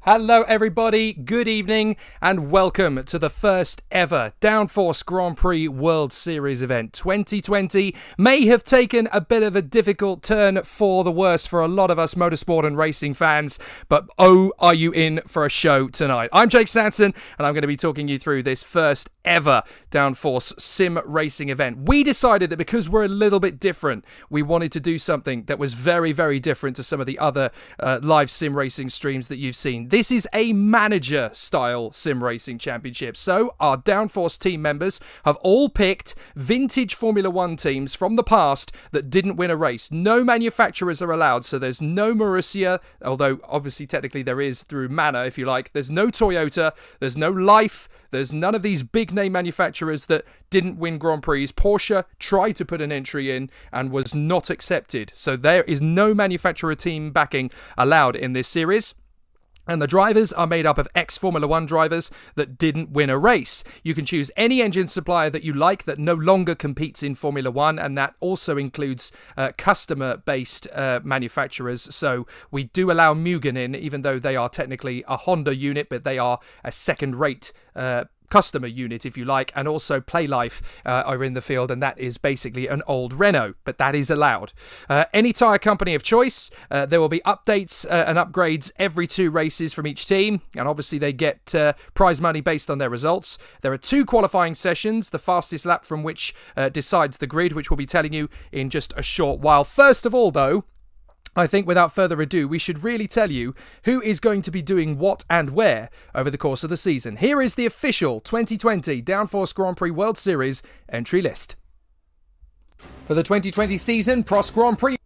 Hello everybody, good evening and welcome to the first ever Downforce Grand Prix World Series event. 2020 may have taken a bit of a difficult turn for the worse for a lot of us motorsport and racing fans, but oh, are you in for a show tonight. I'm Jake Sanson and I'm going to be talking you through this first ever Downforce sim racing event. We decided that because we're a little bit different, we wanted to do something that was very, very different to some of the other live sim racing streams that you've seen. This is a manager-style sim racing championship. So our Downforce team members have all picked vintage Formula One teams from the past that didn't win a race. No manufacturers are allowed, so there's no Marussia, although obviously technically there is through Manor, if you like. There's no Toyota, there's no Life, there's none of these big-name manufacturers that didn't win Grand Prix. Porsche tried to put an entry in and was not accepted. So there is no manufacturer team backing allowed in this series. And the drivers are made up of ex-Formula One drivers that didn't win a race. You can choose any engine supplier that you like that no longer competes in Formula One, and that also includes customer-based manufacturers. So we do allow Mugen in, even though they are technically a Honda unit, but they are a second-rate customer unit, if you like, and also Playlife are in the field, and that is basically an old Renault, but that is allowed. Any tyre company of choice, there will be updates and upgrades every 2 races from each team, and obviously they get prize money based on their results. There are 2 qualifying sessions, the fastest lap from which decides the grid, which we'll be telling you in just a short while. First of all, though, I think without further ado, we should really tell you who is going to be doing what and where over the course of the season. Here is the official 2020 Downforce Grand Prix World Series entry list. For the 2020 season, Prost Grand Prix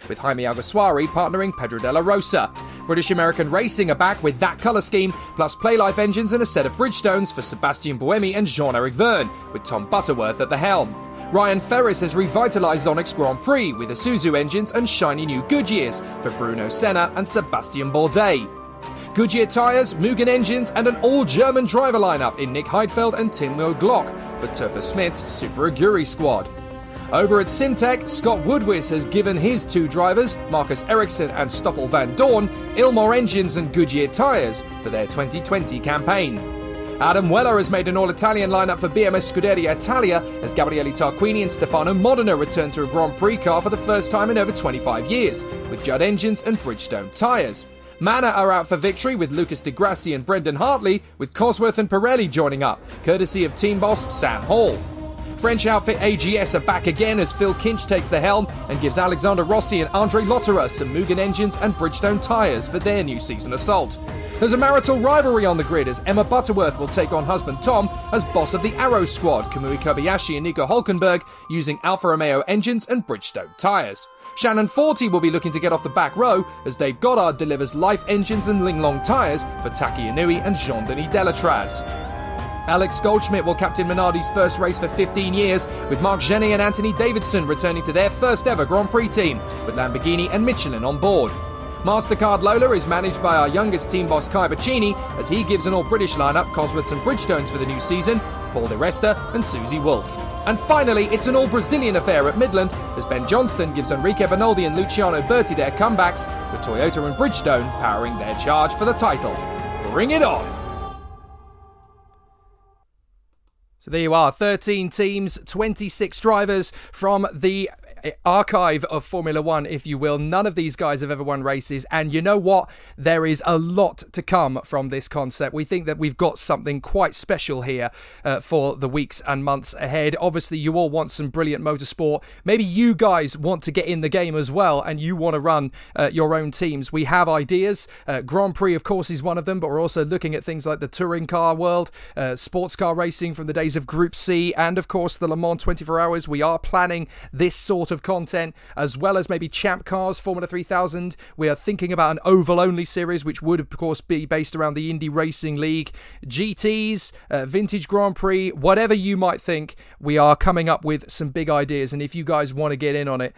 with Jaime Alguersuari partnering Pedro de la Rosa. British American Racing are back with that colour scheme, plus Playlife engines and a set of Bridgestones for Sébastien Buemi and Jean-Eric Vergne, with Tom Butterworth at the helm. Ryan Ferris has revitalised Onyx Grand Prix with Isuzu engines and shiny new Goodyears for Bruno Senna and Sebastian Bourdais. Goodyear tyres, Mugen engines and an all-German driver lineup in Nick Heidfeld and Timo Glock for Topher Smith's Super Aguri squad. Over at Simtech, Scott Woodwis has given his 2 drivers, Marcus Ericsson and Stoffel van Dorn, Ilmor engines and Goodyear tyres for their 2020 campaign. Adam Weller has made an all-Italian lineup for BMS Scuderia Italia as Gabriele Tarquini and Stefano Modena return to a Grand Prix car for the first time in over 25 years, with Judd engines and Bridgestone tyres. Manor are out for victory with Lucas Di Grassi and Brendan Hartley, with Cosworth and Pirelli joining up, courtesy of team boss Sam Hall. French outfit AGS are back again as Phil Kinch takes the helm and gives Alexander Rossi and Andre Lotterer some Mugen engines and Bridgestone tyres for their new season assault. There's a marital rivalry on the grid as Emma Butterworth will take on husband Tom as boss of the Arrow squad, Kamui Kobayashi and Nico Hulkenberg using Alfa Romeo engines and Bridgestone tyres. Shannon Forty will be looking to get off the back row as Dave Goddard delivers Life engines and Linglong tyres for Taki Inui and Jean-Denis Delatraz. Alex Goldschmidt will captain Minardi's first race for 15 years, with Mark Jenny and Anthony Davidson returning to their first ever Grand Prix team, with Lamborghini and Michelin on board. MasterCard Lola is managed by our youngest team boss Kai Bacchini, as he gives an all-British lineup Cosworths and Bridgestones for the new season, Paul Di Resta and Susie Wolff. And finally, it's an all-Brazilian affair at Midland, as Ben Johnston gives Enrique Bernoldi and Luciano Berti their comebacks, with Toyota and Bridgestone powering their charge for the title. Bring it on! So there you are, 13 teams, 26 drivers from the archive of Formula One, if you will. None of these guys have ever won races, and you know what? There is a lot to come from this concept. We think that we've got something quite special here for the weeks and months ahead. Obviously, you all want some brilliant motorsport. Maybe you guys want to get in the game as well, and you want to run your own teams. We have ideas. Grand Prix, of course, is one of them, but we're also looking at things like the touring car world, sports car racing from the days of Group C, and of course the Le Mans 24 Hours. We are planning this sort of content, as well as maybe Champ Cars, Formula 3000. We are thinking about an oval-only series, which would, of course, be based around the Indy Racing League. GTs, Vintage Grand Prix, whatever you might think, we are coming up with some big ideas, and if you guys want to get in on it,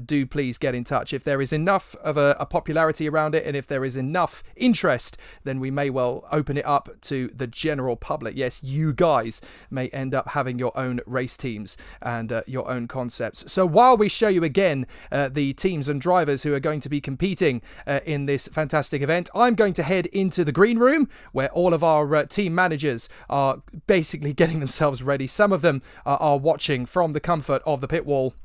do please get in touch. If there is enough of a popularity around it, and if there is enough interest, then we may well open it up to the general public. Yes, you guys may end up having your own race teams and your own concepts. So while while we show you again the teams and drivers who are going to be competing in this fantastic event, I'm going to head into the green room where all of our team managers are basically getting themselves ready. Some of them are watching from the comfort of the pit wall.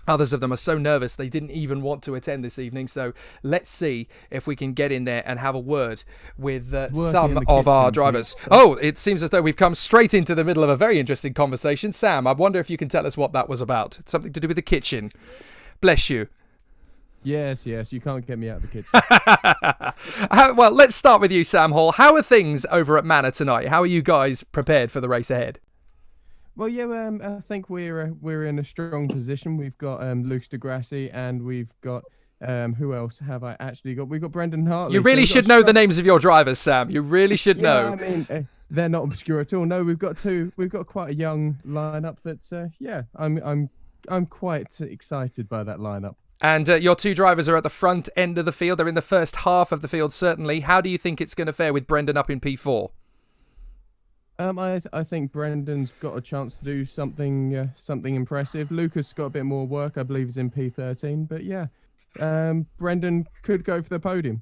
Others of them are so nervous they didn't even want to attend this evening. So let's see if we can get in there and have a word with some of our drivers. Oh, it seems as though we've come straight into the middle of a very interesting conversation. Sam, I wonder if you can tell us what that was about. Something to do with the kitchen. Bless you. Yes, you can't get me out of the kitchen. Well, let's start with you, Sam Hall. How are things over at Manor tonight? How are you guys prepared for the race ahead? Well, yeah, I think we're in a strong position. We've got Lucas Degrassi, and we've got who else have I actually got? We've got Brendan Hartley. You really should know the names of your drivers, Sam. You really should know. I mean, they're not obscure at all. No, we've got quite a young lineup. That's I'm quite excited by that lineup. And your two drivers are at the front end of the field. They're in the first half of the field, certainly. How do you think it's going to fare with Brendan up in P4? I think Brendan's got a chance to do something impressive. Lucas got a bit more work. I believe he's in P13. But yeah, Brendan could go for the podium.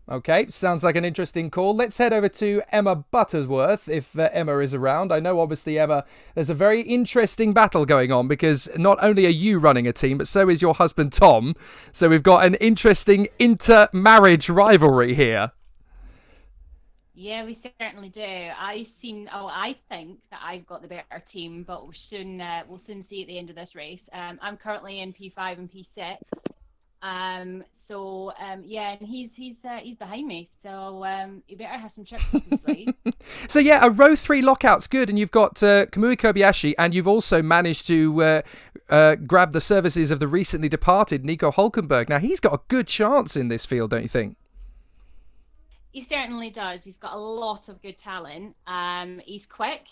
Okay, sounds like an interesting call. Let's head over to Emma Buttersworth, if Emma is around. I know, obviously, Emma, there's a very interesting battle going on because not only are you running a team, but so is your husband, Tom. So we've got an interesting inter-marriage rivalry here. Yeah, we certainly do. I think that I've got the better team, but we'll soon see at the end of this race. I'm currently in P5 and P6. And he's behind me, so you better have some tricks up your sleeve. So yeah, a row 3 lockout's good, and you've got Kamui Kobayashi, and you've also managed to grab the services of the recently departed Nico Hulkenberg. Now he's got a good chance in this field, don't you think? He certainly does. He's got a lot of good talent. He's quick,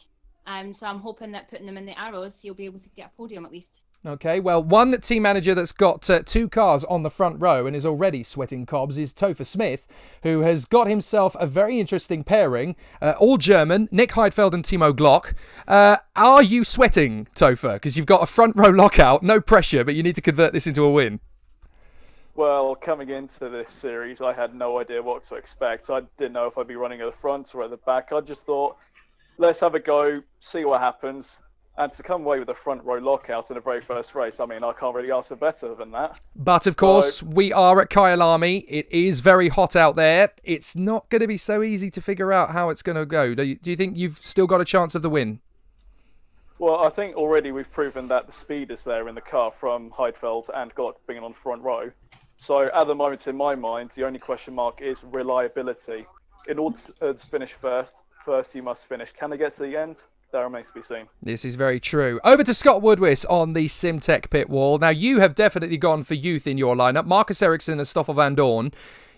so I'm hoping that putting them in the arrows, he'll be able to get a podium at least. Okay, well, one team manager that's got 2 cars on the front row and is already sweating cobs is Topher Smith, who has got himself a very interesting pairing, all German, Nick Heidfeld and Timo Glock. Are you sweating, Topher? Because you've got a front row lockout, no pressure, but you need to convert this into a win. Well, coming into this series, I had no idea what to expect. I didn't know if I'd be running at the front or at the back. I just thought, let's have a go, see what happens. And to come away with a front row lockout in the very first race, I mean, I can't really ask for better than that. But of course, we are at Kyalami. It is very hot out there. It's not going to be so easy to figure out how it's going to go. Do you think you've still got a chance of the win? Well, I think already we've proven that the speed is there in the car from Heidfeld and Glock being on front row. So at the moment, in my mind, the only question mark is reliability. In order to finish first you must finish. Can they get to the end? That remains to be seen. This is very true. Over to Scott Woodwis on the Simtech pit wall. Now, you have definitely gone for youth in your lineup. Marcus Ericsson and Stoffel van Dorn.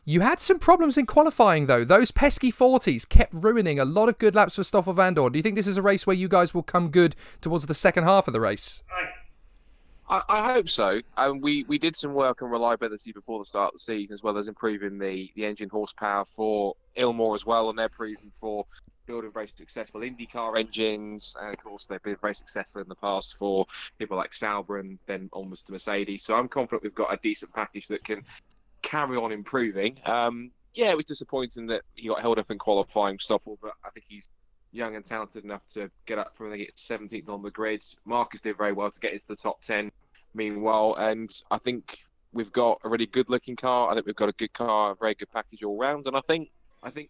You had some problems in qualifying, though. Those pesky 40s kept ruining a lot of good laps for Stoffel van Dorn. Do you think this is a race where you guys will come good towards the second half of the race? I hope so. We did some work on reliability before the start of the season, as well as improving the engine horsepower for Ilmore as well, and they're proven for building very successful IndyCar engines, and of course they've been very successful in the past for people like Sauber and then almost to Mercedes. So I'm confident we've got a decent package that can carry on improving. It was disappointing that he got held up in qualifying, Stoffel, but I think he's young and talented enough to get up from 17th on the grid. Marcus did very well to get into the top 10 meanwhile, and I think we've got a really good looking car. I think we've got a good car, a very good package all round, and I think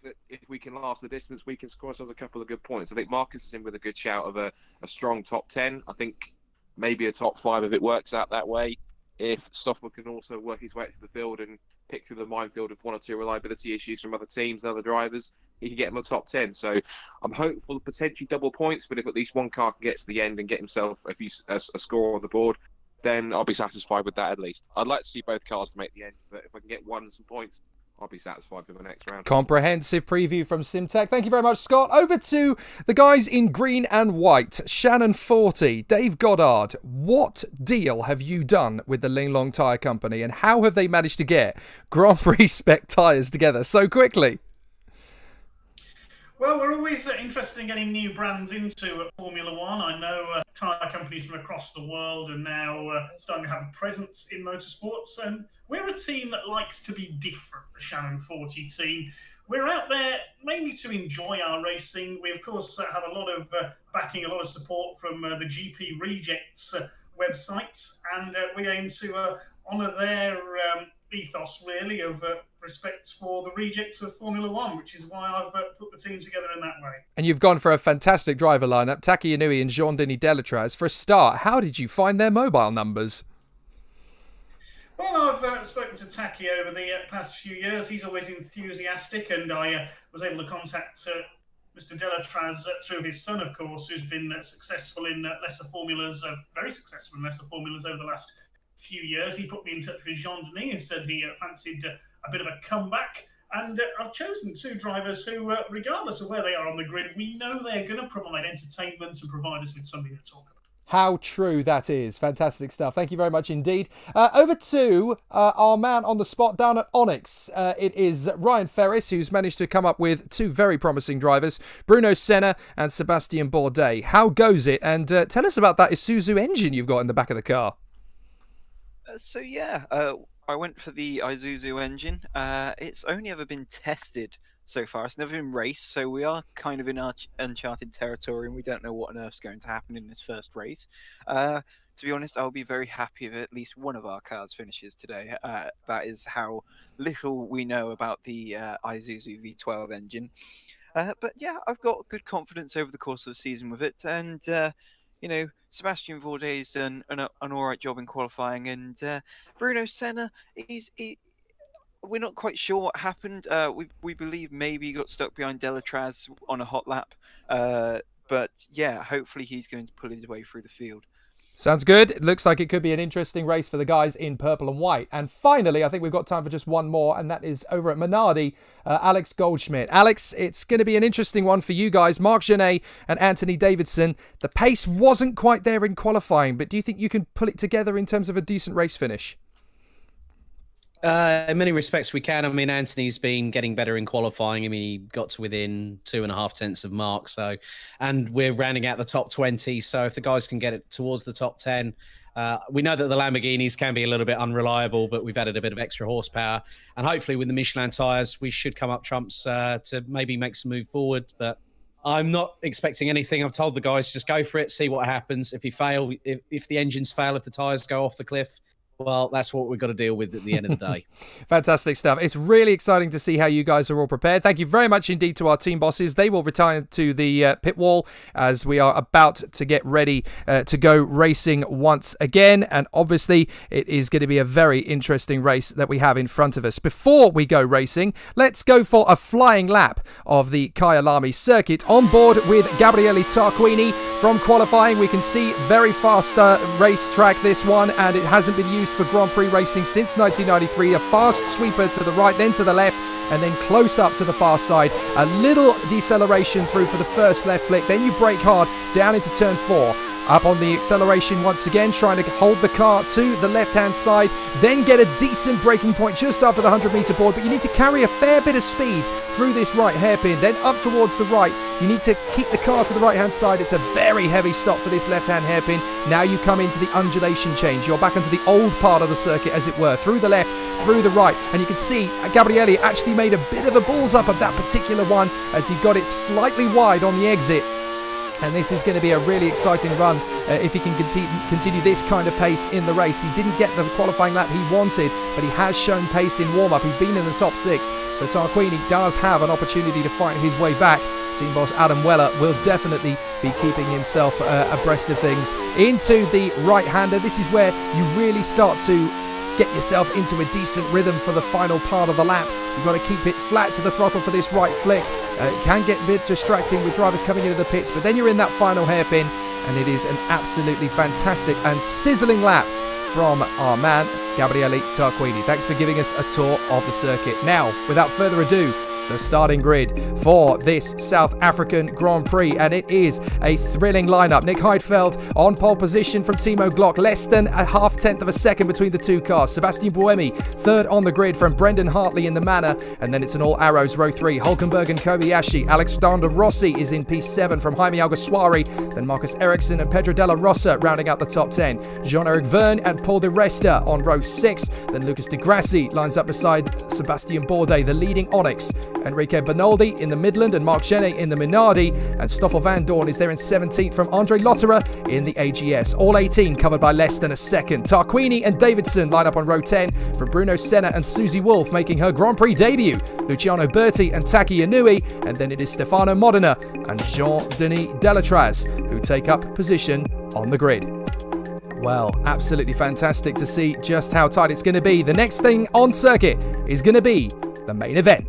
that if we can last the distance, we can score ourselves a couple of good points. I think Marcus is in with a good shout of a strong top 10. I think maybe a top 5 if it works out that way. If Stoffel can also work his way to the field and pick through the minefield of 1 or 2 reliability issues from other teams and other drivers, he can get him a top 10. So I'm hopeful of potentially double points, but if at least one car can get to the end and get himself a score on the board, then I'll be satisfied with that at least. I'd like to see both cars make the end, but if I can get one and some points, I'll be satisfied for the next round. Comprehensive preview from Simtech. Thank you very much, Scott. Over to the guys in green and white. Shannon 40, Dave Goddard. What deal have you done with the Linglong Tyre Company, and how have they managed to get Grand Prix spec tyres together so quickly? Well, we're always interested in getting new brands into Formula One. I know tyre companies from across the world are now starting to have a presence in motorsports, and we're a team that likes to be different, the Shannon 40 team. We're out there mainly to enjoy our racing. We, of course, have a lot of backing, a lot of support from the GP Rejects website, and we aim to honour their ethos, really, of respect for the rejects of Formula One, which is why I've put the team together in that way. And you've gone for a fantastic driver lineup, Taki Inui and Jean-Denis Delatraz. For a start, how did you find their mobile numbers? Well, I've spoken to Taki over the past few years. He's always enthusiastic, and I was able to contact Mr. Delatraz through his son, of course, who's been successful in lesser formulas, very successful in lesser formulas over the last few years. He put me in touch with Jean-Denis and said he fancied a bit of a comeback. And I've chosen two drivers who, regardless of where they are on the grid, we know they're going to provide entertainment and provide us with something to talk about. How true that is. Fantastic stuff. Thank you very much indeed. Over to our man on the spot down at Onyx. It is Ryan Ferris, who's managed to come up with two very promising drivers, Bruno Senna and Sebastien Bourdais. How goes it? And tell us about that Isuzu engine you've got in the back of the car. I went for the Isuzu engine. It's only ever been tested so far. It's never been raced, so we are kind of in uncharted territory, and we don't know what on earth's going to happen in this first race. To be honest, I'll be very happy if at least one of our cars finishes today. That is how little we know about the Isuzu V12 engine. But yeah, I've got good confidence over the course of the season with it, and Sebastien Bourdais has done an all right job in qualifying, and Bruno Senna, we're not quite sure what happened. We believe maybe he got stuck behind Delatraz on a hot lap, but yeah, hopefully he's going to pull his way through the field. Sounds good. It looks like it could be an interesting race for the guys in purple and white. And finally, I think we've got time for just one more, and that is over at Minardi, Alex Goldschmidt. Alex, it's going to be an interesting one for you guys. Mark Genet and Anthony Davidson. The pace wasn't quite there in qualifying, but do you think you can pull it together in terms of a decent race finish? In many respects, we can. I mean, Anthony's been getting better in qualifying. I mean, he got to within 2.5 tenths of Mark. And we're rounding out the top 20. So if the guys can get it towards the top 10, we know that the Lamborghinis can be a little bit unreliable, but we've added a bit of extra horsepower. And hopefully with the Michelin tyres, we should come up trumps to maybe make some move forward. But I'm not expecting anything. I've told the guys, just go for it, see what happens. If you fail, if the engines fail, if the tyres go off the cliff, well, that's what we've got to deal with at the end of the day. Fantastic stuff. It's really exciting to see how you guys are all prepared. Thank you very much indeed to our team bosses. They will retire to the pit wall as we are about to get ready to go racing once again. And obviously, it is going to be a very interesting race that we have in front of us. Before we go racing, let's go for a flying lap of the Kyalami circuit. On board with Gabriele Tarquini from qualifying. We can see very fast racetrack, this one, and it hasn't been used for Grand Prix racing since 1993. A fast sweeper to the right, then to the left, and then close up to the far side. A little deceleration through for the first left flick, then you brake hard down into turn 4. Up on the acceleration once again, trying to hold the car to the left-hand side, then get a decent braking point just after the 100-metre board, but you need to carry a fair bit of speed through this right hairpin, then up towards the right. You need to keep the car to the right-hand side. It's a very heavy stop for this left-hand hairpin. Now you come into the undulation change. You're back into the old part of the circuit, as it were, through the left, through the right, and you can see Gabriele actually made a bit of a balls up of that particular one as he got it slightly wide on the exit. And this is going to be a really exciting run if he can continue this kind of pace in the race. He didn't get the qualifying lap he wanted, but he has shown pace in warm-up. He's been in the top 6, so Tarquini does have an opportunity to fight his way back. Team boss Adam Weller will definitely be keeping himself abreast of things. Into the right-hander, this is where you really start to get yourself into a decent rhythm for the final part of the lap. You've got to keep it flat to the throttle for this right flick. It can get a bit distracting with drivers coming into the pits, but then you're in that final hairpin, and it is an absolutely fantastic and sizzling lap from our man, Gabriele Tarquini. Thanks for giving us a tour of the circuit. Now, without further ado, the starting grid for this South African Grand Prix, and it is a thrilling lineup. Nick Heidfeld on pole position from Timo Glock, less than a half-tenth of a second between the two cars. Sebastian Buemi third on the grid from Brendan Hartley in the Manor, and then it's an all arrows row 3. Hulkenberg and Kobayashi. Alexander Rossi is in P7 from Jaime Alguersuari, then Marcus Ericsson and Pedro Della Rosa rounding out the top 10. Jean-Eric Verne and Paul de Resta on row 6, then Lucas de Grassi lines up beside Sebastian Bourdais, the leading Onyx. Enrique Bernoldi in the Midland and Mark Genet in the Minardi, and Stoffel Van Dorn is there in 17th from Andre Lotterer in the AGS. All 18 covered by less than a second. Tarquini and Davidson line up on row 10 from Bruno Senna and Susie Wolff making her Grand Prix debut. Luciano Berti and Taki Inui, and then it is Stefano Modena and Jean-Denis Delatraz who take up position on the grid. Well, absolutely fantastic to see just how tight it's going to be. The next thing on circuit is going to be the main event.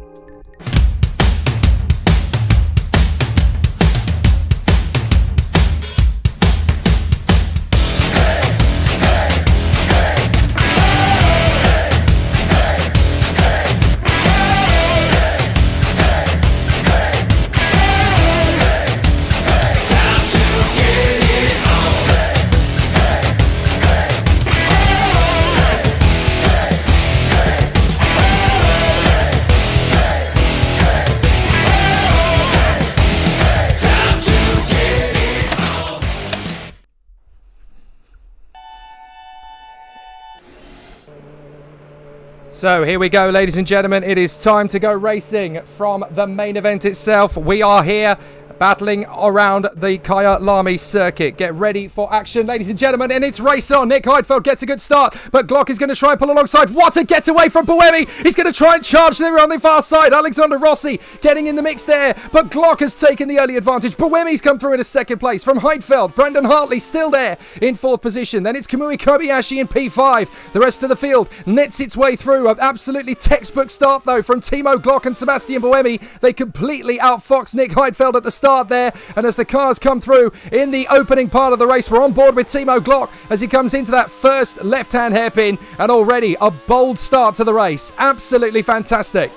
So here we go, ladies and gentlemen. It is time to go racing from the main event itself. We are here battling around the Kyalami circuit. Get ready for action, ladies and gentlemen, and it's race on. Nick Heidfeld gets a good start, but Glock is going to try and pull alongside. What a getaway from Buemi. He's going to try and charge there on the far side. Alexander Rossi getting in the mix there, but Glock has taken the early advantage. Buemi's come through in a second place from Heidfeld. Brendan Hartley still there in fourth position. Then it's Kamui Kobayashi in P5. The rest of the field nets its way through. An absolutely textbook start, though, from Timo Glock and Sebastian Buemi. They completely outfoxed Nick Heidfeld at the start there, and as the cars come through in the opening part of the race, we're on board with Timo Glock as he comes into that first left-hand hairpin, and already a bold start to the race. Absolutely fantastic.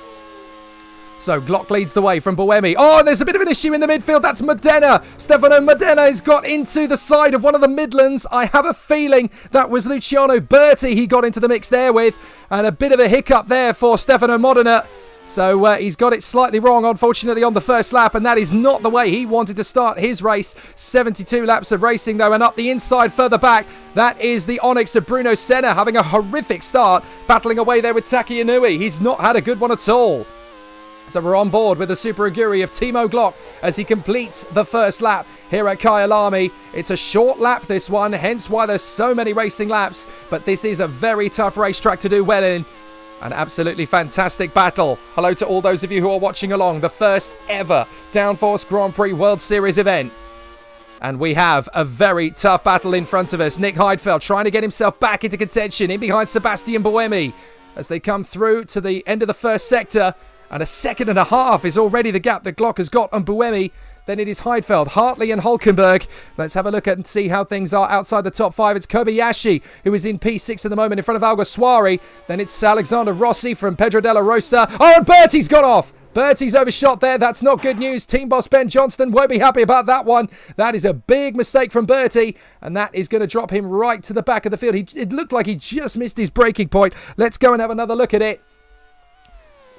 So Glock leads the way from Buemi. Oh, there's a bit of an issue in the midfield. That's Modena. Stefano Modena has got into the side of one of the Midlands. I have a feeling that was Luciano Berti he got into the mix there with, and a bit of a hiccup there for Stefano Modena. So he's got it slightly wrong, unfortunately, on the first lap, and that is not the way he wanted to start his race. 72 laps of racing, though, and up the inside further back, that is the Onyx of Bruno Senna having a horrific start, battling away there with Taki Inui. He's not had a good one at all. So we're on board with the Super Aguri of Timo Glock as he completes the first lap here at Kyalami. It's a short lap, this one, hence why there's so many racing laps, but this is a very tough racetrack to do well in. An absolutely fantastic battle. Hello to all those of you who are watching along. The first ever Downforce Grand Prix World Series event. And we have a very tough battle in front of us. Nick Heidfeld trying to get himself back into contention in behind Sebastian Buemi as they come through to the end of the first sector. And a second and a half is already the gap that Glock has got on Buemi. Then it is Heidfeld, Hartley and Hulkenberg. Let's have a look and see how things are outside the top 5. It's Kobayashi, who is in P6 at the moment in front of Alguersuari. Then it's Alexander Rossi from Pedro Della Rosa. Oh, and Bertie's got off. Bertie's overshot there. That's not good news. Team boss Ben Johnston won't be happy about that one. That is a big mistake from Bertie, and that is going to drop him right to the back of the field. It looked like he just missed his braking point. Let's go and have another look at it.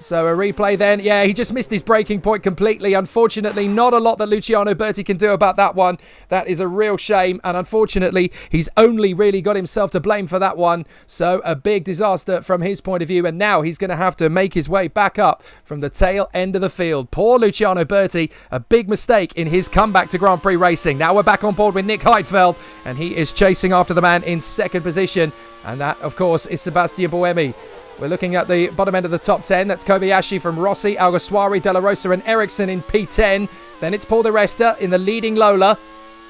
So a replay then. Yeah, he just missed his braking point completely. Unfortunately, not a lot that Luciano Berti can do about that one. That is a real shame. And unfortunately, he's only really got himself to blame for that one. So a big disaster from his point of view. And now he's going to have to make his way back up from the tail end of the field. Poor Luciano Berti. A big mistake in his comeback to Grand Prix racing. Now we're back on board with Nick Heidfeld. And he is chasing after the man in second position. And that, of course, is Sebastian Buemi. We're looking at the bottom end of the top 10. That's Kobayashi from Rossi, Alguersuari, Della Rosa and Ericsson in P10. Then it's Paul de Resta in the leading Lola.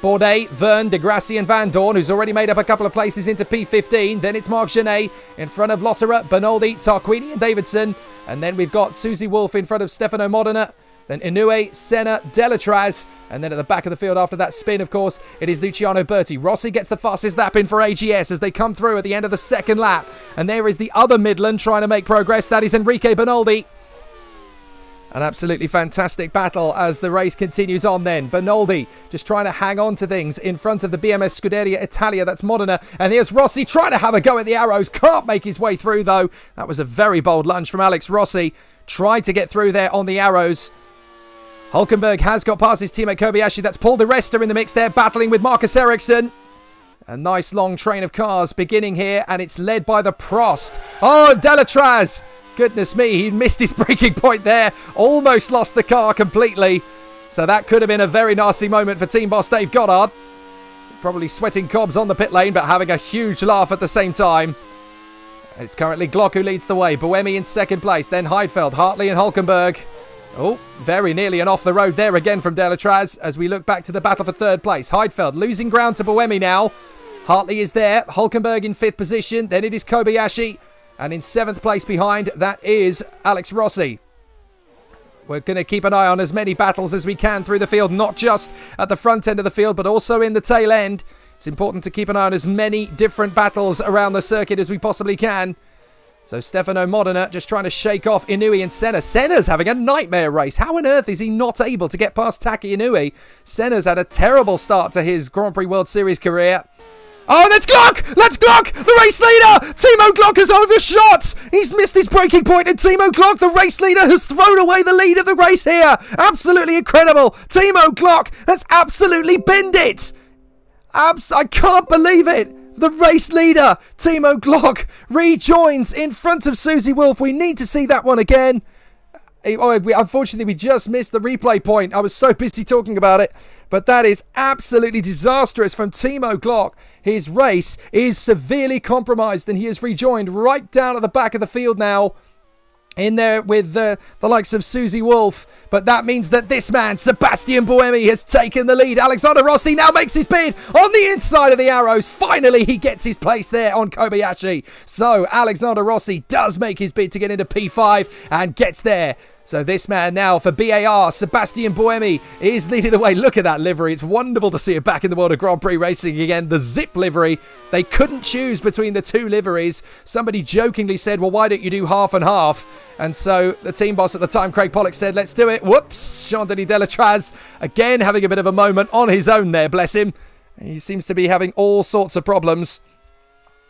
Bourdais, Verne, de Grassi and Van Dorn, who's already made up a couple of places into P15. Then it's Mark Genet in front of Lotterer, Bernoldi, Tarquini and Davidson. And then we've got Susie Wolff in front of Stefano Modena. Then Inui, Senna, Delatraz. And then at the back of the field after that spin, of course, it is Luciano Berti. Rossi gets the fastest lap in for AGS as they come through at the end of the second lap. And there is the other Midland trying to make progress. That is Enrique Bernoldi. An absolutely fantastic battle as the race continues on then. Bernoldi just trying to hang on to things in front of the BMS Scuderia Italia. That's Modena. And here's Rossi trying to have a go at the arrows. Can't make his way through though. That was a very bold lunge from Alex Rossi. Tried to get through there on the arrows. Hulkenberg has got past his teammate Kobayashi. That's Paul Di Resta in the mix there, battling with Marcus Ericsson. A nice long train of cars beginning here, and it's led by the Prost. Oh, Delatraz! Goodness me, he missed his braking point there. Almost lost the car completely. So that could have been a very nasty moment for team boss Dave Goddard. Probably sweating cobs on the pit lane, but having a huge laugh at the same time. It's currently Glock who leads the way. Buemi in second place, then Heidfeld, Hartley and Hulkenberg. Oh, very nearly and off the road there again from Delatraz as we look back to the battle for third place. Heidfeld losing ground to Buemi now. Hartley is there. Hulkenberg in fifth position. Then it is Kobayashi. And in seventh place behind, that is Alex Rossi. We're going to keep an eye on as many battles as we can through the field, not just at the front end of the field, but also in the tail end. It's important to keep an eye on as many different battles around the circuit as we possibly can. So Stefano Modena just trying to shake off Inui and Senna. Senna's having a nightmare race. How on earth is he not able to get past Taki Inui? Senna's had a terrible start to his Grand Prix World Series career. Oh, that's Glock! That's Glock! The race leader! Timo Glock has overshot! He's missed his braking point, and Timo Glock, the race leader, has thrown away the lead of the race here! Absolutely incredible! Timo Glock has absolutely binned it! I can't believe it! The race leader, Timo Glock, rejoins in front of Susie Wolf. We need to see that one again. Unfortunately, we just missed the replay point. I was so busy talking about it. But that is absolutely disastrous from Timo Glock. His race is severely compromised and he has rejoined right down at the back of the field now. In there with the likes of Susie Wolf. But that means that this man, Sebastian Buemi, has taken the lead. Alexander Rossi now makes his bid on the inside of the arrows. Finally, he gets his place there on Kobayashi. So Alexander Rossi does make his bid to get into P5 and gets there. So this man now for BAR, Sebastian Buemi, is leading the way. Look at that livery. It's wonderful to see it back in the world of Grand Prix racing again. The Zip livery. They couldn't choose between the two liveries. Somebody jokingly said, well, why don't you do half and half? And so the team boss at the time, Craig Pollock, said, let's do it. Whoops. Jean-Denis Delatraz, again, having a bit of a moment on his own there, bless him. He seems to be having all sorts of problems.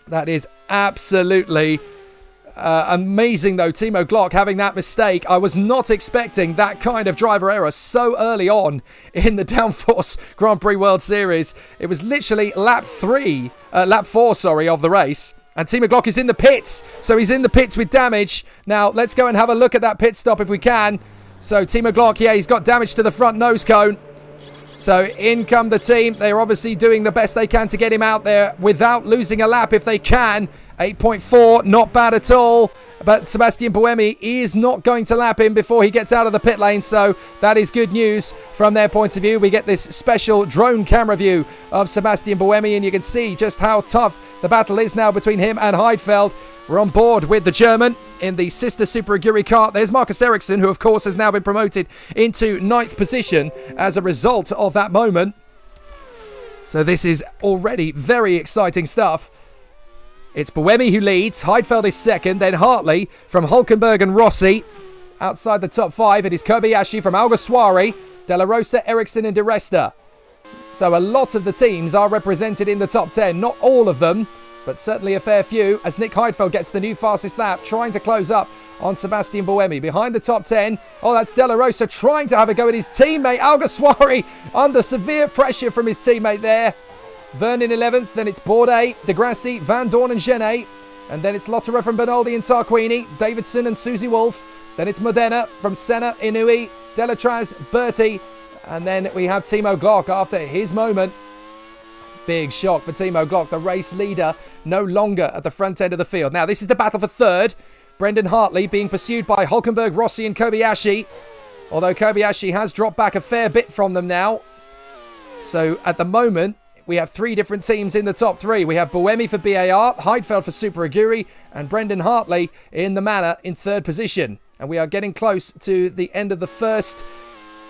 That is absolutely amazing, though, Timo Glock having that mistake. I was not expecting that kind of driver error so early on in the Downforce Grand Prix World Series. It was literally lap 4 of the race. And Timo Glock is in the pits. So he's in the pits with damage. Now, let's go and have a look at that pit stop if we can. So Timo Glock, yeah, he's got damage to the front nose cone. So in come the team. They're obviously doing the best they can to get him out there without losing a lap if they can. 8.4, not bad at all. But Sebastian Buemi is not going to lap him before he gets out of the pit lane. So that is good news from their point of view. We get this special drone camera view of Sebastian Buemi, and you can see just how tough the battle is now between him and Heidfeld. We're on board with the German in the sister Super Aguri car. There's Marcus Ericsson, who of course has now been promoted into 9th position as a result of that moment. So this is already very exciting stuff. It's Buemi who leads. Heidfeld is second. Then Hartley from Hulkenberg and Rossi. Outside the top 5, it is Kobayashi from Alguersuari, De La Rosa, Ericsson and Di Resta. So a lot of the teams are represented in the top 10. Not all of them, but certainly a fair few, as Nick Heidfeld gets the new fastest lap, trying to close up on Sebastian Buemi. Behind the top 10, oh, that's De La Rosa trying to have a go at his teammate, Alguersuari, under severe pressure from his teammate there. Vernon 11th, then it's Bourdais, Degrassi, Van Dorn and Genet. And then it's Lotterer from Bernoldi and Tarquini, Davidson and Susie Wolf. Then it's Modena from Senna, Inui, Delatraz, Berti. And then we have Timo Glock after his moment. Big shock for Timo Glock, the race leader, no longer at the front end of the field. Now, this is the battle for third. Brendan Hartley being pursued by Hulkenberg, Rossi and Kobayashi. Although Kobayashi has dropped back a fair bit from them now. So, at the moment, we have 3 different teams in the top 3. We have Buemi for BAR, Heidfeld for Super Aguri, and Brendan Hartley in the Manor in 3rd position. And we are getting close to the end of the first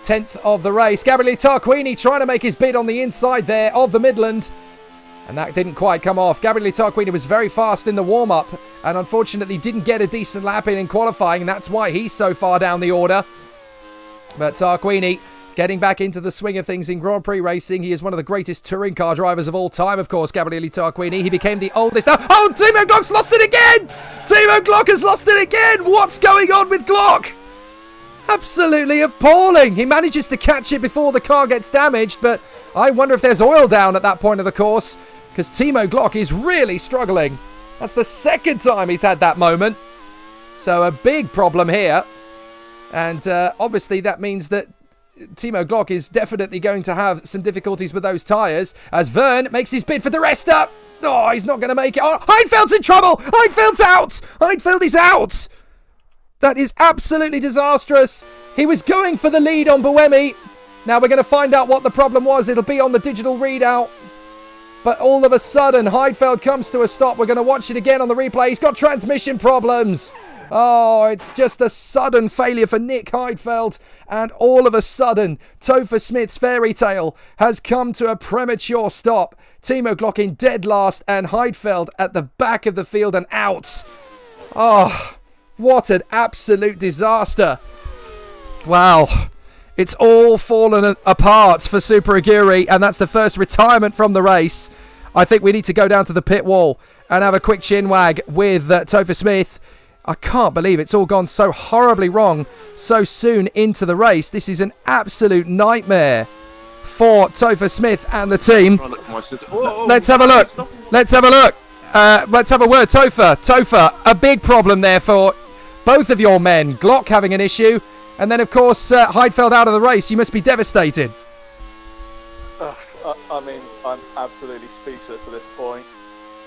10th of the race. Gabriele Tarquini trying to make his bid on the inside there of the Midland. And that didn't quite come off. Gabriele Tarquini was very fast in the warm-up and unfortunately didn't get a decent lap in qualifying. And that's why he's so far down the order. But Tarquini getting back into the swing of things in Grand Prix racing. He is one of the greatest touring car drivers of all time, of course, Gabriele Tarquini. He became the oldest... Oh, Timo Glock's lost it again! Timo Glock has lost it again! What's going on with Glock? Absolutely appalling. He manages to catch it before the car gets damaged, but I wonder if there's oil down at that point of the course, because Timo Glock is really struggling. That's the second time he's had that moment. So a big problem here. And obviously that means that Timo Glock is definitely going to have some difficulties with those tyres as Vern makes his bid for the rest up. Oh, he's not going to make it. Oh, Heidfeld's in trouble. Heidfeld's out. Heidfeld is out. That is absolutely disastrous. He was going for the lead on Buemi. Now we're going to find out what the problem was. It'll be on the digital readout. But all of a sudden, Heidfeld comes to a stop. We're going to watch it again on the replay. He's got transmission problems. Oh, it's just a sudden failure for Nick Heidfeld. And all of a sudden, Topher Smith's fairy tale has come to a premature stop. Timo Glock in dead last and Heidfeld at the back of the field and out. Oh, what an absolute disaster. Wow. It's all fallen apart for Super Aguri, and that's the first retirement from the race. I think we need to go down to the pit wall and have a quick chinwag with Topher Smith. I can't believe it's all gone so horribly wrong so soon into the race. This is an absolute nightmare for Topher Smith and the team. Let's have a look. Let's have a look. Let's have a word. Topher, a big problem there for both of your men. Glock having an issue. And then, of course, Heidfeld out of the race. You must be devastated. I mean, I'm absolutely speechless at this point.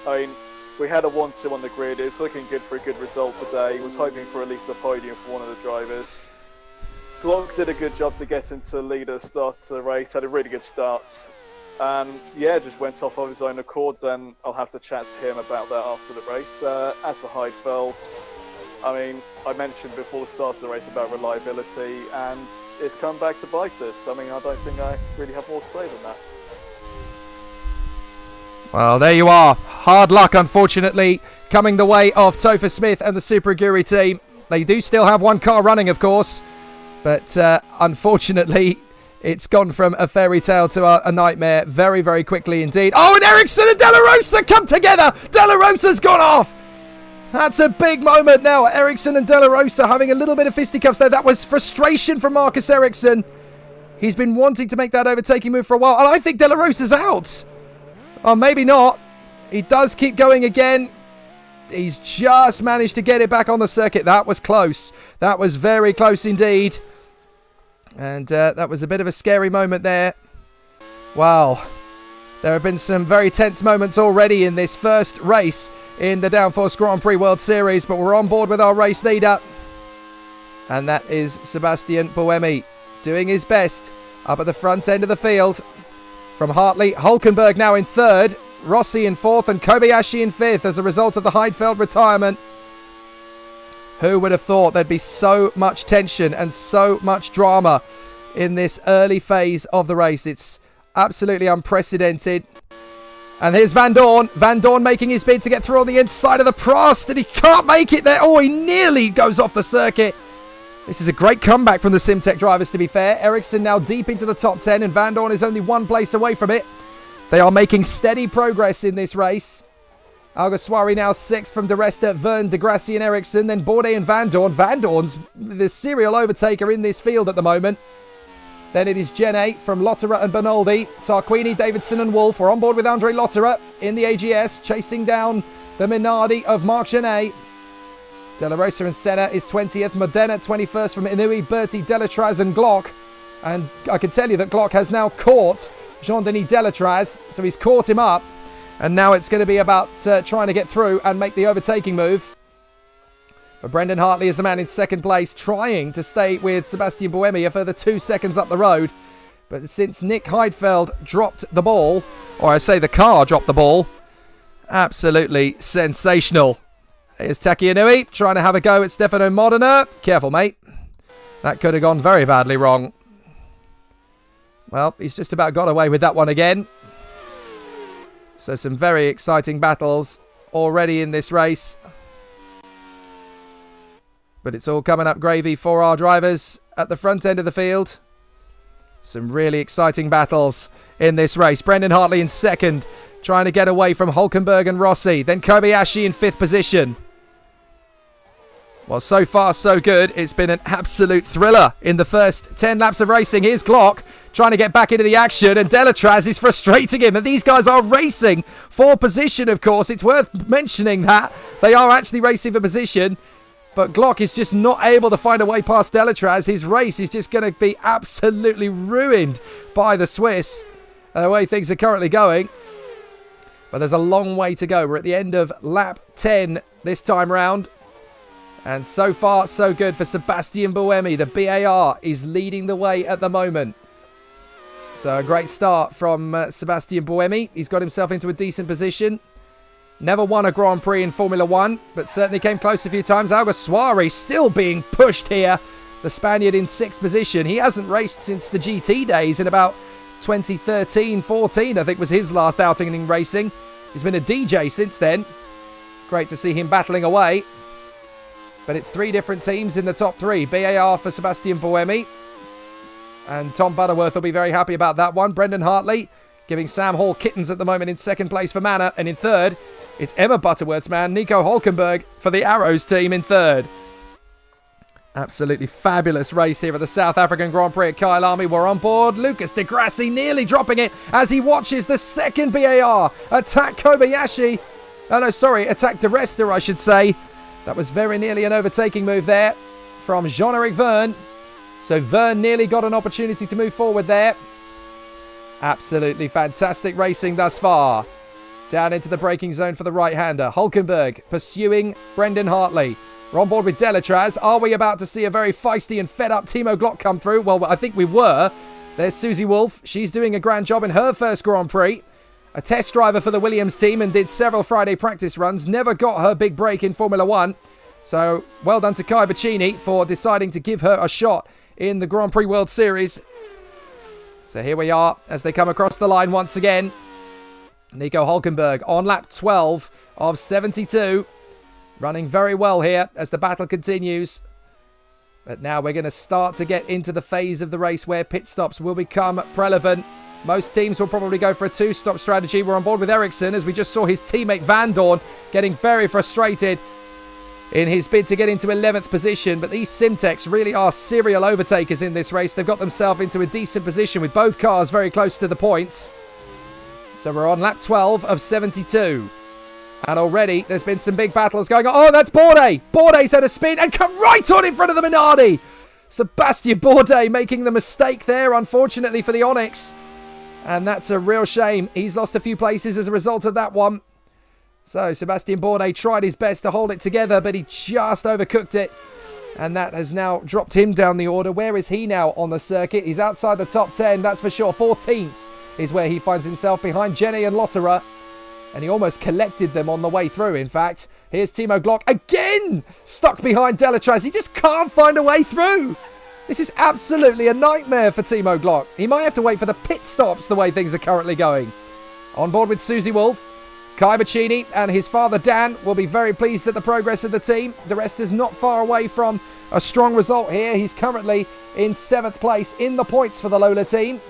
I mean, we had a 1-2 on the grid. It was looking good for a good result today. Was hoping for at least a podium for one of the drivers. Glock did a good job to get into the lead at the start of the race. Had a really good start. And yeah, just went off of his own accord. Then I'll have to chat to him about that after the race. As for Heidfeld, I mean, I mentioned before the start of the race about reliability, and it's come back to bite us. I mean, I don't think I really have more to say than that. Well, there you are. Hard luck, unfortunately, coming the way of Topher Smith and the Super Aguri team. They do still have one car running, of course, but unfortunately, it's gone from a fairy tale to a nightmare very, very quickly indeed. Oh, and Ericsson and De La Rosa come together! De La Rosa's gone off! That's a big moment now. Ericsson and De La Rosa having a little bit of fisticuffs there. That was frustration from Marcus Ericsson. He's been wanting to make that overtaking move for a while. And I think De La Rosa's out. Oh, maybe not. He does keep going again. He's just managed to get it back on the circuit. That was close. That was very close indeed. And that was a bit of a scary moment there. Wow. There have been some very tense moments already in this first race in the Downforce Grand Prix World Series, but we're on board with our race leader. And that is Sebastian Buemi doing his best up at the front end of the field. From Hartley, Hulkenberg now in third, Rossi in fourth and Kobayashi in fifth as a result of the Heidfeld retirement. Who would have thought there'd be so much tension and so much drama in this early phase of the race? It's absolutely unprecedented. And here's Van Dorn. Van Dorn making his bid to get through on the inside of the Prost, and he can't make it there. Oh, he nearly goes off the circuit. This is a great comeback from the Simtech drivers, to be fair. Ericsson now deep into the top 10, and Van Dorn is only one place away from it. They are making steady progress in this race. Alguersuari now sixth from De Resta, Vern, De Grassi and Ericsson. Then Bourdais and Van Dorn. Van Dorn's the serial overtaker in this field at the moment. Then it is Gene from Lotterer and Bernaldi. Tarquini, Davidson and Wolf. We're on board with Andre Lotterer in the AGS, chasing down the Minardi of Marc Genet. De La Rosa and Senna is 20th. Modena 21st from Inouye, Berti, Delatraz and Glock. And I can tell you that Glock has now caught Jean-Denis Delatraz. So he's caught him up. And now it's going to be about trying to get through and make the overtaking move. But Brendan Hartley is the man in second place, trying to stay with Sebastian Buemi a further 2 seconds up the road. But since Nick Heidfeld dropped the ball, or I say the car dropped the ball, absolutely sensational. Here's Taki Inouye trying to have a go at Stefano Modena. Careful, mate. That could have gone very badly wrong. Well, he's just about got away with that one again. So some very exciting battles already in this race. But it's all coming up gravy for our drivers at the front end of the field. Some really exciting battles in this race. Brendan Hartley in second, trying to get away from Hulkenberg and Rossi. Then Kobayashi in fifth position. Well, so far, so good. It's been an absolute thriller in the first 10 laps of racing. Here's Glock trying to get back into the action, and Delatraz is frustrating him. And these guys are racing for position, of course. It's worth mentioning that. They are actually racing for position. But Glock is just not able to find a way past Delatraz. His race is just going to be absolutely ruined by the Swiss, the way things are currently going. But there's a long way to go. We're at the end of lap 10 this time round. And so far, so good for Sebastian Buemi. The BAR is leading the way at the moment. So a great start from Sebastian Buemi. He's got himself into a decent position. Never won a Grand Prix in Formula 1, but certainly came close a few times. Alguersuari still being pushed here. The Spaniard in 6th position. He hasn't raced since the GT days in about 2013-14, I think was his last outing in racing. He's been a DJ since then. Great to see him battling away. But it's 3 different teams in the top 3. BAR for Sebastian Buemi. And Tom Butterworth will be very happy about that one. Brendan Hartley giving Sam Hall kittens at the moment in 2nd place for Manor. And in 3rd, it's Emma Butterworth's man, Nico Hulkenberg, for the Arrows team in 3rd. Absolutely fabulous race here at the South African Grand Prix at Kyalami. We're on board. Lucas de Grassi nearly dropping it as he watches the second BAR attack Kobayashi. Attack De Resta, I should say. That was very nearly an overtaking move there from Jean-Eric Verne. So Verne nearly got an opportunity to move forward there. Absolutely fantastic racing thus far. Down into the braking zone for the right-hander. Hulkenberg pursuing Brendan Hartley. We're on board with Delatraz. Are we about to see a very feisty and fed-up Timo Glock come through? Well, I think we were. There's Susie Wolff. She's doing a grand job in her first Grand Prix. A test driver for the Williams team and did several Friday practice runs. Never got her big break in Formula 1. So, well done to Kai Bacchini for deciding to give her a shot in the Grand Prix World Series. So here we are as they come across the line once again. Nico Hulkenberg on lap 12 of 72. Running very well here as the battle continues. But now we're going to start to get into the phase of the race where pit stops will become relevant. Most teams will probably go for a 2-stop strategy. We're on board with Ericsson as we just saw his teammate Van Dorn getting very frustrated in his bid to get into 11th position. But these Simtex really are serial overtakers in this race. They've got themselves into a decent position with both cars very close to the points. So we're on lap 12 of 72. And already there's been some big battles going on. Oh, that's Bourdais. Bourdais had a spin and come right on in front of the Minardi. Sebastian Bourdais making the mistake there, unfortunately, for the Onyx. And that's a real shame. He's lost a few places as a result of that one. So Sebastian Bourdais tried his best to hold it together, but he just overcooked it. And that has now dropped him down the order. Where is he now on the circuit? He's outside the top 10, that's for sure. 14th is where he finds himself behind Jenny and Lotterer. And he almost collected them on the way through, in fact. Here's Timo Glock again, stuck behind Delatraz. He just can't find a way through. This is absolutely a nightmare for Timo Glock. He might have to wait for the pit stops the way things are currently going. On board with Susie Wolff. Kai Bacchini and his father Dan will be very pleased at the progress of the team. The rest is not far away from a strong result here. He's currently in 7th place in the points for the Lola team.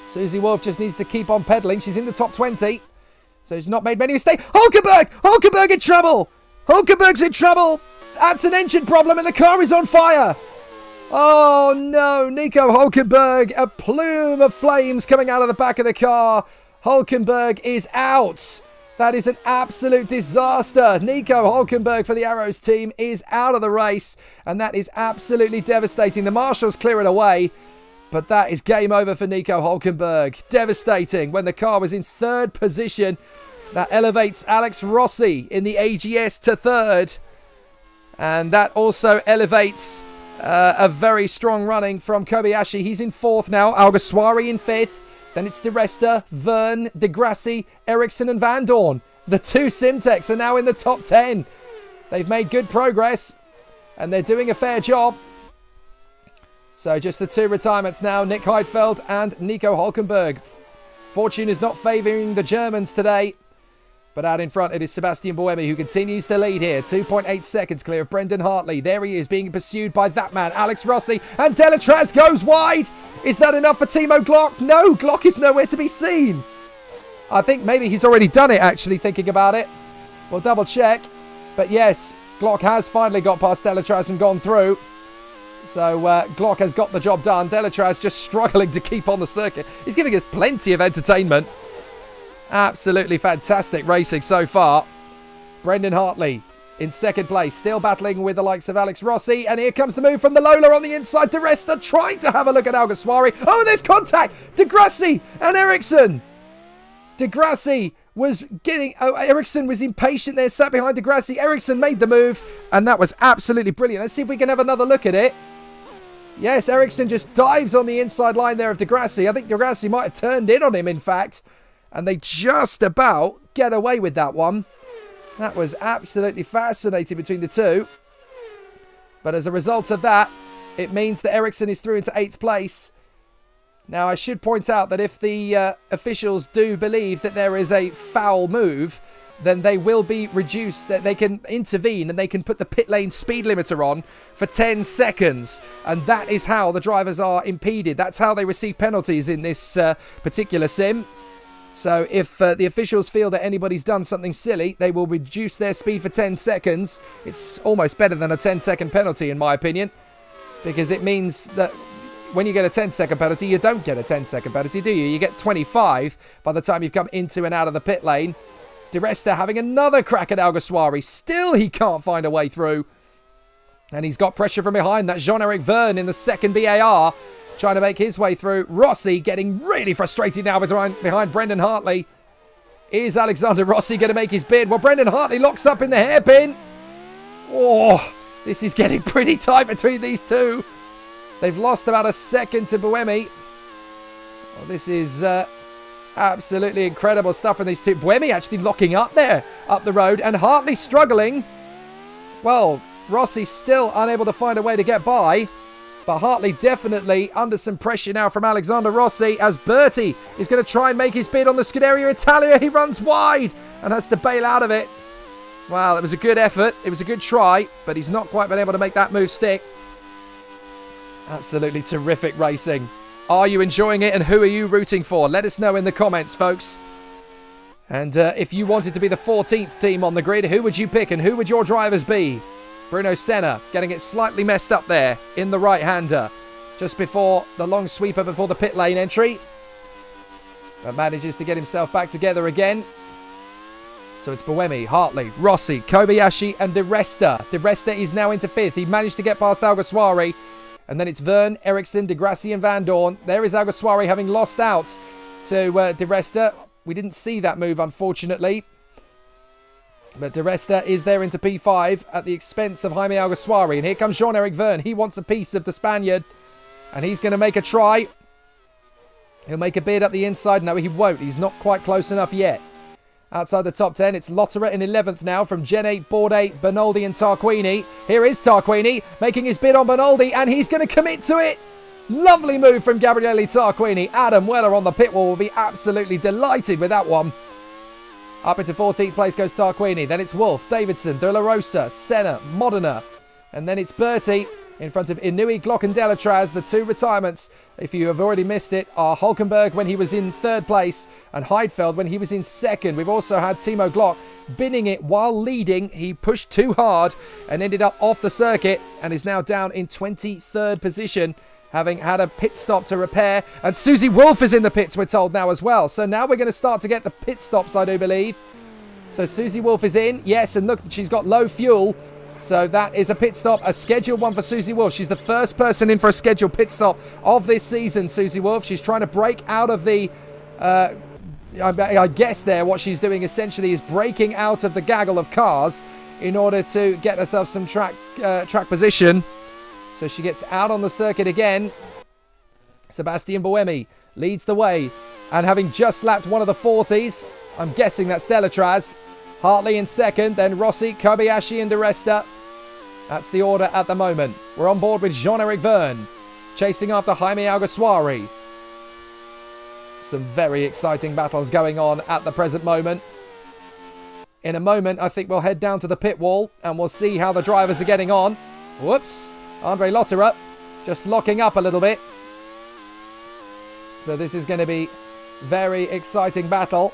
Susie Wolff just needs to keep on pedaling. She's in the top 20. So he's not made many mistakes. Hulkenberg! Hulkenberg in trouble! Hulkenberg's in trouble! That's an engine problem and the car is on fire! Oh no, Nico Hulkenberg, a plume of flames coming out of the back of the car. Hulkenberg is out. That is an absolute disaster. Nico Hulkenberg for the Arrows team is out of the race, and that is absolutely devastating. The marshals clear it away, but that is game over for Nico Hulkenberg. Devastating when the car was in 3rd position. That elevates Alex Rossi in the AGS to 3rd, and that also elevates a very strong running from Kobayashi. He's in 4th now. Alguersuari in 5th. Then it's De Resta, Verne, De Grassi, Ericsson and Van Dorn. The 2 Simtex are now in the top 10. They've made good progress and they're doing a fair job. So just the 2 retirements now, Nick Heidfeld and Nico Hulkenberg. Fortune is not favouring the Germans today. But out in front, it is Sebastian Buemi who continues to lead here. 2.8 seconds clear of Brendan Hartley. There he is, being pursued by that man, Alex Rossi. And Delatraz goes wide. Is that enough for Timo Glock? No, Glock is nowhere to be seen. I think maybe he's already done it, actually, thinking about it. We'll double check. But yes, Glock has finally got past Delatraz and gone through. So Glock has got the job done. Delatraz just struggling to keep on the circuit. He's giving us plenty of entertainment. Absolutely fantastic racing so far. Brendan Hartley in second place, still battling with the likes of Alex Rossi. And here comes the move from the Lola on the inside. De Resta trying to have a look at Alguersuari. Oh, there's contact. De Grassi and Ericsson. De Grassi was getting... Oh, Ericsson was impatient there, sat behind De Grassi. Ericsson made the move, and that was absolutely brilliant. Let's see if we can have another look at it. Yes, Ericsson just dives on the inside line there of De Grassi. I think De Grassi might have turned in on him, in fact. And they just about get away with that one. That was absolutely fascinating between the two. But as a result of that, it means that Ericsson is through into 8th place. Now, I should point out that if the officials do believe that there is a foul move, then they will be reduced. That they can intervene and they can put the pit lane speed limiter on for 10 seconds. And that is how the drivers are impeded. That's how they receive penalties in this particular sim. So if the officials feel that anybody's done something silly, they will reduce their speed for 10 seconds. It's almost better than a 10-second penalty, in my opinion, because it means that when you get a 10-second penalty, you don't get a 10-second penalty, do you? You get 25 by the time you've come into and out of the pit lane. De Resta having another crack at Alguersuari. Still, he can't find a way through. And he's got pressure from behind. That's Jean-Eric Verne in the second BAR, trying to make his way through. Rossi getting really frustrated now behind Brendan Hartley. Is Alexander Rossi going to make his bid? Well, Brendan Hartley locks up in the hairpin. Oh, this is getting pretty tight between these two. They've lost about a second to Buemi. Well, this is absolutely incredible stuff from these two. Buemi actually locking up there, up the road, and Hartley struggling. Well, Rossi still unable to find a way to get by. But Hartley definitely under some pressure now from Alexander Rossi, as Berti is going to try and make his bid on the Scuderia Italia. He runs wide and has to bail out of it. Well, it was a good effort. It was a good try, but he's not quite been able to make that move stick. Absolutely terrific racing. Are you enjoying it, and who are you rooting for? Let us know in the comments, folks. And if you wanted to be the 14th team on the grid, who would you pick and who would your drivers be? Bruno Senna getting it slightly messed up there in the right-hander just before the long sweeper before the pit lane entry. But manages to get himself back together again. So it's Buemi, Hartley, Rossi, Kobayashi and De Resta. De Resta is now into 5th. He managed to get past Alguersuari. And then it's Verne, Ericsson, De Grassi and Van Dorn. There is Alguersuari having lost out to De Resta. We didn't see that move, unfortunately. But De Resta is there into P5 at the expense of Jaime Alguersuari. And here comes Jean-Eric Verne. He wants a piece of the Spaniard. And he's going to make a try. He'll make a bid up the inside. No, he won't. He's not quite close enough yet. Outside the top 10, it's Lotterer in 11th now from Gene, Bourdais, Bernoldi and Tarquini. Here is Tarquini making his bid on Bernoldi, and he's going to commit to it. Lovely move from Gabriele Tarquini. Adam Weller on the pit wall will be absolutely delighted with that one. Up into 14th place goes Tarquini. Then it's Wolf, Davidson, De La Rosa, Senna, Modena. And then it's Berti in front of Inui, Glock and Delatraz. The two retirements, if you have already missed it, are Hulkenberg when he was in 3rd place and Heidfeld when he was in 2nd. We've also had Timo Glock binning it while leading. He pushed too hard and ended up off the circuit and is now down in 23rd position, having had a pit stop to repair. And Susie Wolf is in the pits, we're told now as well. So now we're going to start to get the pit stops, I do believe. So Susie Wolf is in. Yes, and look, she's got low fuel. So that is a pit stop, a scheduled one for Susie Wolf. She's the first person in for a scheduled pit stop of this season, Susie Wolf. She's trying to break out of the... I guess there what she's doing essentially is breaking out of the gaggle of cars in order to get herself some track position. So she gets out on the circuit again. Sebastian Buemi leads the way. And having just lapped one of the 40s, I'm guessing that's Delatraz. Hartley in 2nd, then Rossi, Kobayashi and De Resta. That's the order at the moment. We're on board with Jean-Eric Verne, chasing after Jaime Alguersuari. Some very exciting battles going on at the present moment. In a moment, I think we'll head down to the pit wall and we'll see how the drivers are getting on. Whoops. Andre Lotterer just locking up a little bit. So this is going to be very exciting battle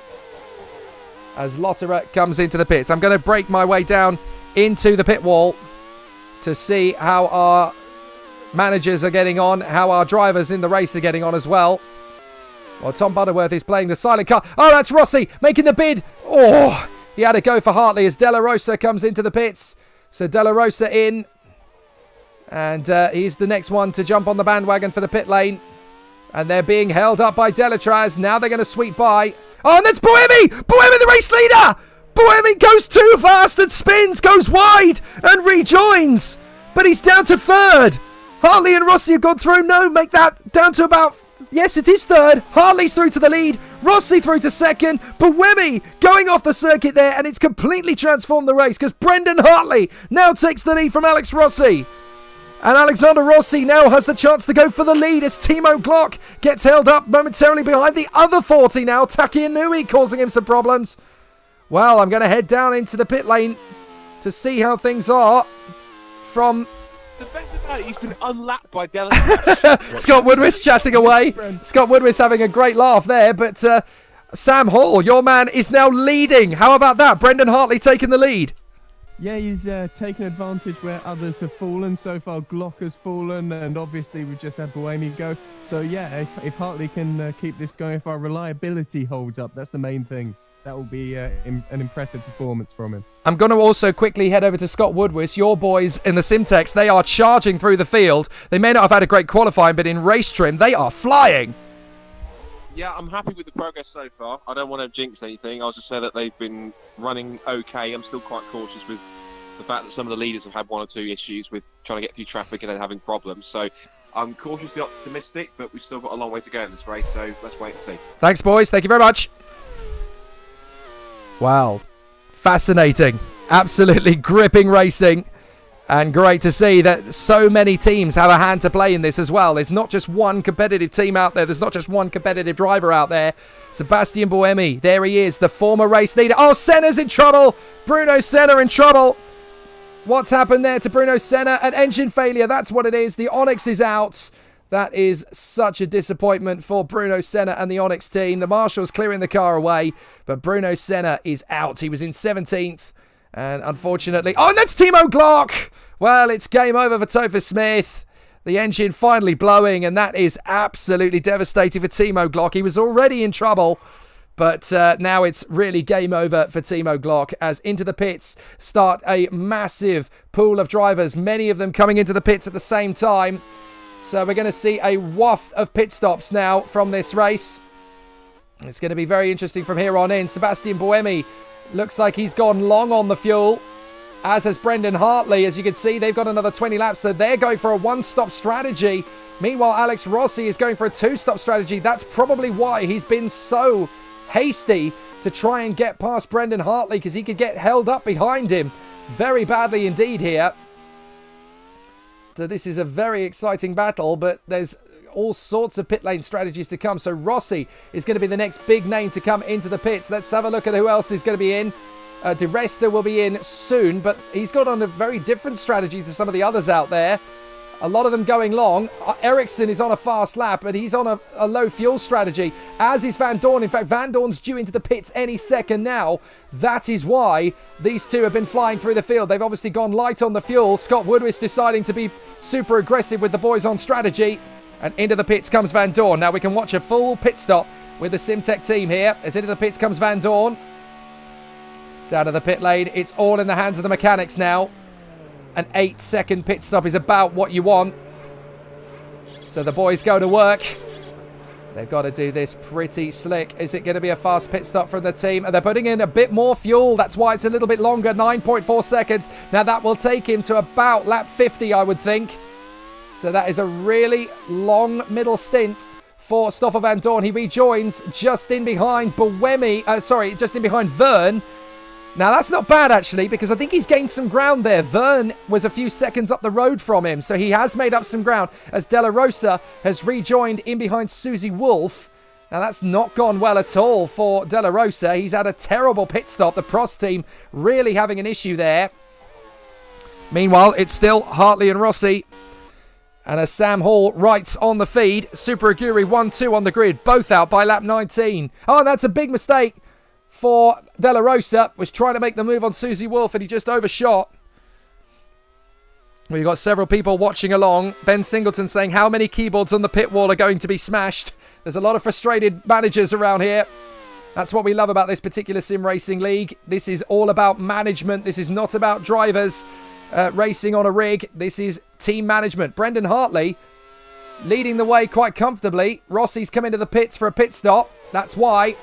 as Lotterer comes into the pits. I'm going to break my way down into the pit wall to see how our managers are getting on, how our drivers in the race are getting on as well. Well, Tom Butterworth is playing the silent car. Oh, that's Rossi making the bid. Oh, he had a go for Hartley as Della Rosa comes into the pits. So Della Rosa in. And he's the next one to jump on the bandwagon for the pit lane. And they're being held up by Delatraz. Now they're going to sweep by. Oh, and that's Buemi! Buemi, the race leader! Buemi goes too fast and spins, goes wide and rejoins. But he's down to third. Hartley and Rossi have gone through. No, make that down to about... Yes, it is third. Hartley's through to the lead. Rossi through to second. Buemi going off the circuit there. And it's completely transformed the race because Brendan Hartley now takes the lead from Alex Rossi. And Alexander Rossi now has the chance to go for the lead as Timo Glock gets held up momentarily behind the other 40 now. Taki Inui causing him some problems. Well, I'm going to head down into the pit lane to see how things are from... The best about it, he's been unlapped by Della. Scott Woodwis chatting away. Scott Woodwis having a great laugh there. But Sam Hall, your man, is now leading. How about that? Brendan Hartley taking the lead. Yeah, he's taken advantage where others have fallen. So far, Glock has fallen, and obviously we've just had Buemi go. So yeah, if Hartley can keep this going, if our reliability holds up, that's the main thing. That will be an impressive performance from him. I'm going to also quickly head over to Scott Woodwis. Your boys in the Simtex, they are charging through the field. They may not have had a great qualifying, but in race trim, they are flying. Yeah, I'm happy with the progress so far. I don't want to jinx anything. I'll just say that they've been running okay. I'm still quite cautious with the fact that some of the leaders have had one or two issues with trying to get through traffic and then having problems. So I'm cautiously optimistic, but we've still got a long way to go in this race, so let's wait and see. Thanks, boys. Thank you very much. Wow. Fascinating. Absolutely gripping racing. And great to see that so many teams have a hand to play in this as well. There's not just one competitive team out there. There's not just one competitive driver out there. Sebastian Buemi, there he is, the former race leader. Oh, Senna's in trouble. Bruno Senna in trouble. What's happened there to Bruno Senna? An engine failure, that's what it is. The Onyx is out. That is such a disappointment for Bruno Senna and the Onyx team. The Marshal's clearing the car away, but Bruno Senna is out. He was in 17th. And unfortunately... Oh, and that's Timo Glock! Well, it's game over for Topher Smith. The engine finally blowing, and that is absolutely devastating for Timo Glock. He was already in trouble, but now it's really game over for Timo Glock as into the pits start a massive pool of drivers, many of them coming into the pits at the same time. So we're going to see a waft of pit stops now from this race. It's going to be very interesting from here on in. Sebastian Buemi looks like he's gone long on the fuel, as has Brendan Hartley. As you can see, they've got another 20 laps, so they're going for a one-stop strategy. Meanwhile, Alex Rossi is going for a two-stop strategy. That's probably why he's been so hasty to try and get past Brendan Hartley, because he could get held up behind him very badly indeed here. So this is a very exciting battle, but there's all sorts of pit lane strategies to come. So Rossi is going to be the next big name to come into the pits. Let's have a look at who else is going to be in. De Resta will be in soon, but he's got on a very different strategy to some of the others out there. A lot of them going long. Ericsson is on a fast lap, but he's on a low fuel strategy, as is Van Dorn. In fact, Van Dorn's due into the pits any second now. That is why these two have been flying through the field. They've obviously gone light on the fuel. Scott Woodwis deciding to be super aggressive with the boys on strategy. And into the pits comes Van Dorn. Now we can watch a full pit stop with the Simtech team here. As into the pits comes Van Dorn. Down to the pit lane. It's all in the hands of the mechanics now. An 8-second pit stop is about what you want. So the boys go to work. They've got to do this pretty slick. Is it going to be a fast pit stop from the team? And they're putting in a bit more fuel. That's why it's a little bit longer, 9.4 seconds. Now that will take him to about lap 50, I would think. So that is a really long middle stint for Stoffel Van Dorn. He rejoins just in behind just in behind Vern. Now, that's not bad, actually, because I think he's gained some ground there. Vern was a few seconds up the road from him, so he has made up some ground as Della Rosa has rejoined in behind Susie Wolf. Now, that's not gone well at all for De La Rosa. He's had a terrible pit stop. The Prost team really having an issue there. Meanwhile, it's still Hartley and Rossi. And as Sam Hall writes on the feed, Super Aguri 1-2 on the grid, both out by lap 19. Oh, that's a big mistake for De La Rosa. Was trying to make the move on Susie Wolf and he just overshot. We've got several people watching along. Ben Singleton saying how many keyboards on the pit wall are going to be smashed. There's a lot of frustrated managers around here. That's what we love about this particular sim racing league. This is all about management. This is not about drivers racing on a rig. This is team management. Brendan Hartley leading the way quite comfortably. Rossi's come into the pits for a pit stop. That's why.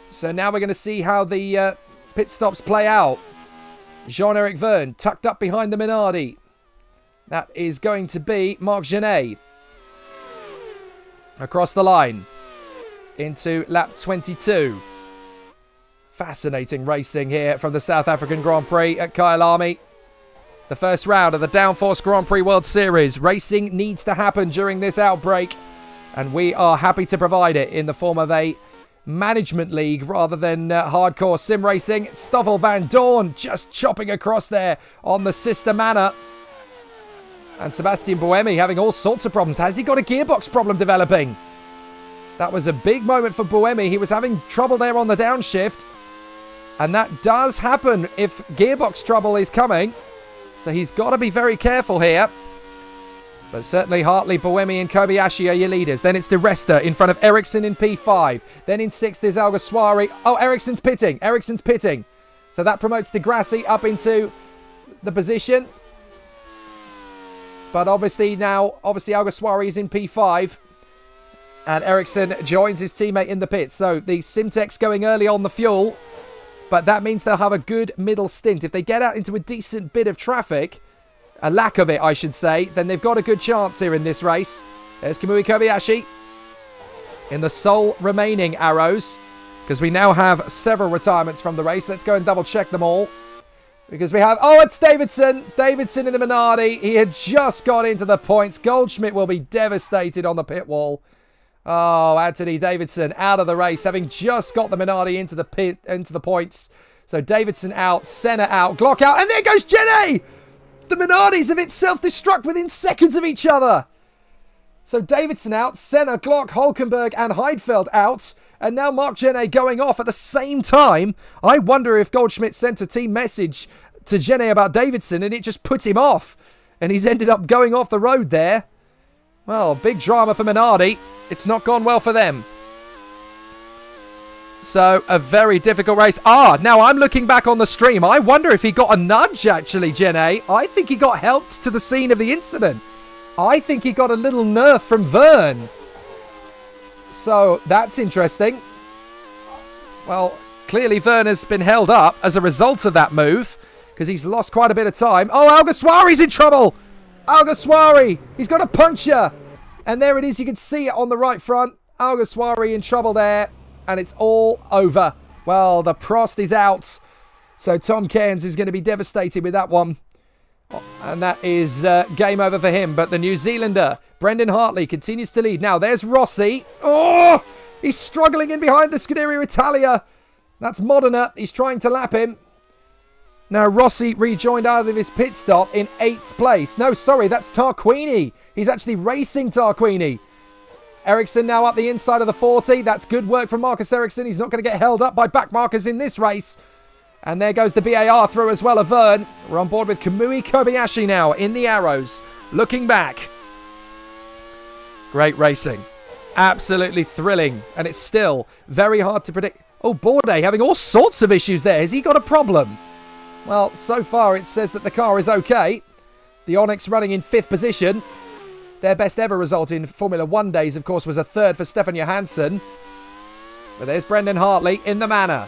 So now we're going to see how the pit stops play out. Jean-Eric Verne tucked up behind the Minardi. That is going to be Marc Genet. Across the line into lap 22. Fascinating racing here from the South African Grand Prix at Kyalami. The first round of the Downforce Grand Prix World Series. Racing needs to happen during this outbreak, and we are happy to provide it in the form of a management league rather than hardcore sim racing. Stoffel Van Dorn just chopping across there on the sister manor. And Sebastian Buemi having all sorts of problems. Has he got a gearbox problem developing? That was a big moment for Buemi. He was having trouble there on the downshift. And that does happen if gearbox trouble is coming. So he's got to be very careful here. But certainly Hartley, Buemi and Kobayashi are your leaders. Then it's De Resta in front of Ericsson in P5. Then in 6th is Alguersuari. Oh, Ericsson's pitting. So that promotes De Grassi up into the position. But obviously Alguersuari is in P5. And Ericsson joins his teammate in the pits. So the Simtex going early on the fuel. But that means they'll have a good middle stint. If they get out into a decent bit of traffic, a lack of it, I should say, then they've got a good chance here in this race. There's Kamui Kobayashi in the sole remaining arrows. Because we now have several retirements from the race. Let's go and double check them all. Because we have... Oh, it's Davidson. Davidson in the Minardi. He had just got into the points. Goldschmidt will be devastated on the pit wall. Oh, Anthony Davidson out of the race, having just got the Minardi into the points. So Davidson out, Senna out, Glock out, and there goes Jenny! The Minardis have hit self-destruct within seconds of each other. So Davidson out, Senna, Glock, Hulkenberg, and Heidfeld out. And now Marc Genet going off at the same time. I wonder if Goldschmidt sent a team message to Genet about Davidson and it just put him off. And he's ended up going off the road there. Well, big drama for Minardi. It's not gone well for them. So, a very difficult race. Now I'm looking back on the stream. I wonder if he got a nudge, actually, Genet. I think he got helped to the scene of the incident. I think he got a little nerf from Verne. So, that's interesting. Well, clearly Verne has been held up as a result of that move, because he's lost quite a bit of time. Oh, Alguersuari's in trouble! Alguersuari! He's got a puncture! And there it is, you can see it on the right front. Alguersuari in trouble there, and it's all over. Well, the Prost is out, so Tom Cairns is going to be devastated with that one. And that is game over for him. But the New Zealander, Brendan Hartley, continues to lead. Now, there's Rossi. Oh! He's struggling in behind the Scuderia Italia. That's Modena. He's trying to lap him. Now, Rossi rejoined out of his pit stop in 8th place. No, sorry, that's Tarquini. He's actually racing Tarquini. Ericsson now up the inside of the 40. That's good work from Marcus Ericsson. He's not going to get held up by backmarkers in this race. And there goes the BAR through as well of Verne. We're on board with Kamui Kobayashi now in the arrows. Looking back. Great racing. Absolutely thrilling. And it's still very hard to predict. Oh, Bourdais having all sorts of issues there. Has he got a problem? Well, so far it says that the car is okay. The Onyx running in 5th position. Their best ever result in Formula 1 days, of course, was a 3rd for Stefan Johansson. But there's Brendan Hartley in the manor.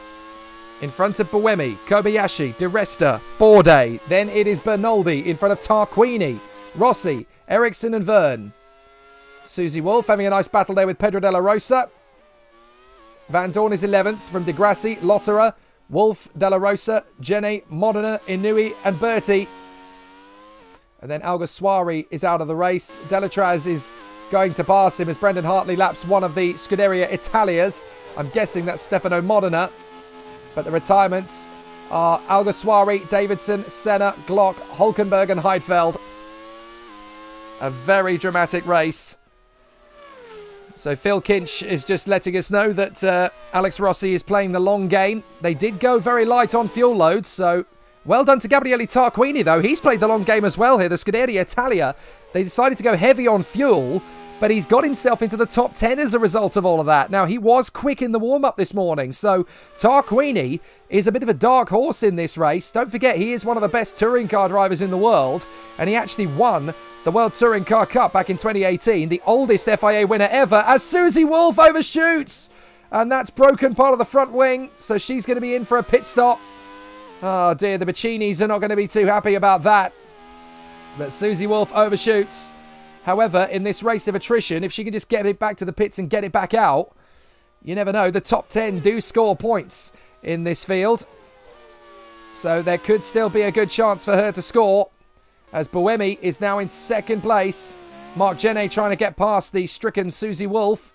In front of Buemi, Kobayashi, De Resta, Bourdais. Then it is Bernoldi in front of Tarquini, Rossi, Ericsson and Verne. Susie Wolf having a nice battle there with Pedro de la Rosa. Van Dorn is 11th from De Grassi, Lotterer, Wolf, De La Rosa, Jenny, Modena, Inui and Berti. And then Alguersuari is out of the race. Delatraz is going to pass him as Brendan Hartley laps one of the Scuderia Italias. I'm guessing that's Stefano Modena. But the retirements are Alguersuari, Davidson, Senna, Glock, Hulkenberg and Heidfeld. A very dramatic race. So Phil Kinch is just letting us know that Alex Rossi is playing the long game. They did go very light on fuel loads, so well done to Gabriele Tarquini, though. He's played the long game as well here. The Scuderia Italia, they decided to go heavy on fuel, but he's got himself into the top 10 as a result of all of that. Now, he was quick in the warm-up this morning, so Tarquini is a bit of a dark horse in this race. Don't forget, he is one of the best touring car drivers in the world, and he actually won the World Touring Car Cup back in 2018, the oldest FIA winner ever, as Susie Wolff overshoots. And that's broken part of the front wing, so she's going to be in for a pit stop. Oh dear, the Baccinis are not going to be too happy about that. But Susie Wolff overshoots. However, in this race of attrition, if she can just get it back to the pits and get it back out, you never know. The top 10 do score points in this field. So there could still be a good chance for her to score, as Buemi is now in second place. Mark Jenne trying to get past the stricken Susie Wolff,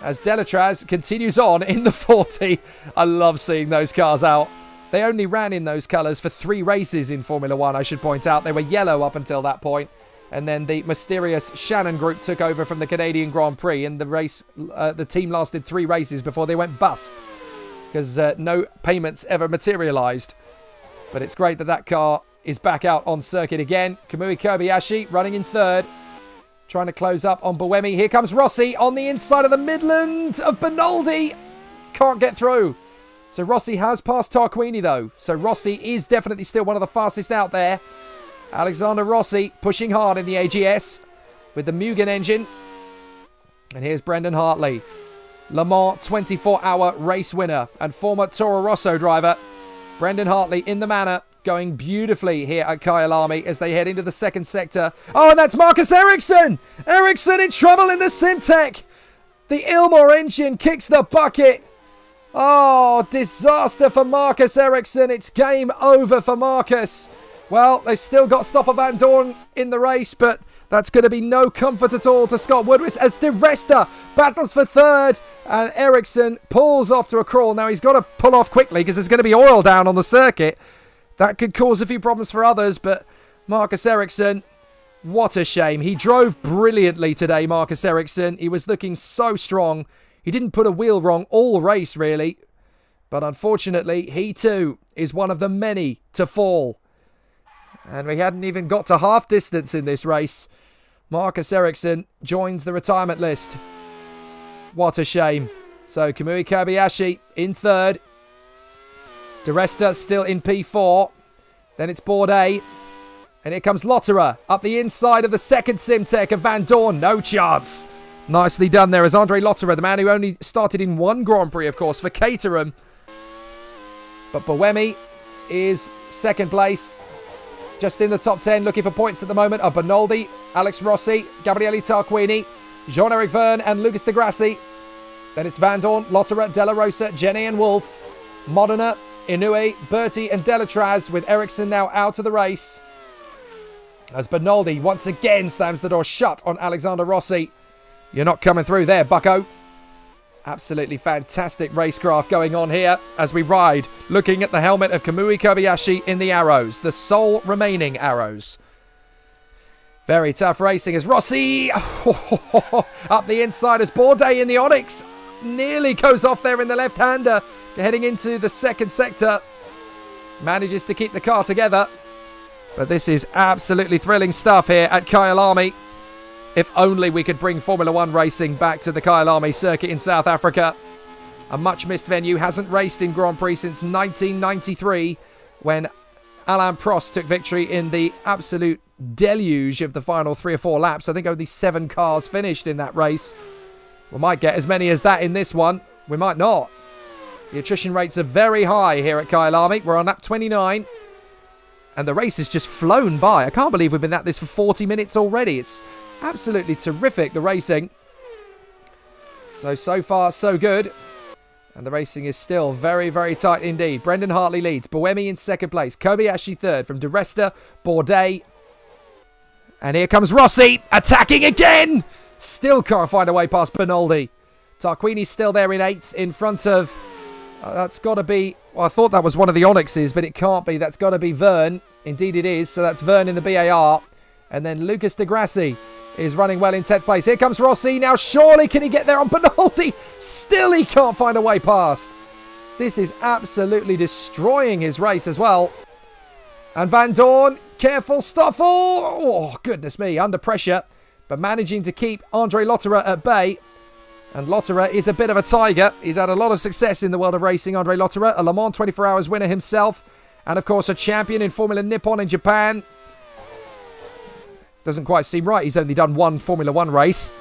as Delatraz continues on in the 40. I love seeing those cars out. They only ran in those colours for 3 races in Formula 1, I should point out. They were yellow up until that point. And then the mysterious Shannon Group took over from the Canadian Grand Prix. And the race, the team lasted 3 races before they went bust, because no payments ever materialised. But it's great that that car is back out on circuit again. Kamui Kobayashi running in third, trying to close up on Buemi. Here comes Rossi on the inside of the Midland of Benaldi. Can't get through. So Rossi has passed Tarquini, though. So Rossi is definitely still one of the fastest out there. Alexander Rossi pushing hard in the AGS with the Mugen engine. And here's Brendan Hartley, Le Mans 24-hour race winner and former Toro Rosso driver. Brendan Hartley in the manor, going beautifully here at Kyalami as they head into the second sector. Oh, and that's Marcus Ericsson! Ericsson in trouble in the Simtek! The Ilmor engine kicks the bucket. Oh, disaster for Marcus Ericsson. It's game over for Marcus. Well, they've still got Stoffel Van Dorn in the race, but that's going to be no comfort at all to Scott Woodward as De Resta battles for third, and Ericsson pulls off to a crawl. Now he's got to pull off quickly because there's going to be oil down on the circuit. That could cause a few problems for others, but Marcus Ericsson, what a shame. He drove brilliantly today, Marcus Ericsson. He was looking so strong. He didn't put a wheel wrong all race, really. But unfortunately, he too is one of the many to fall. And we hadn't even got to half distance in this race. Marcus Ericsson joins the retirement list. What a shame. So Kamui Kobayashi in third. De Resta still in P4. Then it's Bourdais. And here comes Lotterer up the inside of the second Simtek of Van Dorn. No chance. Nicely done there as Andre Lotterer, the man who only started in one Grand Prix, of course, for Caterham. But Buemi is second place. Just in the top 10, looking for points at the moment, are Benaldi, Alex Rossi, Gabriele Tarquini, Jean-Eric Verne and Lucas de Grassi. Then it's Van Dorn, Lotterer, Della Rosa, Jenny and Wolff, Modena, Inoue, Bertie and Delatraz, with Ericsson now out of the race. As Benaldi once again slams the door shut on Alexander Rossi. You're not coming through there, bucko. Absolutely fantastic racecraft going on here as we ride, looking at the helmet of Kamui Kobayashi in the arrows, the sole remaining arrows. Very tough racing as Rossi up the inside as Bourdais in the Onyx nearly goes off there in the left-hander, heading into the second sector. Manages to keep the car together. But this is absolutely thrilling stuff here at Kyalami. If only we could bring Formula 1 racing back to the Kyalami circuit in South Africa. A much-missed venue, hasn't raced in Grand Prix since 1993, when Alain Prost took victory in the absolute deluge of the final 3 or 4 laps. I think only 7 cars finished in that race. We might get as many as that in this one. We might not. The attrition rates are very high here at Kyalami. We're on lap 29. And the race has just flown by. I can't believe we've been at this for 40 minutes already. It's absolutely terrific, the racing. So far, so good. And the racing is still very, very tight indeed. Brendan Hartley leads. Buemi in second place. Kobayashi third from De Resta, Bourdais. And here comes Rossi, attacking again! Still can't find a way past Bernaldi. Tarquini's still there in 8th in front of... that's got to be... Well, I thought that was one of the Onyxes, but it can't be. That's got to be Vern. Indeed it is. So that's Vern in the BAR. And then Lucas de Grassi is running well in 10th place. Here comes Rossi. Now surely can he get there on Bernaldi? Still he can't find a way past. This is absolutely destroying his race as well. And Van Dorn, careful, Stoffel. Oh, goodness me, under pressure. But managing to keep Andre Lotterer at bay. And Lotterer is a bit of a tiger. He's had a lot of success in the world of racing, Andre Lotterer. A Le Mans 24 Hours winner himself. And, of course, a champion in Formula Nippon in Japan. Doesn't quite seem right. He's only done one Formula 1 race.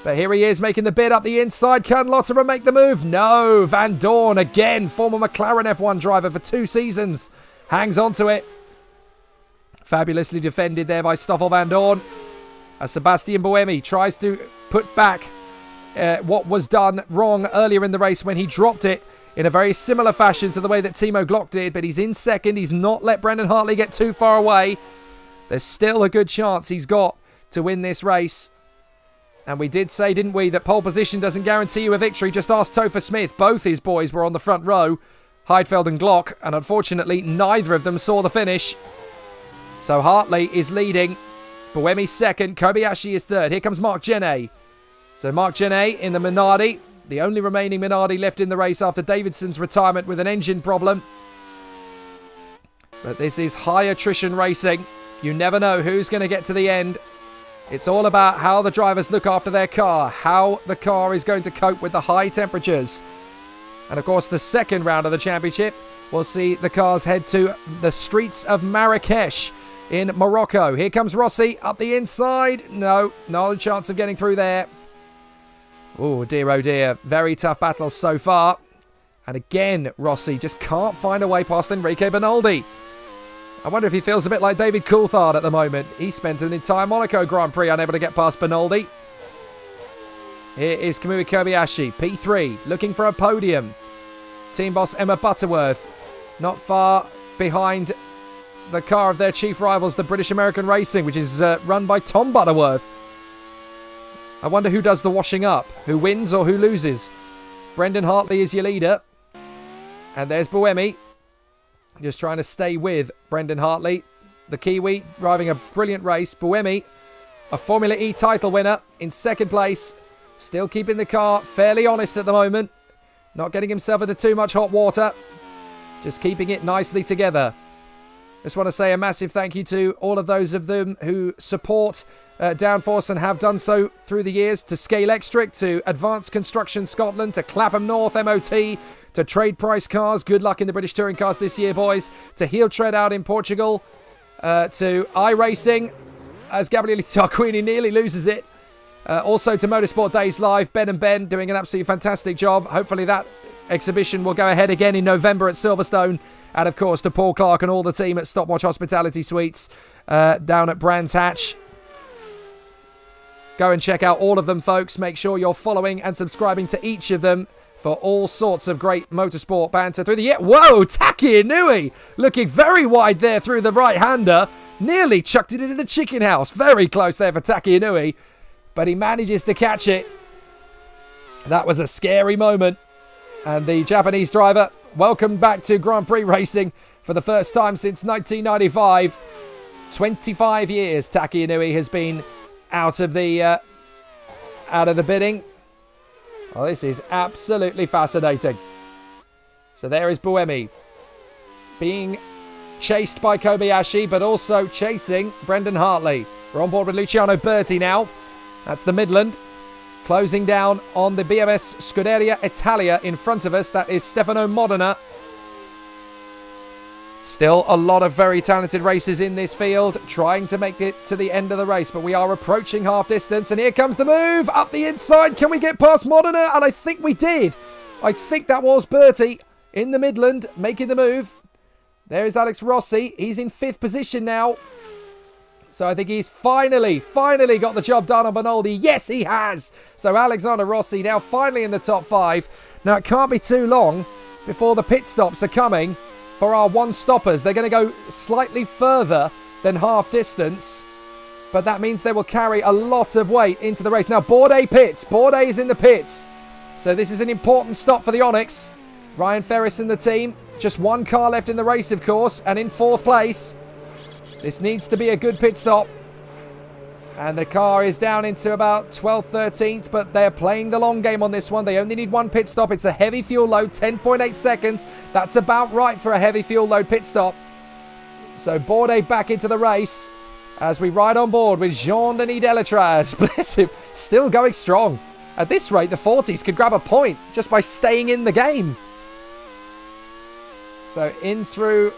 But here he is making the bid up the inside. Can Lotterer make the move? No. Van Dorn, again, former McLaren F1 driver for 2 seasons. Hangs on to it. Fabulously defended there by Stoffel Van Dorn. As Sebastian Buemi tries to put back what was done wrong earlier in the race when he dropped it in a very similar fashion to the way that Timo Glock did. But he's in 2nd. He's not let Brendan Hartley get too far away. There's still a good chance he's got to win this race. And we did say, didn't we, that pole position doesn't guarantee you a victory. Just ask Topher Smith. Both his boys were on the front row, Heidfeld and Glock. And unfortunately, neither of them saw the finish. So Hartley is leading. Buemi's 2nd. Kobayashi is 3rd. Here comes Marc Genet. So Marc Genet in the Minardi. The only remaining Minardi left in the race after Davidson's retirement with an engine problem. But this is high attrition racing. You never know who's going to get to the end. It's all about how the drivers look after their car. How the car is going to cope with the high temperatures. And of course the second round of the championship will see the cars head to the streets of Marrakesh in Morocco. Here comes Rossi up the inside. No chance of getting through there. Oh dear. Very tough battles so far. And again, Rossi just can't find a way past Enrique Bernaldi. I wonder if he feels a bit like David Coulthard at the moment. He spent an entire Monaco Grand Prix unable to get past Bernaldi. Here is Kamui Kobayashi, P3, looking for a podium. Team boss Emma Butterworth, not far behind the car of their chief rivals, the British American Racing, which is run by Tom Butterworth. I wonder who does the washing up, who wins or who loses. Brendan Hartley is your leader. And there's Buemi, just trying to stay with Brendan Hartley. The Kiwi driving a brilliant race. Buemi, a Formula E title winner in 2nd place. Still keeping the car fairly honest at the moment. Not getting himself into too much hot water. Just keeping it nicely together. Just want to say a massive thank you to all of those of them who support Downforce and have done so through the years. To Scale Extric, to Advanced Construction Scotland, to Clapham North MOT, to Trade Price Cars. Good luck in the British Touring Cars this year, boys. To Heel Tread out in Portugal. To iRacing, as Gabriele Tarquini nearly loses it. Also to Motorsport Days Live, Ben and Ben doing an absolutely fantastic job. Hopefully that exhibition will go ahead again in November at Silverstone. And of course to Paul Clark and all the team at Stopwatch Hospitality Suites down at Brands Hatch. Go and check out all of them, folks. Make sure you're following and subscribing to each of them for all sorts of great motorsport banter through the year. Whoa, Taki Inui looking very wide there through the right-hander. Nearly chucked it into the chicken house. Very close there for Taki Inui. But he manages to catch it. That was a scary moment. And the Japanese driver, welcome back to Grand Prix racing for the first time since 1995. 25 years Taki Inui has been out of the bidding. Well, this is absolutely fascinating. So there is Buemi being chased by Kobayashi, but also chasing Brendan Hartley. We're on board with Luciano Berti now. That's the Midland. Closing down on the BMS Scuderia Italia in front of us. That is Stefano Modena. Still a lot of very talented racers in this field, trying to make it to the end of the race, but we are approaching half distance, and here comes the move up the inside. Can we get past Modena? And I think we did. I think that was Berti in the Midland making the move. There is Alex Rossi. He's in 5th position now. So I think he's finally got the job done on Bernaldi. Yes, he has. So Alexander Rossi now finally in the top 5. Now it can't be too long before the pit stops are coming for our one-stoppers. They're going to go slightly further than half distance. but that means they will carry a lot of weight into the race. Now, Bourdais pits. Bourdais is in the pits. So this is an important stop for the Onyx. Ryan Ferris and the team. Just one car left in the race, of course, and in 4th place. This needs to be a good pit stop. And the car is down into about 12th, 13th, but they're playing the long game on this one. They only need one pit stop. It's a heavy fuel load, 10.8 seconds. That's about right for a heavy fuel load pit stop. So Bourdais back into the race as we ride on board with Jean-Denis Delatraz. Bless him, still going strong. At this rate, the 40s could grab a point just by staying in the game. So in through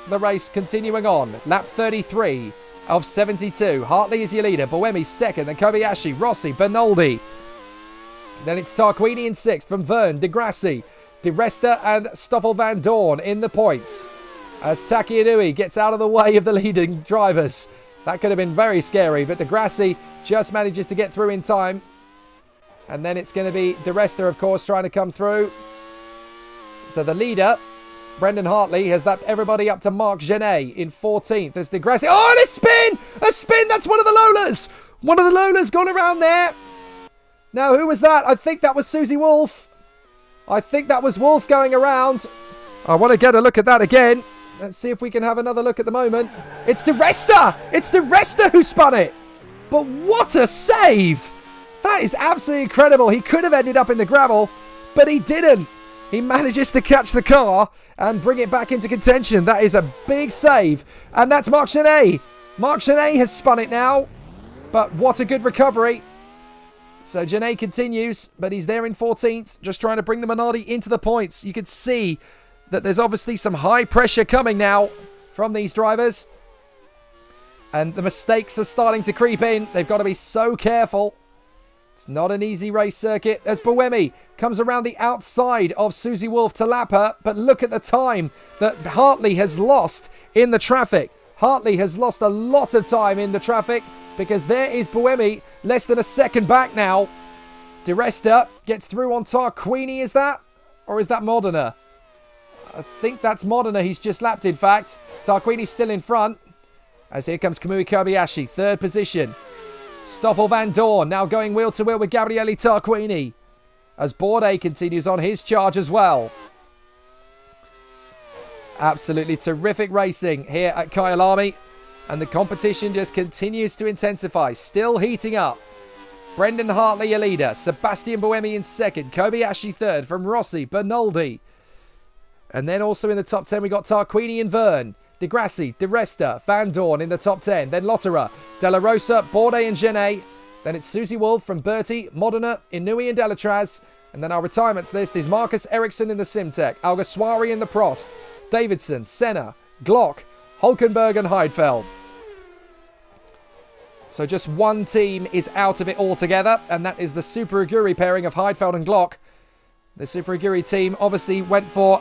the race, continuing on. Lap 33 of 72. Hartley is your leader. Buemi second. Then Kobayashi, Rossi, Bernaldi. Then it's Tarquini in 6th from Verne, De Grassi, De Resta and Stoffel Van Dorn in the points. As Taki Inui gets out of the way of the leading drivers. That could have been very scary, but De Grassi just manages to get through in time. And then it's going to be De Resta, of course, trying to come through. So the leader, Brendan Hartley, has lapped everybody up to Marc Genet in 14th. There's De Grassi. Oh, and a spin! A spin! That's one of the Lolas! One of the Lolas gone around there. Now, who was that? I think that was Susie Wolf. I think that was Wolf going around. I want to get a look at that again. Let's see if we can have another look at the moment. It's De Resta! It's De Resta who spun it! But what a save! That is absolutely incredible. He could have ended up in the gravel, but he didn't. He manages to catch the car and bring it back into contention. That is a big save. And that's Marc Genet. Marc Genet has spun it now, but what a good recovery. So Genet continues, but he's there in 14th, just trying to bring the Minardi into the points. You can see that there's obviously some high pressure coming now from these drivers. And the mistakes are starting to creep in. They've got to be so careful. It's not an easy race circuit as Buemi comes around the outside of Susie Wolf to lap her. But look at the time that Hartley has lost in the traffic. Hartley has lost a lot of time in the traffic because there is Buemi less than a second back now. De Resta gets through on Tarquini, is that? Or is that Modena? I think that's Modena he's just lapped, in fact. Tarquini's still in front. As here comes Kamui Kobayashi, 3rd position. Stoffel Van Dorn now going wheel to wheel with Gabriele Tarquini. As Bourdais continues on his charge as well. Absolutely terrific racing here at Kyalami. And the competition just continues to intensify. Still heating up. Brendan Hartley, your leader. Sebastian Buemi in 2nd. Kobayashi 3rd from Rossi, Bernaldi. And then also in the top 10 we got Tarquini and Verne. De Grassi, De Resta, Van Dorn in the top 10. Then Lotterer, Della Rosa, Bourdais and Genet. Then it's Susie Wolf from Bertie, Modena, Inui and Delatraz. And then our retirements list is Marcus Ericsson in the Simtech, Alguersuari in the Prost, Davidson, Senna, Glock, Hulkenberg and Heidfeld. So just one team is out of it altogether, and that is the Super Aguri pairing of Heidfeld and Glock. The Super Aguri team obviously went for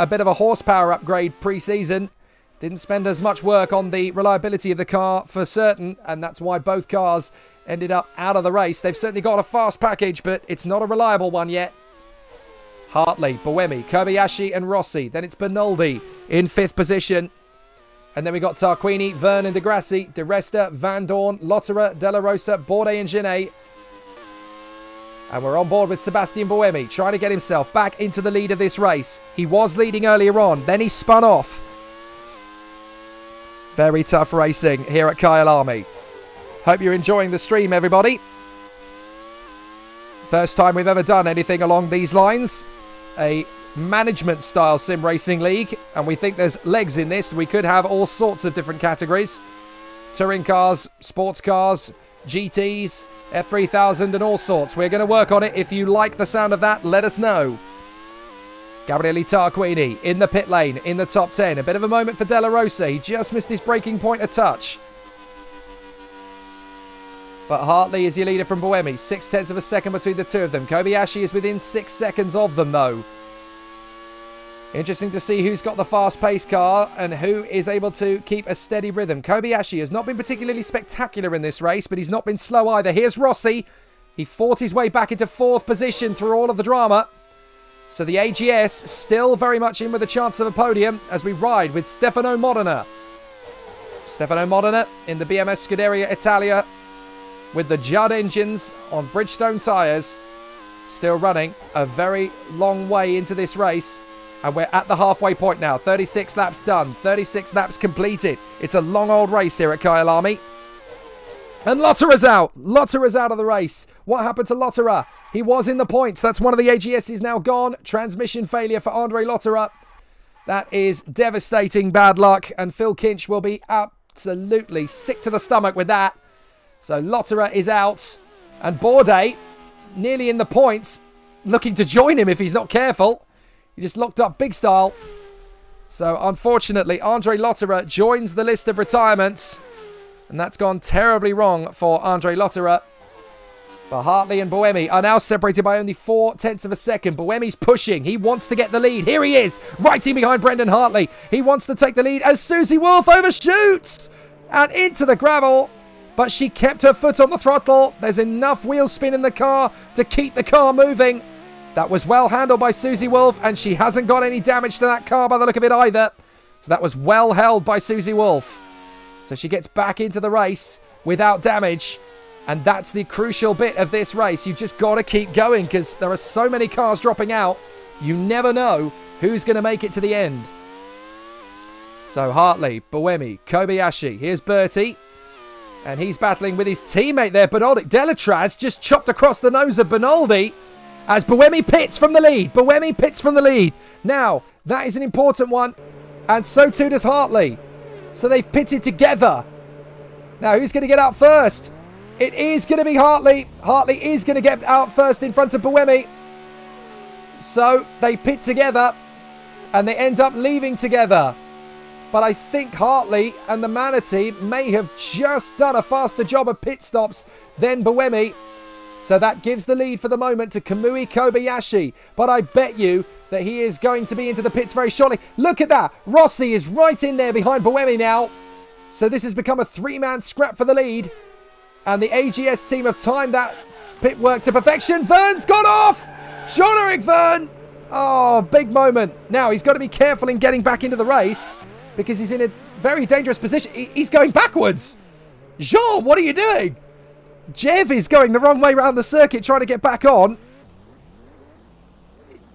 a bit of a horsepower upgrade pre-season. Didn't spend as much work on the reliability of the car for certain, and that's why both cars ended up out of the race. They've certainly got a fast package, but it's not a reliable one yet. Hartley, Buemi, Kobayashi and Rossi. Then it's Bernaldi in 5th position. And then we got Tarquini, Verne and De Grassi, De Resta, Van Dorn, Lotterer, Della Rosa, Bourdais and Genet. And we're on board with Sebastian Buemi, trying to get himself back into the lead of this race. He was leading earlier on, then he spun off. Very tough racing here at Kyalami. Hope you're enjoying the stream, everybody. First time we've ever done anything along these lines. A management-style sim racing league, and we think there's legs in this. We could have all sorts of different categories. Touring cars, sports cars, GTs, F3000 and all sorts. We're going to work on it. If you like the sound of that, let us know. Gabriele Tarquini in the pit lane in the top 10. A bit of a moment for Della Rosa. He just missed his braking point a touch. But Hartley is your leader from Buemi. 0.6 of a second between the two of them. Kobayashi is within 6 seconds of them, though. Interesting to see who's got the fast-paced car and who is able to keep a steady rhythm. Kobayashi has not been particularly spectacular in this race, but he's not been slow either. Here's Rossi. He fought his way back into 4th position through all of the drama. So the AGS still very much in with a chance of a podium as we ride with Stefano Modena. Stefano Modena in the BMS Scuderia Italia with the Judd engines on Bridgestone tyres, still running a very long way into this race. And we're at the halfway point now. 36 laps done, 36 laps completed. It's a long old race here at Kyalami. And Lottere's out. Lottere's out of the race. What happened to Lottere? He was in the points. That's one of the AGSs now gone. Transmission failure for Andre Lottere. That is devastating bad luck. And Phil Kinch will be absolutely sick to the stomach with that. So Lottere is out. And Bourdais, nearly in the points, looking to join him if he's not careful. He just locked up big style. So unfortunately, Andre Lottere joins the list of retirements. And that's gone terribly wrong for Andre Lottere. But Hartley and Buemi are now separated by only 0.4 of a second. Buemi's pushing. He wants to get the lead. Here he is, right in behind Brendan Hartley. He wants to take the lead as Susie Wolf overshoots and into the gravel. But she kept her foot on the throttle. There's enough wheel spin in the car to keep the car moving. That was well handled by Susie Wolf, and she hasn't got any damage to that car by the look of it either. So that was well held by Susie Wolf. So she gets back into the race without damage. And that's the crucial bit of this race. You've just got to keep going because there are so many cars dropping out. You never know who's going to make it to the end. So Hartley, Buemi, Kobayashi. Here's Bertie. And he's battling with his teammate there, Bernaldi. Delatraz just chopped across the nose of Bernaldi as Buemi pits from the lead. Buemi pits from the lead. Now, that is an important one. And so too does Hartley. So they've pitted together. Now, who's going to get out first? It is going to be Hartley. Hartley is going to get out first in front of Buemi. So they pit together and they end up leaving together. But I think Hartley and the Manatee may have just done a faster job of pit stops than Buemi. So that gives the lead for the moment to Kamui Kobayashi. But I bet you that he is going to be into the pits very shortly. Look at that. Rossi is right in there behind Buemi now. So this has become a three-man scrap for the lead. And the AGS team have timed that pit work to perfection. Verne's gone off! Jean-Eric Verne! Oh, big moment. Now, he's got to be careful in getting back into the race because he's in a very dangerous position. He's going backwards. Jean, what are you doing? Jev is going the wrong way around the circuit trying to get back on.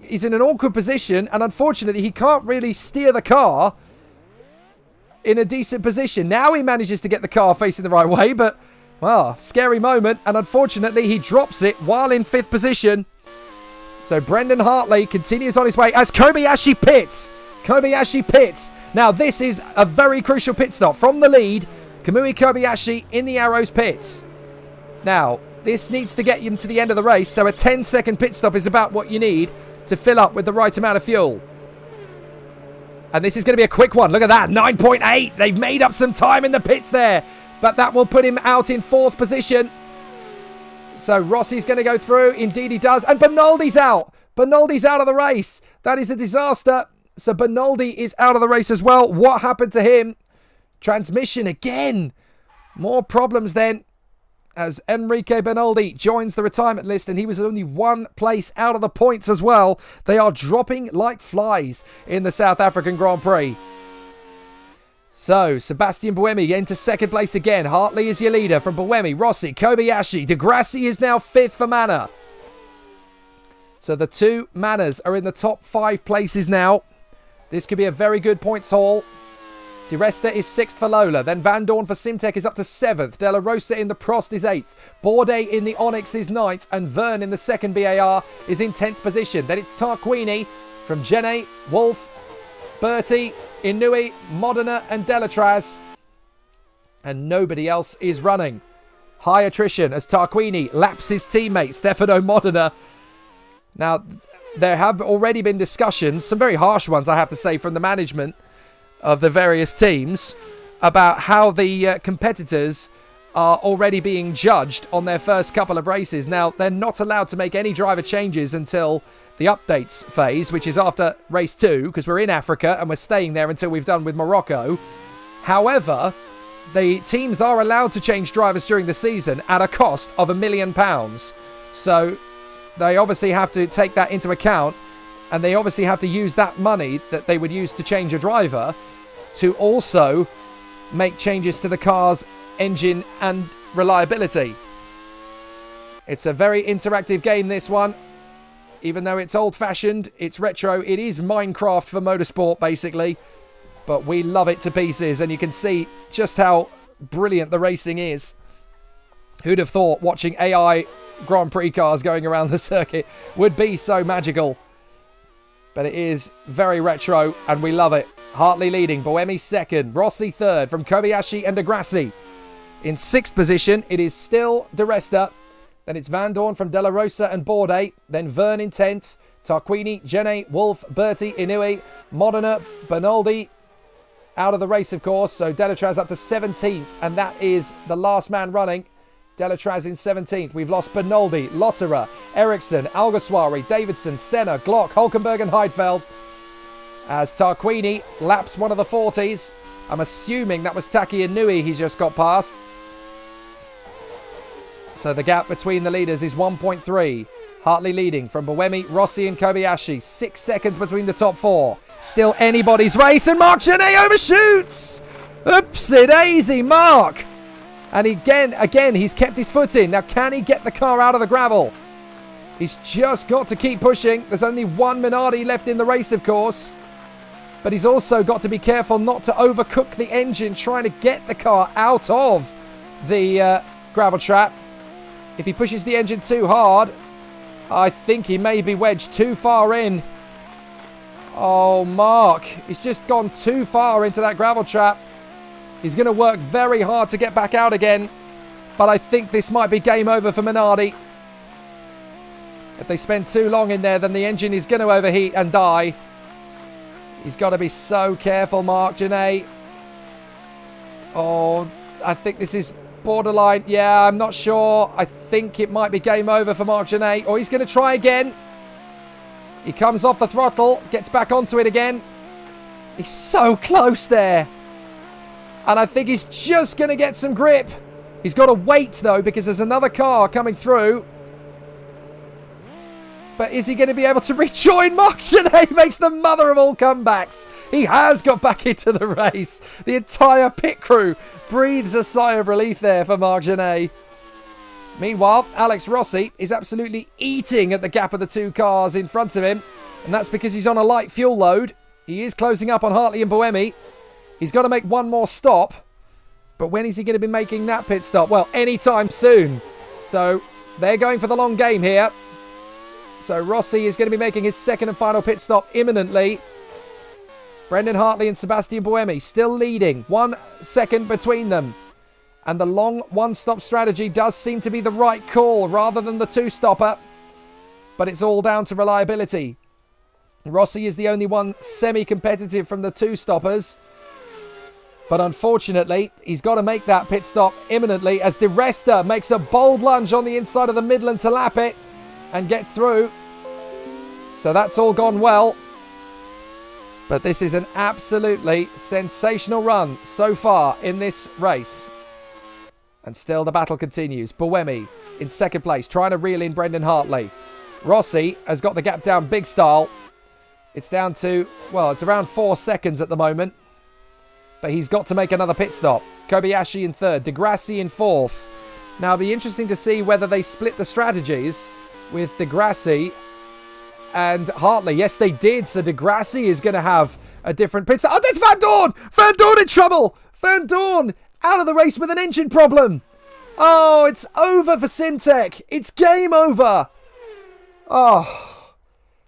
He's in an awkward position and unfortunately he can't really steer the car in a decent position. Now he manages to get the car facing the right way, but, well, scary moment. And unfortunately he drops it while in 5th position. So Brendan Hartley continues on his way as Kobayashi pits. Kobayashi pits. Now this is a very crucial pit stop. From the lead, Kamui Kobayashi in the Arrows pits. Now, this needs to get you to the end of the race, so a 10-second pit stop is about what you need to fill up with the right amount of fuel. And this is going to be a quick one. Look at that, 9.8. They've made up some time in the pits there, but that will put him out in 4th position. So Rossi's going to go through. Indeed he does. And Bernaldi's out. Bernaldi's out of the race. That is a disaster. So Bernaldi is out of the race as well. What happened to him? Transmission again. More problems then, as Enrique Bernaldi joins the retirement list, and he was only 1 place out of the points as well. They are dropping like flies in the South African Grand Prix. So, Sebastian Buemi into 2nd place again. Hartley is your leader from Buemi, Rossi, Kobayashi. De Grassi is now 5th for Manor. So the 2 Manors are in the top 5 places now. This could be a very good points haul. Di Resta is 6th for Lola. Then Van Dorn for Simtek is up to 7th. De La Rosa in the Prost is 8th. Bourdais in the Onyx is 9th. And Verne in the 2nd BAR is in 10th position. Then it's Tarquini from Jenny, Wolf, Bertie, Inui, Modena and Delatraz. And nobody else is running. High attrition as Tarquini laps his teammate Stefano Modena. Now, there have already been discussions, some very harsh ones I have to say, from the management of the various teams about how the competitors are already being judged on their first couple of races. Now, they're not allowed to make any driver changes until the updates phase, which is after race 2, because we're in Africa and we're staying there until we've done with Morocco. However, the teams are allowed to change drivers during the season at a cost of £1 million. So they obviously have to take that into account, and they obviously have to use that money that they would use to change a driver to also make changes to the car's engine and reliability. It's a very interactive game, this one. Even though it's old-fashioned, it's retro, it is Minecraft for motorsport, basically. But we love it to pieces, and you can see just how brilliant the racing is. Who'd have thought watching AI Grand Prix cars going around the circuit would be so magical? But it is very retro, and we love it. Hartley leading, Buemi second, Rossi third from Kobayashi and Degrassi. In sixth position, it is still De Resta. Then it's Van Dorn from De La Rosa and Bourdais. Then Verne in 10th. Tarquini, Jene, Wolf, Berti, Inui, Modena, Bernaldi. Out of the race, of course. So Delatraz up to 17th. And that is the last man running. Delatraz in 17th. We've lost Bernaldi, Lotterer, Eriksson, Alguersuari, Davidson, Senna, Glock, Hulkenberg and Heidfeld. As Tarquini laps one of the 40s. I'm assuming that was Taki Inui he's just got past. So the gap between the leaders is 1.3. Hartley leading from Buemi, Rossi and Kobayashi. 6 seconds between the top four. Still anybody's race, and Marc Genet overshoots! Oopsie daisy, Marc! And again, he's kept his foot in. Now, can he get the car out of the gravel? He's just got to keep pushing. There's only one Minardi left in the race, of course. But he's also got to be careful not to overcook the engine, trying to get the car out of the gravel trap. If he pushes the engine too hard, I think he may be wedged too far in. Oh, Marc, he's just gone too far into that gravel trap. He's going to work very hard to get back out again. But I think this might be game over for Minardi. If they spend too long in there, then the engine is going to overheat and die. He's got to be so careful, Marc Genet. Oh, I think this is borderline. Yeah, I'm not sure. I think it might be game over for Marc Genet. Or he's going to try again. He comes off the throttle, gets back onto it again. He's so close there. And I think he's just going to get some grip. He's got to wait, though, because there's another car coming through. But is he going to be able to rejoin? Marc Genet makes the mother of all comebacks. He has got back into the race. The entire pit crew breathes a sigh of relief there for Marc Genet. Meanwhile, Alex Rossi is absolutely eating at the gap of the two cars in front of him. And that's because he's on a light fuel load. He is closing up on Hartley and Buemi. He's got to make one more stop. But when is he going to be making that pit stop? Well, anytime soon. So they're going for the long game here. So Rossi is going to be making his second and final pit stop imminently. Brendan Hartley and Sebastian Buemi still leading. 1 second between them. And the long one-stop strategy does seem to be the right call rather than the two-stopper. But it's all down to reliability. Rossi is the only one semi-competitive from the two-stoppers. But unfortunately, he's got to make that pit stop imminently as De Resta makes a bold lunge on the inside of the Midland to lap it and gets through. So that's all gone well. But this is an absolutely sensational run so far in this race. And still the battle continues. Buemi in second place, trying to reel in Brendan Hartley. Rossi has got the gap down big style. It's down to, well, it's around 4 seconds at the moment. But he's got to make another pit stop. Kobayashi in third, Degrassi in fourth. Now, it'll be interesting to see whether they split the strategies with Degrassi and Hartley. Yes, they did. So Degrassi is going to have a different pit stop. Oh, that's Van Dorn! Van Dorn in trouble! Van Dorn out of the race with an engine problem. Oh, it's over for Simtech. It's game over. Oh,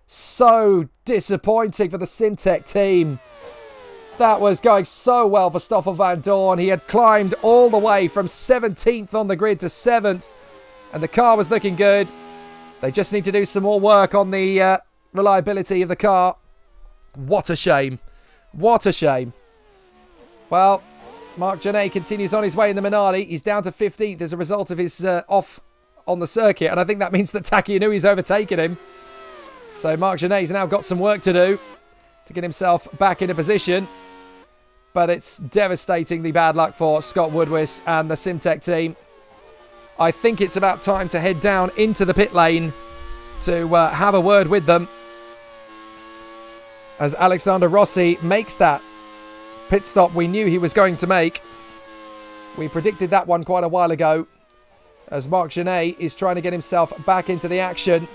so disappointing for the Simtech team. That was going so well for Stoffel Van Dorn. He had climbed all the way from 17th on the grid to 7th. And the car was looking good. They just need to do some more work on the reliability of the car. What a shame. What a shame. Well, Marc Genet continues on his way in the Minardi. He's down to 15th as a result of his off on the circuit. And I think that means that Taki Inui's overtaken him. So Marc Genet's now got some work to do to get himself back into position. But it's devastatingly bad luck for Scott Woodwiss and the Simtech team. I think it's about time to head down into the pit lane to have a word with them. As Alexander Rossi makes that pit stop we knew he was going to make. We predicted that one quite a while ago, as Marc Genet is trying to get himself back into the action.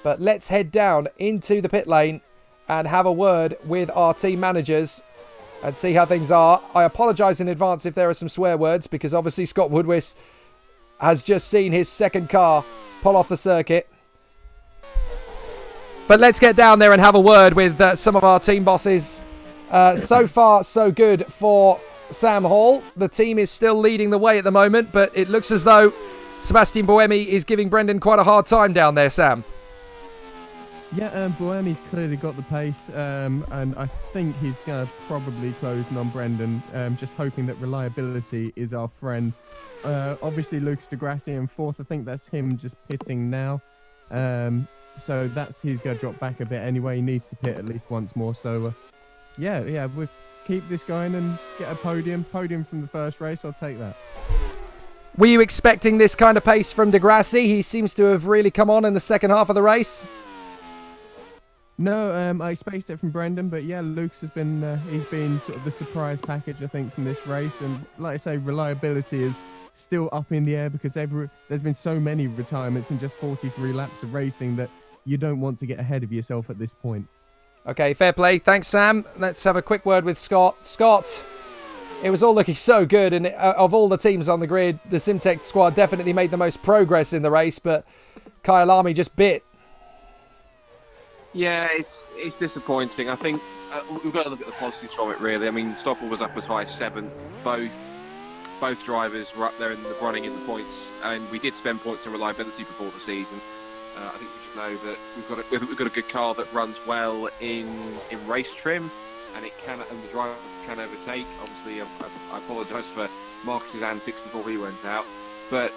But let's head down into the pit lane and have a word with our team managers and see how things are. I apologise in advance if there are some swear words, because obviously Scott Woodwis has just seen his second car pull off the circuit. But let's get down there and have a word with some of our team bosses. So far, so good for Sam Hall. The team is still leading the way at the moment, but it looks as though Sebastian Buemi is giving Brendan quite a hard time down there, Sam. Yeah, Buemi's clearly got the pace, and I think he's going to probably close on Brendan, just hoping that reliability is our friend. Obviously, Lucas de Grassi in fourth. I think that's him just pitting now. So he's going to drop back a bit anyway. He needs to pit at least once more. So, yeah, we'll keep this going and get a podium from the first race. I'll take that. Were you expecting this kind of pace from de Grassi? He seems to have really come on in the second half of the race. No, I expected it from Brendan, but yeah, Lucas has been he's been sort of the surprise package, I think, from this race. And like I say, reliability is still up in the air because there's been so many retirements in just 43 laps of racing that you don't want to get ahead of yourself at this point. Okay, fair play. Thanks, Sam. Let's have a quick word with Scott. Scott, it was all looking so good, and of all the teams on the grid, the Simtech squad definitely made the most progress in the race, but Kyalami just bit. Yeah, it's disappointing. I think we've got to look at the positives from it, really. I mean, Stoffel was up as high as 7th. Both drivers were up there in the running in the points, and we did spend points on reliability before the season. I think we just know that we've got a good car that runs well in race trim, and the drivers can overtake. Obviously, I apologise for Marcus's antics before he went out, but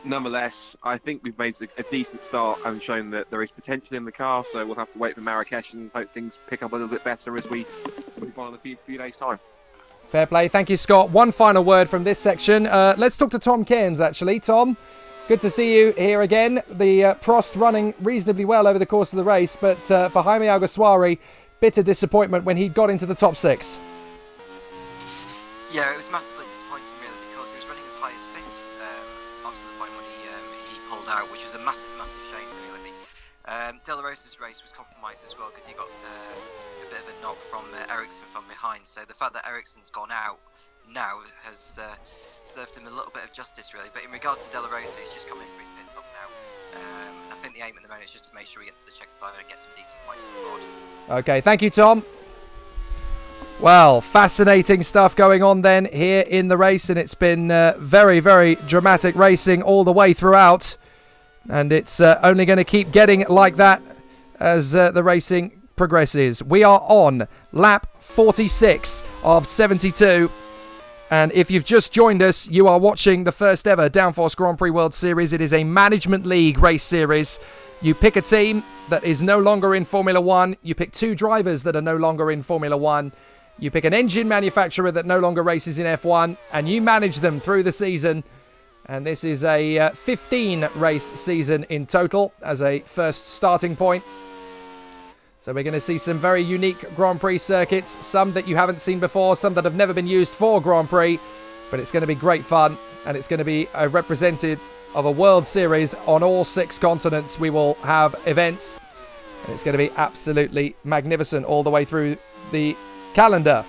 nonetheless, I think we've made a decent start and shown that there is potential in the car. So we'll have to wait for Marrakesh and hope things pick up a little bit better as we find a few days' time. Fair play. Thank you, Scott. One final word from this section. Let's talk to Tom Cairns, actually. Tom, good to see you here again. The Prost running reasonably well over the course of the race, but for Jaime Alguersuari, bitter disappointment when he got into the top 6. Yeah, it was massively disappointing, really, because he was running as high as 5th up to the point when he pulled out, which was a massive shame, really. De La Rosa's race was compromised as well because he got a bit of a knock from Ericsson from behind. So the fact that Ericsson's gone out now has served him a little bit of justice, really. But in regards to De La Rosa, he's just coming for his pit stop now. I think the aim at the moment is just to make sure he gets to the checkered flag and get some decent points on the board. Okay, thank you, Tom. Well, fascinating stuff going on then here in the race, and it's been very, very dramatic racing all the way throughout, and it's only going to keep getting like that as the racing progresses. We are on lap 46 of 72, and if you've just joined us, you are watching the first ever Downforce Grand Prix World Series. It is a Management League race series. You pick a team that is no longer in Formula 1, you pick 2 drivers that are no longer in Formula 1, you pick an engine manufacturer that no longer races in F1, and you manage them through the season. And this is a 15-race season in total as a first starting point. So we're going to see some very unique Grand Prix circuits, some that you haven't seen before, some that have never been used for Grand Prix. But it's going to be great fun, and it's going to be a representative of a World Series on all 6 continents. We will have events, and it's going to be absolutely magnificent all the way through the calendar.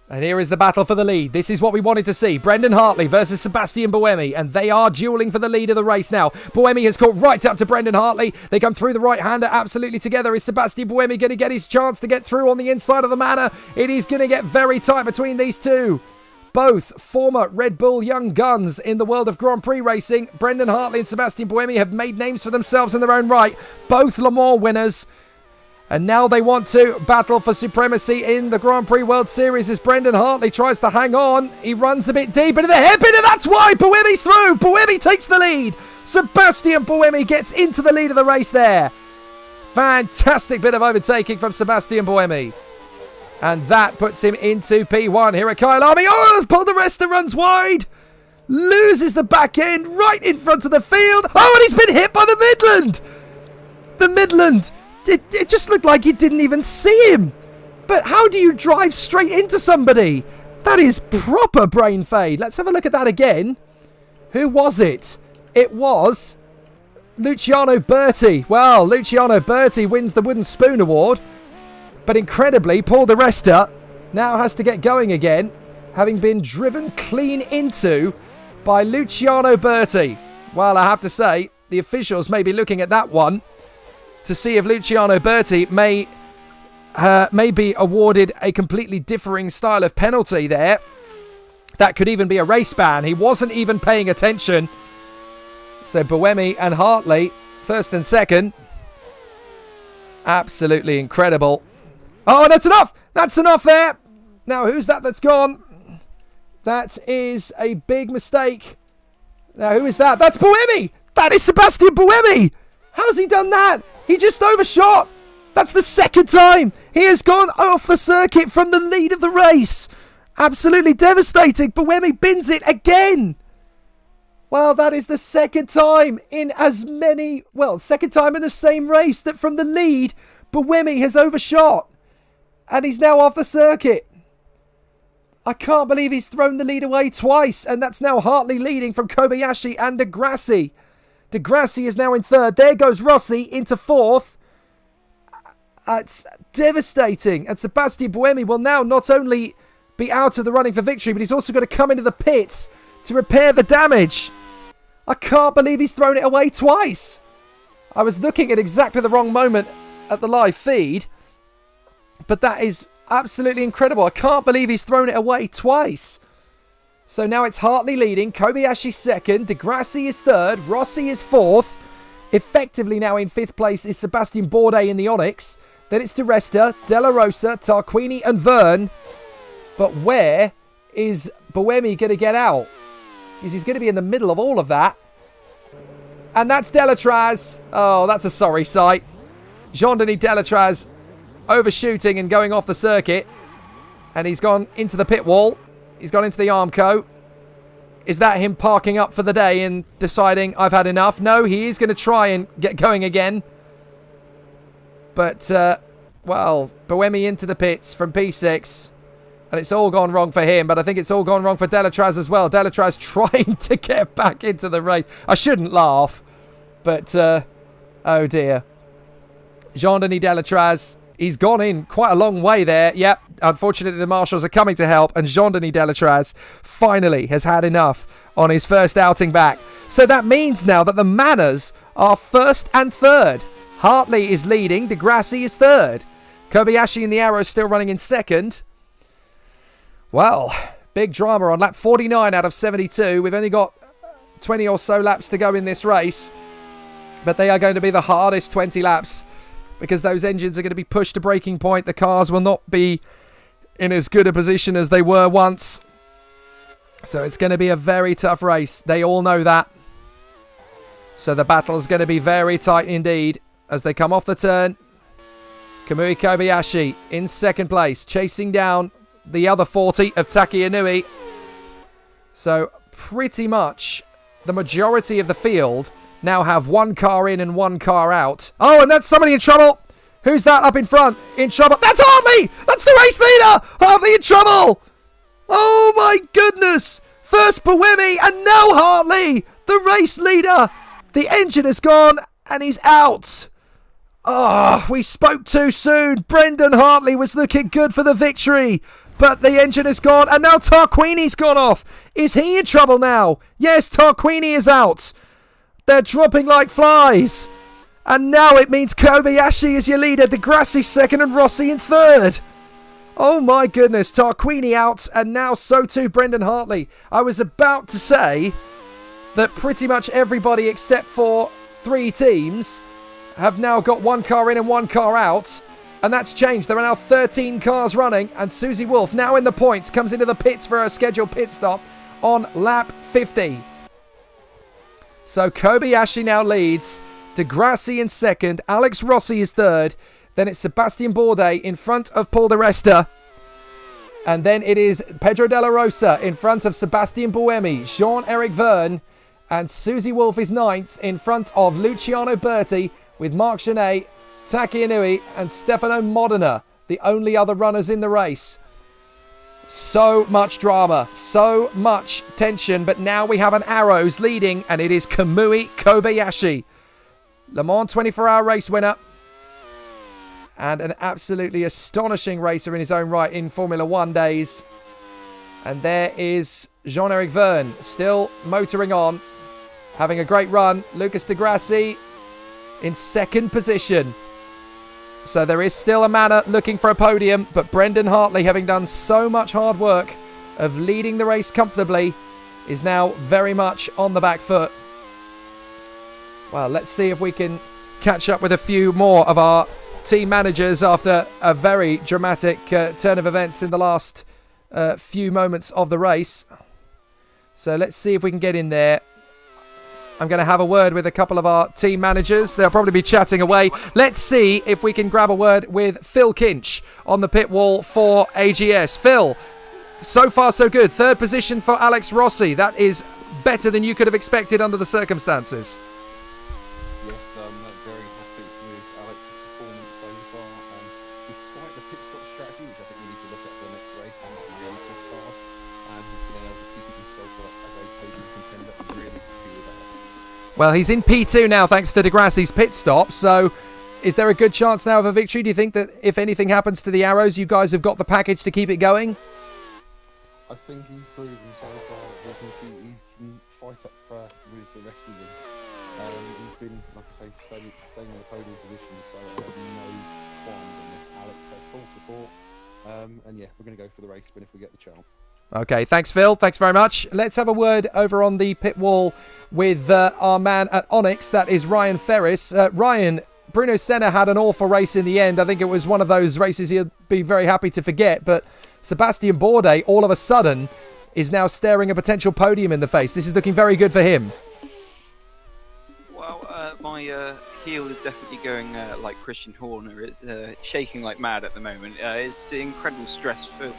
And here is the battle for the lead. This is what we wanted to see. Brendan Hartley versus Sebastian Buemi, and they are dueling for the lead of the race now. Buemi has caught right up to Brendan Hartley. They come through the right-hander absolutely together. Is Sebastian Buemi going to get his chance to get through on the inside of the Manor? It is going to get very tight between these two. Both former Red Bull young guns in the world of Grand Prix racing. Brendan Hartley and Sebastian Buemi have made names for themselves in their own right. Both Le Mans winners. And now they want to battle for supremacy in the Grand Prix World Series as Brendan Hartley tries to hang on. He runs a bit deep into the hairpin, and that's why Buemi's through. Buemi takes the lead. Sebastian Buemi gets into the lead of the race there. Fantastic bit of overtaking from Sebastian Buemi. And that puts him into P1. Here at Kyalami. Oh, Paul di Resta runs wide. Loses the back end right in front of the field. Oh, and he's been hit by the Midland. The Midland. It just looked like he didn't even see him. But how do you drive straight into somebody? That is proper brain fade. Let's have a look at that again. Who was it? It was Luciano Berti. Well, Luciano Berti wins the Wooden Spoon Award. But incredibly, Paul di Resta now has to get going again, having been driven clean into by Luciano Berti. Well, I have to say, the officials may be looking at that one to see if Luciano Berti may be awarded a completely differing style of penalty there. That could even be a race ban. He wasn't even paying attention. So Buemi and Hartley, first and second. Absolutely incredible. Oh, that's enough! That's enough there! Now, who's that that's gone? That is a big mistake. Now, who is that? That's Buemi! That is Sebastian Buemi! How's he done that? He just overshot! That's the second time he has gone off the circuit from the lead of the race. Absolutely devastating. Buemi bins it again. Well, that is the second time in second time in the same race that from the lead, Buemi has overshot. And he's now off the circuit. I can't believe he's thrown the lead away twice. And that's now Hartley leading from Kobayashi and Di Grassi. Di Grassi is now in third. There goes Rossi into fourth. It's devastating. And Sebastian Buemi will now not only be out of the running for victory, but he's also got to come into the pits to repair the damage. I can't believe he's thrown it away twice. I was looking at exactly the wrong moment at the live feed, but that is absolutely incredible. I can't believe he's thrown it away twice. So now it's Hartley leading, Kobayashi second, Di Grassi is third, Rossi is fourth. Effectively now in fifth place is Sebastian Bourdais in the Onyx. Then it's Di Resta, Della Rosa, Tarquini and Verne. But where is Buemi going to get out? Because he's going to be in the middle of all of that. And that's Delatraz. Oh, that's a sorry sight. Jean-Denis Delatraz overshooting and going off the circuit. And he's gone into the pit wall. He's gone into the Armco. Is that him parking up for the day and deciding I've had enough? No, he is going to try and get going again. But, Buemi into the pits from P6. And it's all gone wrong for him, but I think it's all gone wrong for Delatraz as well. Delatraz trying to get back into the race. I shouldn't laugh, but, oh dear. Jean-Denis Delatraz, he's gone in quite a long way there. Yep, unfortunately the marshals are coming to help, and Jean-Denis Delatraz finally has had enough on his first outing back. So that means now that the Manners are first and third. Hartley is leading, Di Grassi is third. Kobayashi and the Arrow still running in second. Well, big drama on lap 49 out of 72. We've only got 20 or so laps to go in this race. But they are going to be the hardest 20 laps because those engines are going to be pushed to breaking point. The cars will not be in as good a position as they were once. So it's going to be a very tough race. They all know that. So the battle is going to be very tight indeed as they come off the turn. Kamui Kobayashi in second place, chasing down the other 40 of Taki Inui. So pretty much the majority of the field now have one car in and one car out. Oh, and that's somebody in trouble. Who's that up in front? In trouble. That's Hartley! That's the race leader! Hartley in trouble! Oh my goodness! First Buemi and now Hartley! The race leader! The engine has gone and he's out. Oh, we spoke too soon. Brendan Hartley was looking good for the victory. But the engine has gone, and now Tarquini's gone off. Is he in trouble now? Yes, Tarquini is out. They're dropping like flies. And now it means Kobayashi is your leader, Di Grassi second, and Rossi in third. Oh my goodness, Tarquini out, and now so too Brendan Hartley. I was about to say that pretty much everybody except for 3 teams have now got one car in and one car out. And that's changed. There are now 13 cars running. And Susie Wolf, now in the points, comes into the pits for her scheduled pit stop on lap 50. So Kobayashi now leads. Di Grassi in second. Alex Rossi is third. Then it's Sebastian Bourdais in front of Paul di Resta. And then it is Pedro Della Rosa in front of Sebastian Buemi, Jean-Eric Verne. And Susie Wolf is ninth in front of Luciano Berti with Marc Genet, Taki Inui and Stefano Modena, the the only other runners in the race. So much drama, so much tension, but now we have an Arrows leading, and it is Kamui Kobayashi. Le Mans 24-hour race winner. And an absolutely astonishing racer in his own right in Formula One days. And there is Jean-Eric Verne, still motoring on, having a great run. Lucas Di Grassi in second position. So there is still a Manor looking for a podium, but Brendan Hartley, having done so much hard work of leading the race comfortably, is now very much on the back foot. Well, let's see if we can catch up with a few more of our team managers after a very dramatic turn of events in the last few moments of the race. So let's see if we can get in there. I'm going to have a word with a couple of our team managers. They'll probably be chatting away. Let's see if we can grab a word with Phil Kinch on the pit wall for AGS. Phil, so far so good. Third position for Alex Rossi. That is better than you could have expected under the circumstances. Yes, I'm very happy with Alex's performance so far. Despite the pit stop strategy, which I think we need to look at for the next race, and really pushed hard, he's been able to keep himself up as a podium contender. I'm really happy with Alex. Well, he's in P2 now thanks to Di Grassi's pit stop, so is there a good chance now of a victory? Do you think that if anything happens to the Arrows, you guys have got the package to keep it going? I think he's proven so far that he can fight up with the rest of them. He's been, like I say, staying on the podium position, so I have no qualms on this. Alex has full support, and yeah, we're going to go for the race win if we get the chance. Okay, thanks, Phil. Thanks very much. Let's have a word over on the pit wall with our man at Onyx. That is Ryan Ferris. Ryan, Bruno Senna had an awful race in the end. I think it was one of those races he'll be very happy to forget. But Sebastian Bourdais, all of a sudden, is now staring a potential podium in the face. This is looking very good for him. Well, my heel is definitely going like Christian Horner. It's shaking like mad at the moment. It's incredibly stressful,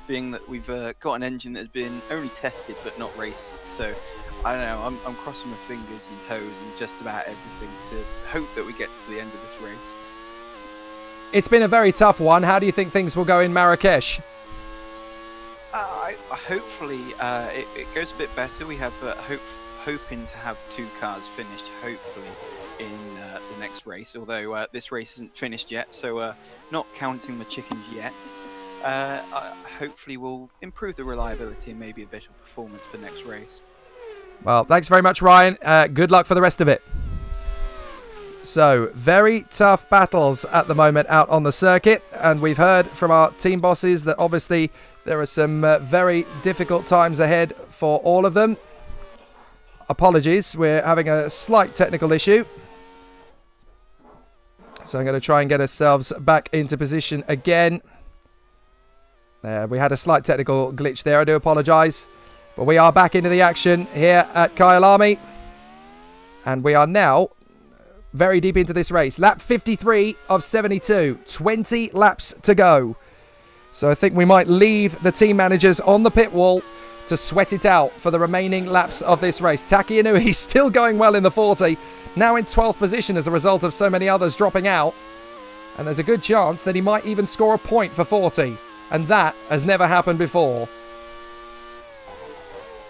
being that we've got an engine that has been only tested but not raced. So I don't know. I'm crossing my fingers and toes and just about everything to hope that we get to the end of this race. It's been a very tough one. How do you think things will go in Marrakesh? Hopefully it goes a bit better. We have hoping to have 2 cars finished, hopefully, in the next race. Although this race isn't finished yet, so not counting the chickens yet. Hopefully we'll improve the reliability and maybe a better performance for next race. Well, thanks very much, Ryan. Good luck for the rest of it. So, very tough battles at the moment out on the circuit, and we've heard from our team bosses that obviously there are some very difficult times ahead for all of them. Apologies, we're having a slight technical issue. So I'm going to try and get ourselves back into position again. There, we had a slight technical glitch there, I do apologise. But we are back into the action here at Kyalami. And we are now very deep into this race. Lap 53 of 72. 20 laps to go. So I think we might leave the team managers on the pit wall to sweat it out for the remaining laps of this race. Taki Inui still going well in the 40. Now in 12th position as a result of so many others dropping out. And there's a good chance that he might even score a point for 40. And that has never happened before.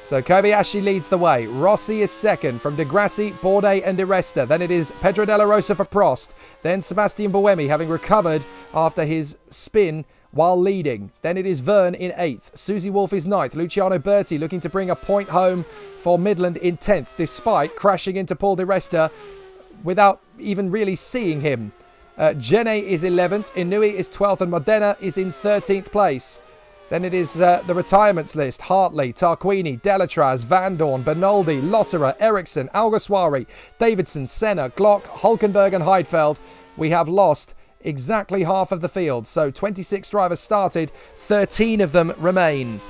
So Kobayashi leads the way. Rossi is second from Di Grassi, Bourdais and Di Resta. Then it is Pedro Della Rosa for Prost. Then Sebastian Buemi having recovered after his spin while leading. Then it is Verne in 8th. Susie Wolf is 9th. Luciano Berti looking to bring a point home for Midland in 10th, despite crashing into Paul Di Resta without even really seeing him. Gene is 11th. Inui is 12th. And Modena is in 13th place. Then it is the retirements list. Hartley, Tarquini, Delatraz, Van Dorn, Bernaldi, Lotterer, Ericsson, Alguersuari, Davidson, Senna, Glock, Hulkenberg and Heidfeld. We have lost exactly half of the field. So 26 drivers started, 13 of them remain.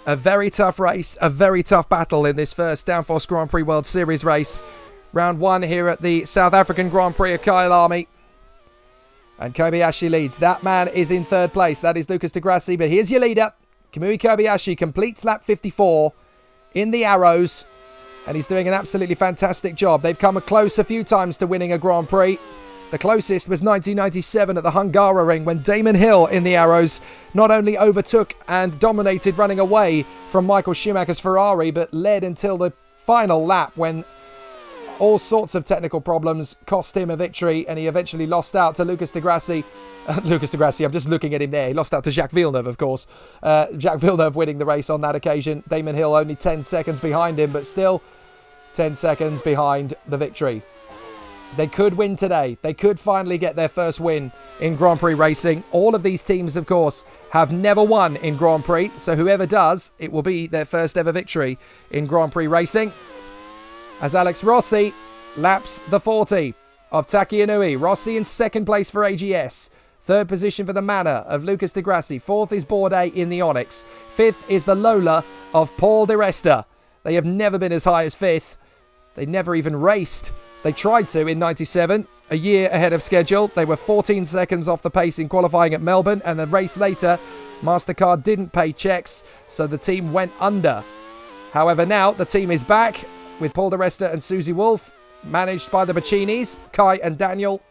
A very tough race, a very tough battle in this first Downforce Grand Prix World Series race. Round 1 here at the South African Grand Prix of Kyalami. And Kobayashi leads. That man is in 3rd place. That is Lucas Di Grassi. But here's your leader. Kamui Kobayashi completes lap 54 in the Arrows. And he's doing an absolutely fantastic job. They've come close a few times to winning a Grand Prix. The closest was 1997 at the Hungaroring when Damon Hill in the Arrows not only overtook and dominated running away from Michael Schumacher's Ferrari, but led until the final lap when all sorts of technical problems cost him a victory, and he eventually lost out to Lucas de Grassi. Lucas de Grassi, I'm just looking at him there. He lost out to Jacques Villeneuve, of course. Jacques Villeneuve winning the race on that occasion. Damon Hill only 10 seconds behind him, but still 10 seconds behind the victory. They could win today. They could finally get their first win in Grand Prix racing. All of these teams, of course, have never won in Grand Prix, so whoever does, it will be their first ever victory in Grand Prix racing. As Alex Rossi laps the 40 of Taki Inui. Rossi in second place for AGS. Third position for the Manor of Lucas de Grassi. Fourth is Bourdais in the Onyx. Fifth is the Lola of Paul di Resta. They have never been as high as fifth. They never even raced. They tried to in 97, a year ahead of schedule. They were 14 seconds off the pace in qualifying at Melbourne, and the race later, MasterCard didn't pay checks, so the team went under. However, now the team is back with Paul di Resta and Susie Wolf, managed by the Baccinis, Kai and Daniel.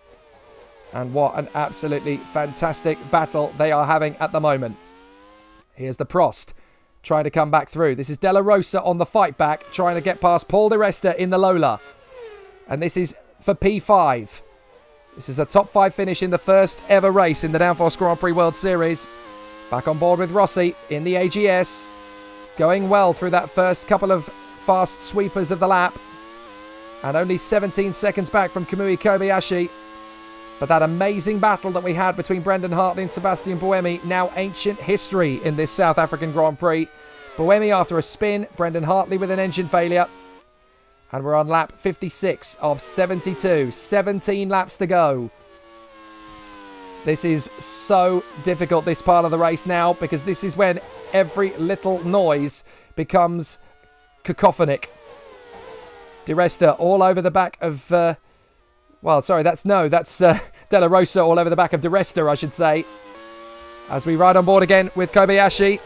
And what an absolutely fantastic battle they are having at the moment. Here's the Prost trying to come back through. This is Della Rosa on the fight back, trying to get past Paul di Resta in the Lola. And this is for P5. This is a top 5 finish in the first ever race in the Downforce Grand Prix World Series. Back on board with Rossi in the AGS. Going well through that first couple of fast sweepers of the lap. And only 17 seconds back from Kamui Kobayashi. But that amazing battle that we had between Brendan Hartley and Sebastian Buemi, now ancient history in this South African Grand Prix. Buemi after a spin, Brendan Hartley with an engine failure. And we're on lap 56 of 72. 17 laps to go. This is so difficult, this part of the race now, because this is when every little noise becomes cacophonic. Di Resta all over the back of... that's Della Rosa all over the back of Di Resta, I should say. As we ride on board again with Kobayashi.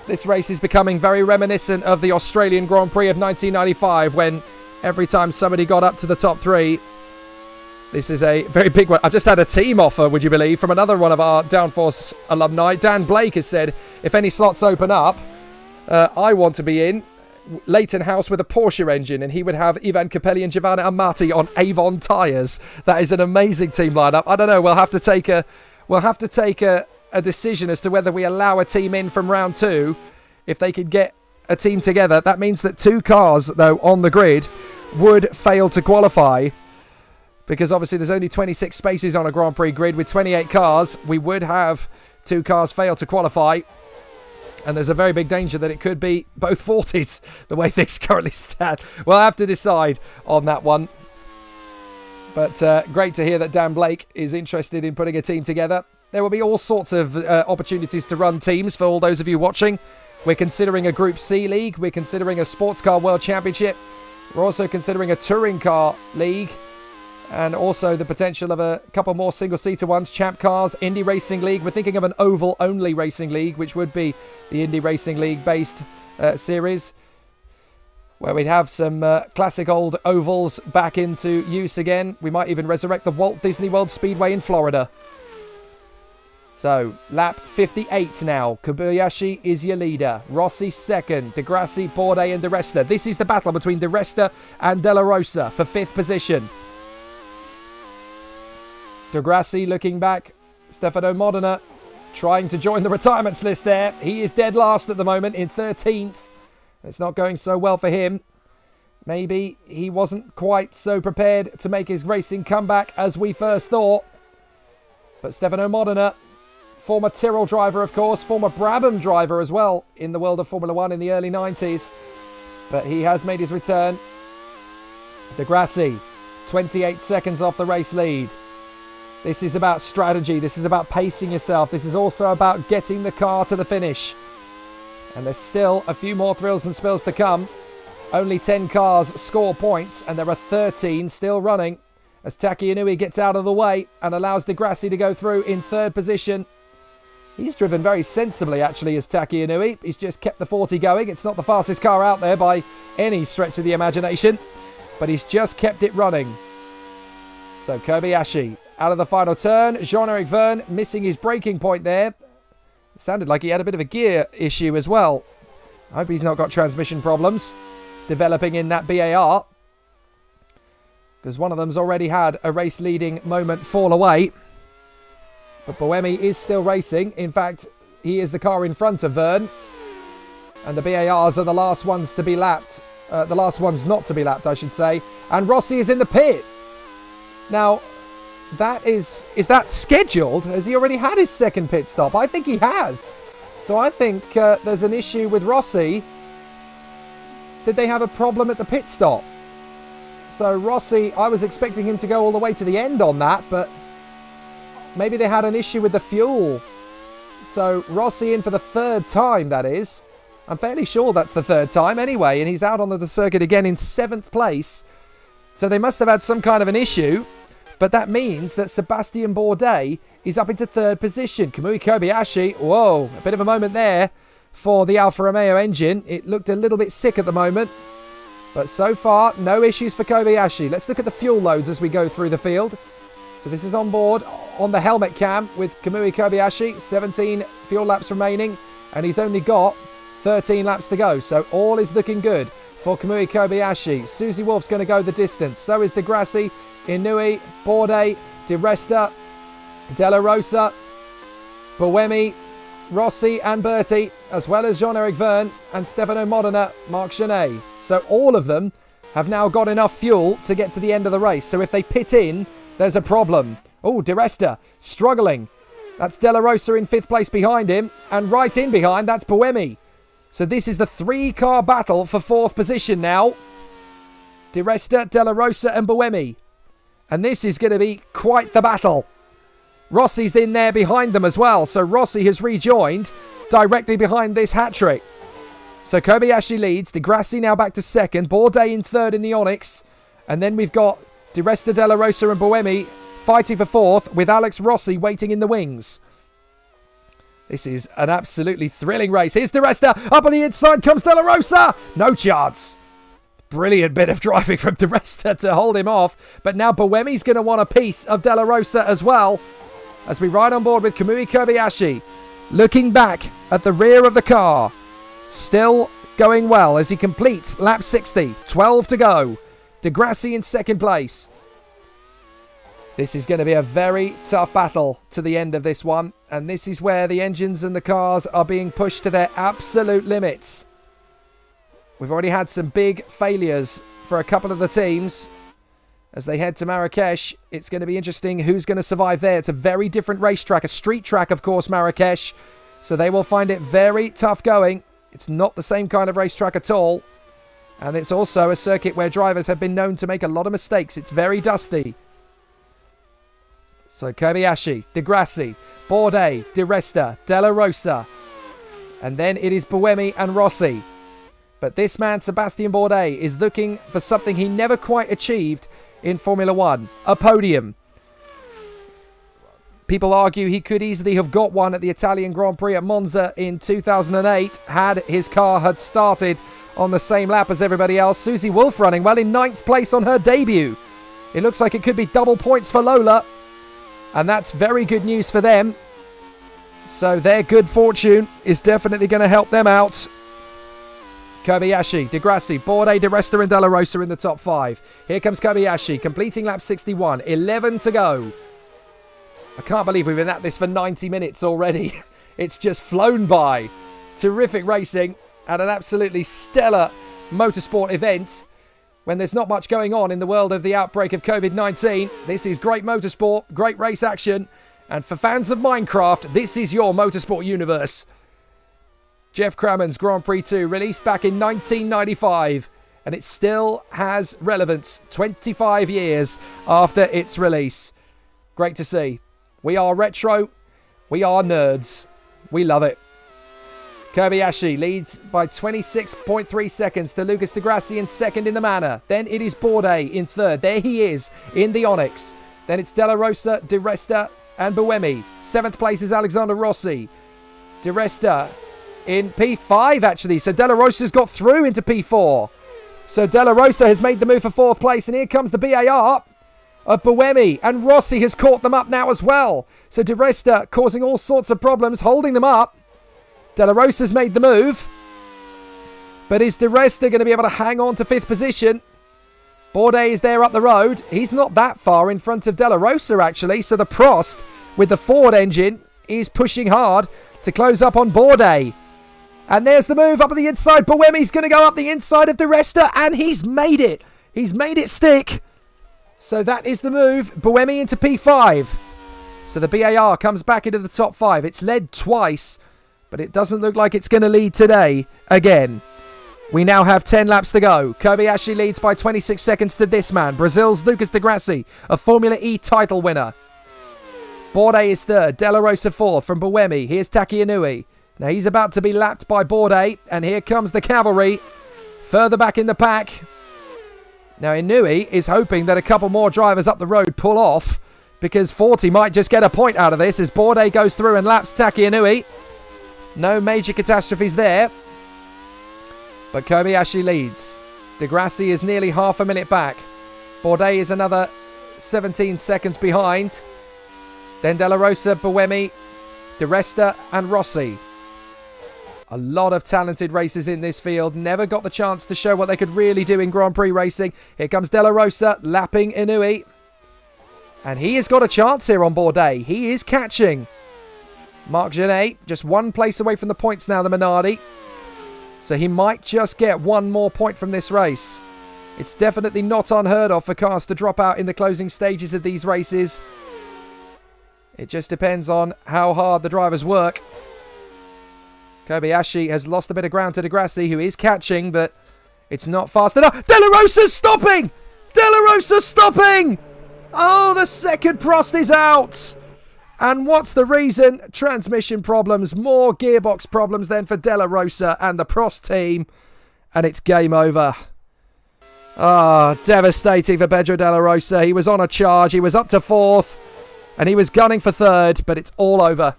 This race is becoming very reminiscent of the Australian Grand Prix of 1995, when every time somebody got up to the top 3, this is a very big one. I've just had a team offer, would you believe, from another one of our Downforce alumni. Dan Blake has said, if any slots open up, I want to be in. Leighton House with a Porsche engine, and he would have Ivan Capelli and Giovanni Amati on Avon tyres. That is an amazing team lineup. I don't know. We'll have to take a decision as to whether we allow a team in from round 2 if they could get a team together. That means that 2 cars, though, on the grid would fail to qualify, because obviously there's only 26 spaces on a Grand Prix grid with 28 cars. We would have 2 cars fail to qualify. And there's a very big danger that it could be both 40s, the way things currently stand. We'll have to decide on that one. But great to hear that Dan Blake is interested in putting a team together. There will be all sorts of opportunities to run teams for all those of you watching. We're considering a Group C league. We're considering a Sports Car World Championship. We're also considering a Touring Car League. And also the potential of a couple more single-seater ones, Champ Cars, Indy Racing League. We're thinking of an oval-only racing league, which would be the Indy Racing League-based series, where we'd have some classic old ovals back into use again. We might even resurrect the Walt Disney World Speedway in Florida. So, lap 58 now. Kobayashi is your leader. Rossi second. Di Grassi, Bourdais and Di Resta. This is the battle between Di Resta and Della Rosa for 5th position. Di Grassi looking back. Stefano Modena trying to join the retirements list there. He is dead last at the moment in 13th. It's not going so well for him. Maybe he wasn't quite so prepared to make his racing comeback as we first thought. But Stefano Modena, former Tyrrell driver, of course, former Brabham driver as well in the world of Formula One in the early 90s. But he has made his return. Di Grassi, 28 seconds off the race lead. This is about strategy. This is about pacing yourself. This is also about getting the car to the finish. And there's still a few more thrills and spills to come. Only 10 cars score points, and there are 13 still running as Taki Inui gets out of the way and allows Di Grassi to go through in 3rd position. He's driven very sensibly, actually, as Taki Inui. He's just kept the 40 going. It's not the fastest car out there by any stretch of the imagination, but he's just kept it running. So Kobayashi out of the final turn. Jean-Eric Verne missing his braking point there. It sounded like he had a bit of a gear issue as well. I hope he's not got transmission problems developing in that BAR, because one of them's already had a race-leading moment fall away. But Buemi is still racing. In fact, he is the car in front of Verne. And the BARs are the last ones to be lapped. The last ones not to be lapped, I should say. And Rossi is in the pit. Now, is that scheduled? Has he already had his second pit stop? I think he has. So I think there's an issue with Rossi. Did they have a problem at the pit stop? So Rossi, I was expecting him to go all the way to the end on that, but maybe they had an issue with the fuel. So Rossi in for the third time, that is. I'm fairly sure that's the third time anyway, and he's out on the circuit again in 7th place. So they must have had some kind of an issue, but that means that Sebastian Bourdais is up into 3rd position. Kamui Kobayashi, whoa, a bit of a moment there for the Alfa Romeo engine. It looked a little bit sick at the moment, but so far, no issues for Kobayashi. Let's look at the fuel loads as we go through the field. So this is on board on the helmet cam with Kamui Kobayashi. 17 fuel laps remaining, and he's only got 13 laps to go. So all is looking good for Kamui Kobayashi. Susie Wolf's going to go the distance. So is De Grassi, Inui, Bourdais, Di Resta, Della Rosa, Buemi, Rossi and Berti, as well as Jean-Eric Verne and Stefano Modena, Marc Genet. So all of them have now got enough fuel to get to the end of the race. So if they pit in, there's a problem. Oh, Di Resta struggling. That's Della Rosa in 5th place behind him. And right in behind, that's Buemi. So this is the 3-car battle for 4th position now. Di Resta, Della Rosa and Buemi. And this is going to be quite the battle. Rossi's in there behind them as well. So Rossi has rejoined directly behind this hat-trick. So Kobayashi leads. Di Grassi now back to 2nd. Bourdais in 3rd in the Onyx. And then we've got Di Resta, Della Rosa and Buemi fighting for 4th with Alex Rossi waiting in the wings. This is an absolutely thrilling race. Here's Di Resta. Up on the inside comes Della Rosa. No chance. Brilliant bit of driving from Di Resta to hold him off. But now Buemi's going to want a piece of Della Rosa as well, as we ride on board with Kamui Kobayashi. Looking back at the rear of the car. Still going well as he completes lap 60. 12 to go. Di Grassi in 2nd place. This is going to be a very tough battle to the end of this one. And this is where the engines and the cars are being pushed to their absolute limits. We've already had some big failures for a couple of the teams. As they head to Marrakesh, it's going to be interesting who's going to survive there. It's a very different racetrack, a street track, of course, Marrakesh. So they will find it very tough going. It's not the same kind of racetrack at all. And it's also a circuit where drivers have been known to make a lot of mistakes. It's very dusty. So Kobayashi, Di Grassi, Bourdais, Di Resta, Della Rosa. And then it is Buemi and Rossi. But this man, Sebastian Bourdais, is looking for something he never quite achieved in Formula One. A podium. People argue he could easily have got one at the Italian Grand Prix at Monza in 2008 had his car had started on the same lap as everybody else. Susie Wolf running well in 9th place on her debut. It looks like it could be double points for Lola. And that's very good news for them. So their good fortune is definitely going to help them out. Kobayashi, Di Grassi, Bourdais, Di Resta and Della Rosa in the top 5. Here comes Kobayashi, completing lap 61. 11 to go. I can't believe we've been at this for 90 minutes already. It's just flown by. Terrific racing at an absolutely stellar motorsport event. When there's not much going on in the world of the outbreak of COVID-19, this is great motorsport, great race action. And for fans of Minecraft, this is your motorsport universe. Jeff Crammond's Grand Prix 2, released back in 1995. And it still has relevance 25 years after its release. Great to see. We are retro. We are nerds. We love it. Kobayashi leads by 26.3 seconds to Lucas Di Grassi in 2nd in the Manor. Then it is Bourdais in 3rd. There he is in the Onyx. Then it's Della Rosa, Di Resta and Buemi. 7th place is Alexander Rossi. Di Resta in P5 actually. So Della Rosa's got through into P4. So Della Rosa has made the move for 4th place. And here comes the BAR. of Buemi, and Rossi has caught them up now as well. So Di Resta causing all sorts of problems, holding them up. De La Rosa's made the move. But is Di Resta going to be able to hang on to 5th position? Bourdais is there up the road. He's not that far in front of De La Rosa, actually. So the Prost, with the Ford engine, is pushing hard to close up on Bourdais. And there's the move up at the inside. Buemi's going to go up the inside of Di Resta, and he's made it. He's made it stick. So that is the move. Buemi into P5. So the BAR comes back into the top 5. It's led twice, but it doesn't look like it's going to lead today again. We now have 10 laps to go. Kobayashi leads by 26 seconds to this man. Brazil's Lucas Di Grassi, a Formula E title winner. Bourdais is 3rd. De La Rosa 4th from Buemi. Here's Taki Inui. Now he's about to be lapped by Bourdais, and here comes the cavalry further back in the pack. Now Inui is hoping that a couple more drivers up the road pull off, because 40 might just get a point out of this as Bourdais goes through and laps Taki Inui. No major catastrophes there. But Kobayashi leads. Di Grassi is nearly half a minute back. Bourdais is another 17 seconds behind. Then De La Rosa, Buemi, Di Resta and Rossi. A lot of talented racers in this field. Never got the chance to show what they could really do in Grand Prix racing. Here comes De La Rosa lapping Inui. And he has got a chance here on Bourdais. He is catching. Marc Genet just one place away from the points now, the Minardi. So he might just get one more point from this race. It's definitely not unheard of for cars to drop out in the closing stages of these races. It just depends on how hard the drivers work. Kobayashi has lost a bit of ground to Di Grassi, who is catching, but it's not fast enough. De La Rosa's stopping! De La Rosa's stopping! Oh, the second Prost is out! And what's the reason? Transmission problems, more gearbox problems then for De La Rosa and the Prost team. And it's game over. Devastating for Pedro De La Rosa. He was on a charge. He was up to 4th. And he was gunning for 3rd, but it's all over.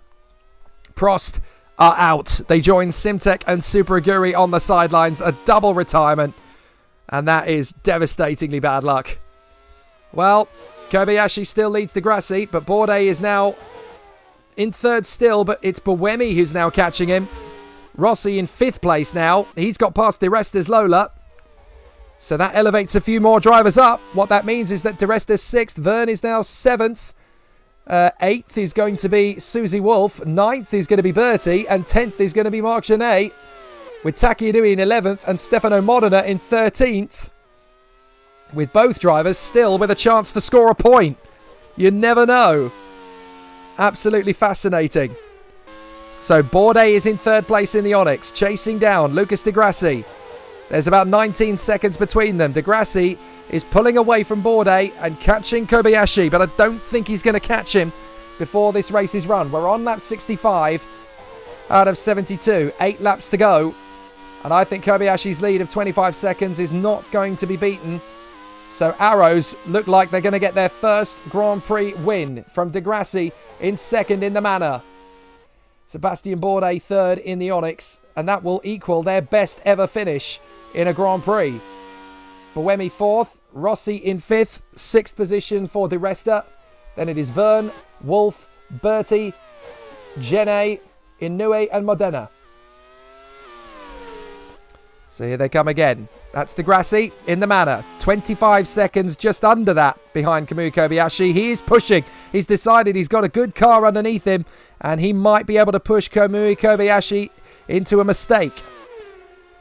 Prost are out. They join Simtek and Super Aguri on the sidelines. A double retirement. And that is devastatingly bad luck. Well, Kobayashi still leads Di Grassi, but Bourdais is now in 3rd still, but it's Buemi who's now catching him. Rossi in 5th place now. He's got past Di Resta's Lola. So that elevates a few more drivers up. What that means is that Di Resta's 6th. Verne is now 7th. 8th is going to be Susie Wolf. 9th is going to be Bertie. And 10th is going to be Marc Genet. With Taki Inui in 11th and Stefano Modena in 13th. With both drivers still with a chance to score a point. You never know. Absolutely fascinating. So Bourdais is in 3rd place in the Onyx, chasing down Lucas Di Grassi. There's about 19 seconds between them. Di Grassi is pulling away from Bourdais and catching Kobayashi, but I don't think he's going to catch him before this race is run. We're on lap 65 out of 72. 8 laps to go. And I think Kobayashi's lead of 25 seconds is not going to be beaten. So Arrows look like they're going to get their first Grand Prix win from Di Grassi in 2nd in the Manor. Sebastian Bourdais 3rd in the Onyx, and that will equal their best ever finish in a Grand Prix. Buemi 4th, Rossi in 5th, 6th position for Di Resta. Then it is Verne, Wolf, Bertie, Genet, Inui and Modena. So here they come again. That's Di Grassi in the Manor. 25 seconds just under that behind Kamui Kobayashi. He is pushing. He's decided he's got a good car underneath him and he might be able to push Kamui Kobayashi into a mistake.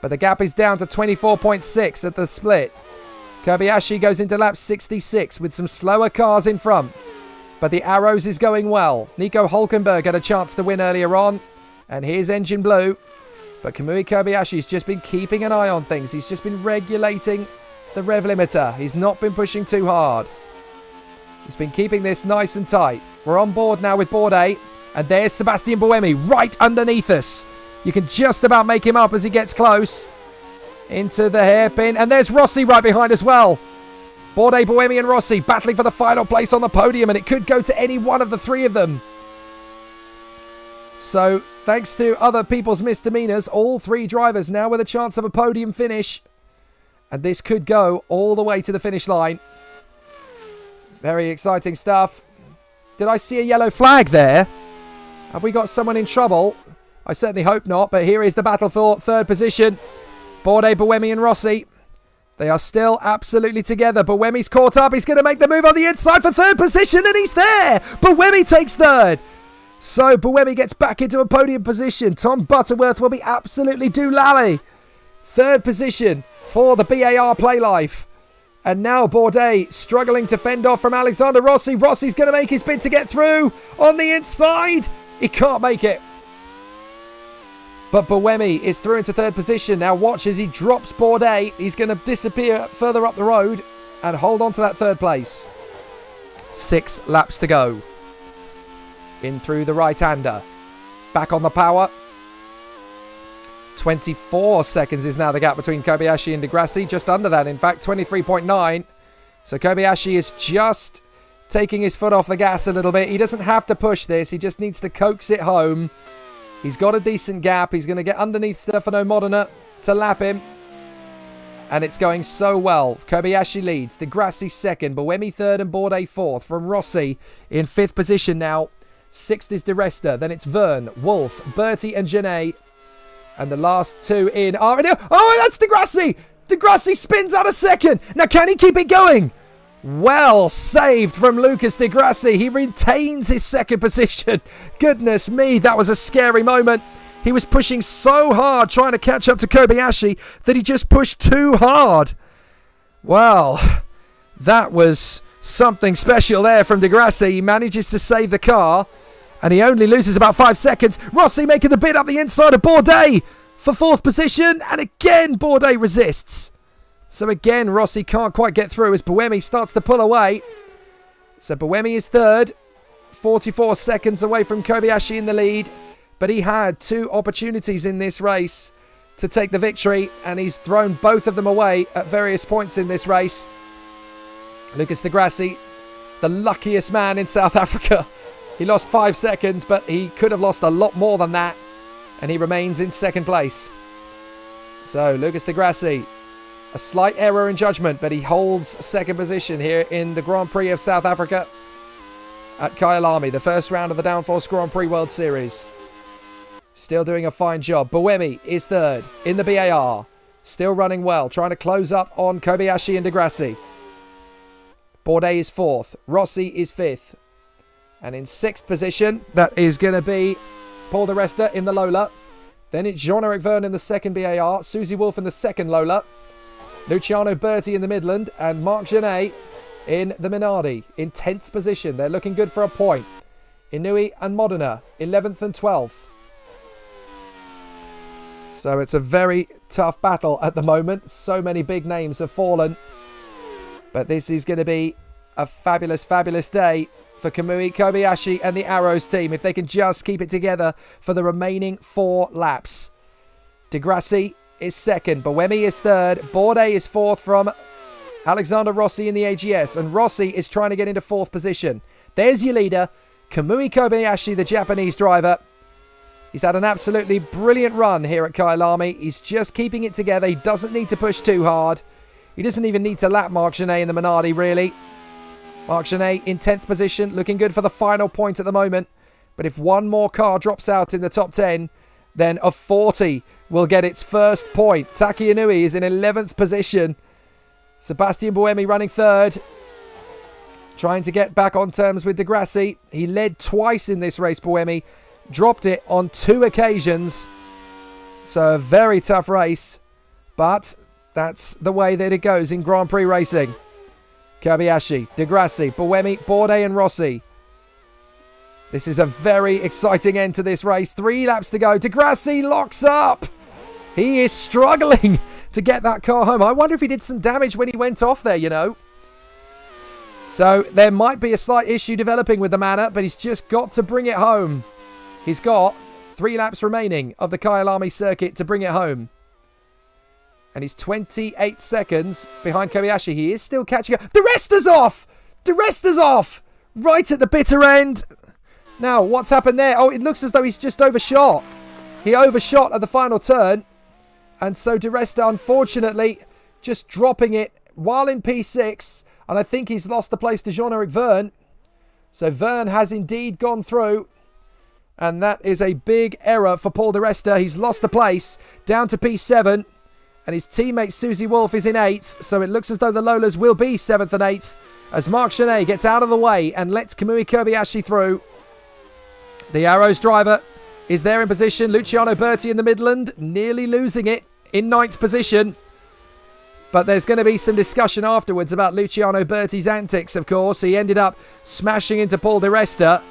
But the gap is down to 24.6 at the split. Kobayashi goes into lap 66 with some slower cars in front. But the Arrows is going well. Nico Hulkenberg had a chance to win earlier on. And here's Engine Blue. But Kamui Kobayashi's just been keeping an eye on things. He's just been regulating the rev limiter. He's not been pushing too hard. He's been keeping this nice and tight. We're on board now with Bourdais. And there's Sebastian Buemi right underneath us. You can just about make him up as he gets close into the hairpin. And there's Rossi right behind as well. Bourdais, Buemi and Rossi battling for the final place on the podium. And it could go to any one of the three of them. So, thanks to other people's misdemeanors, all three drivers now with a chance of a podium finish. And this could go all the way to the finish line. Very exciting stuff. Did I see a yellow flag there? Have we got someone in trouble? I certainly hope not, but here is the battle for third position. Bourdais, Buemi and Rossi. They are still absolutely together. Buemi's caught up. He's going to make the move on the inside for third position, and he's there. Buemi takes third. So Buemi gets back into a podium position. Tom Butterworth will be absolutely doolally. Third position for the BAR Play Life. And now Bourdais struggling to fend off from Alexander Rossi. Rossi's going to make his bid to get through on the inside. He can't make it. But Buemi is through into third position. Now watch as he drops Bourdais. He's going to disappear further up the road and hold on to that third place. 6 laps to go. In through the right-hander. Back on the power. 24 seconds is now the gap between Kobayashi and Di Grassi. Just under that, in fact, 23.9. So Kobayashi is just taking his foot off the gas a little bit. He doesn't have to push this. He just needs to coax it home. He's got a decent gap. He's going to get underneath Stefano Modena to lap him. And it's going so well. Kobayashi leads. Di Grassi second. Buemi third and Bourdais fourth. From Rossi in fifth position now. Sixth is Di Resta. Then it's Verne, Wolf, Bertie and Genet. And the last two in are... Oh, that's Di Grassi! Di Grassi spins out a second. Now, can he keep it going? Well saved from Lucas Di Grassi. He retains his second position. Goodness me, that was a scary moment. He was pushing so hard trying to catch up to Kobayashi that he just pushed too hard. Well, that was something special there from Di Grassi. He manages to save the car. And he only loses about 5 seconds. Rossi making the bid up the inside of Bourdais for fourth position. And again, Bourdais resists. So again, Rossi can't quite get through as Buemi starts to pull away. So Buemi is third. 44 seconds away from Kobayashi in the lead. But he had 2 opportunities in this race to take the victory. And he's thrown both of them away at various points in this race. Lucas Di Grassi, the luckiest man in South Africa. He lost 5 seconds, but he could have lost a lot more than that. And he remains in second place. So, Lucas Di Grassi, a slight error in judgment, but he holds second position here in the Grand Prix of South Africa at Kyalami, the first round of the Downforce Grand Prix World Series. Still doing a fine job. Buemi is third in the BAR. Still running well, trying to close up on Kobayashi and Di Grassi. Bourdais is fourth. Rossi is fifth. And in sixth position, that is going to be Paul Di Resta in the Lola. Then it's Jean-Eric Verne in the second BAR. Susie Wolf in the second Lola. Luciano Berti in the Midland. And Marc Genet in the Minardi in 10th position. They're looking good for a point. Inouye and Modena, 11th and 12th. So it's a very tough battle at the moment. So many big names have fallen. But this is going to be a fabulous, fabulous day for Kamui Kobayashi and the Arrows team if they can just keep it together for the remaining 4 laps. Di Grassi is second. Buemi is third. Bourdais is fourth from Alexander Rossi in the AGS. And Rossi is trying to get into fourth position. There's your leader, Kamui Kobayashi, the Japanese driver. He's had an absolutely brilliant run here at Kyalami. He's just keeping it together. He doesn't need to push too hard. He doesn't even need to lap Marc Genet in the Minardi, really. Marc Genet in 10th position, looking good for the final point at the moment. But if one more car drops out in the top 10, then a 40 will get its first point. Taki Inouye is in 11th position. Sebastian Buemi running third. Trying to get back on terms with Di Grassi. He led twice in this race, Buemi. Dropped it on 2 occasions. So a very tough race. But that's the way that it goes in Grand Prix racing. Kobayashi, Di Grassi, Buemi, Bourdais and Rossi. This is a very exciting end to this race. 3 laps to go. Di Grassi locks up. He is struggling to get that car home. I wonder if he did some damage when he went off there, you know. So there might be a slight issue developing with the Manor, but he's just got to bring it home. He's got 3 laps remaining of the Kyalami circuit to bring it home. And he's 28 seconds behind Kobayashi. He is still catching up. Di Resta's off! Di Resta's off! Right at the bitter end. Now, what's happened there? Oh, it looks as though he's just overshot. He overshot at the final turn. And so Di Resta, unfortunately, just dropping it while in P6. And I think he's lost the place to Jean-Eric Verne. So Verne has indeed gone through. And that is a big error for Paul di Resta. He's lost the place down to P7. And his teammate Susie Wolf is in 8th. So it looks as though the Lolas will be 7th and 8th. As Mark Genet gets out of the way and lets Kamui Kobayashi through. The Arrows driver is there in position. Luciano Berti in the Midland, nearly losing it in 9th position. But there's going to be some discussion afterwards about Luciano Berti's antics, of course. He ended up smashing into Paul di Resta.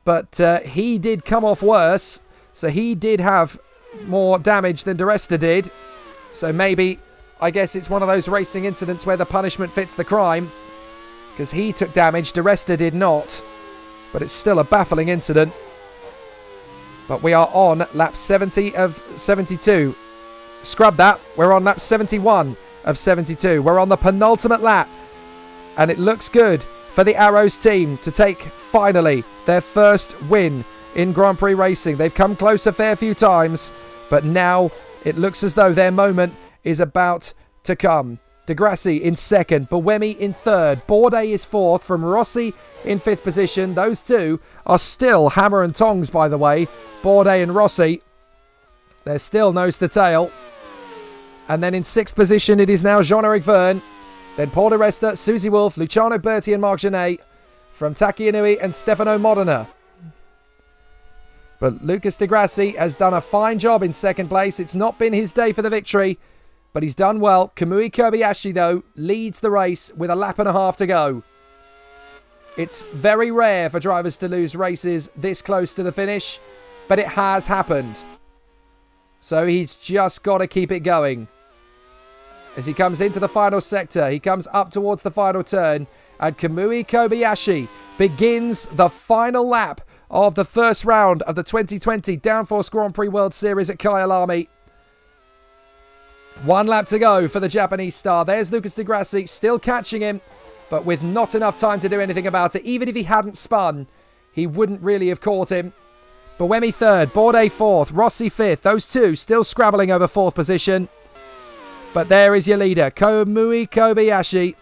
But he did come off worse. So he did have more damage than di Resta did. So maybe, I guess it's one of those racing incidents where the punishment fits the crime. Because he took damage, di Resta did not. But it's still a baffling incident. But we are on lap 70 of 72. Scrub that. We're on lap 71 of 72. We're on the penultimate lap. And it looks good for the Arrows team to take, finally, their first win in Grand Prix racing. They've come close a fair few times. But now it looks as though their moment is about to come. Di Grassi in 2nd, Buemi in 3rd, Bourdais is 4th, from Rossi in 5th position. Those two are still hammer and tongs, by the way. Bourdais and Rossi. They're still nose to tail. And then in 6th position, it is now Jean-Eric Verne. Then Paul di Resta, Susie Wolf, Luciano Berti and Mark Genet. From Taki Inui and Stefano Modena. But Lucas Di Grassi has done a fine job in 2nd place. It's not been his day for the victory. But he's done well. Kamui Kobayashi, though, leads the race with a lap and a half to go. It's very rare for drivers to lose races this close to the finish, but it has happened. So he's just got to keep it going. As he comes into the final sector, he comes up towards the final turn, and Kamui Kobayashi begins the final lap of the first round of the 2020 Downforce Grand Prix World Series at Kyalami. 1 lap to go for the Japanese star. There's Lucas Di Grassi still catching him, but with not enough time to do anything about it. Even if he hadn't spun, he wouldn't really have caught him. Buemi 3rd, Bourdais 4th, Rossi 5th. Those two still scrabbling over 4th position. But there is your leader, Kamui Kobayashi,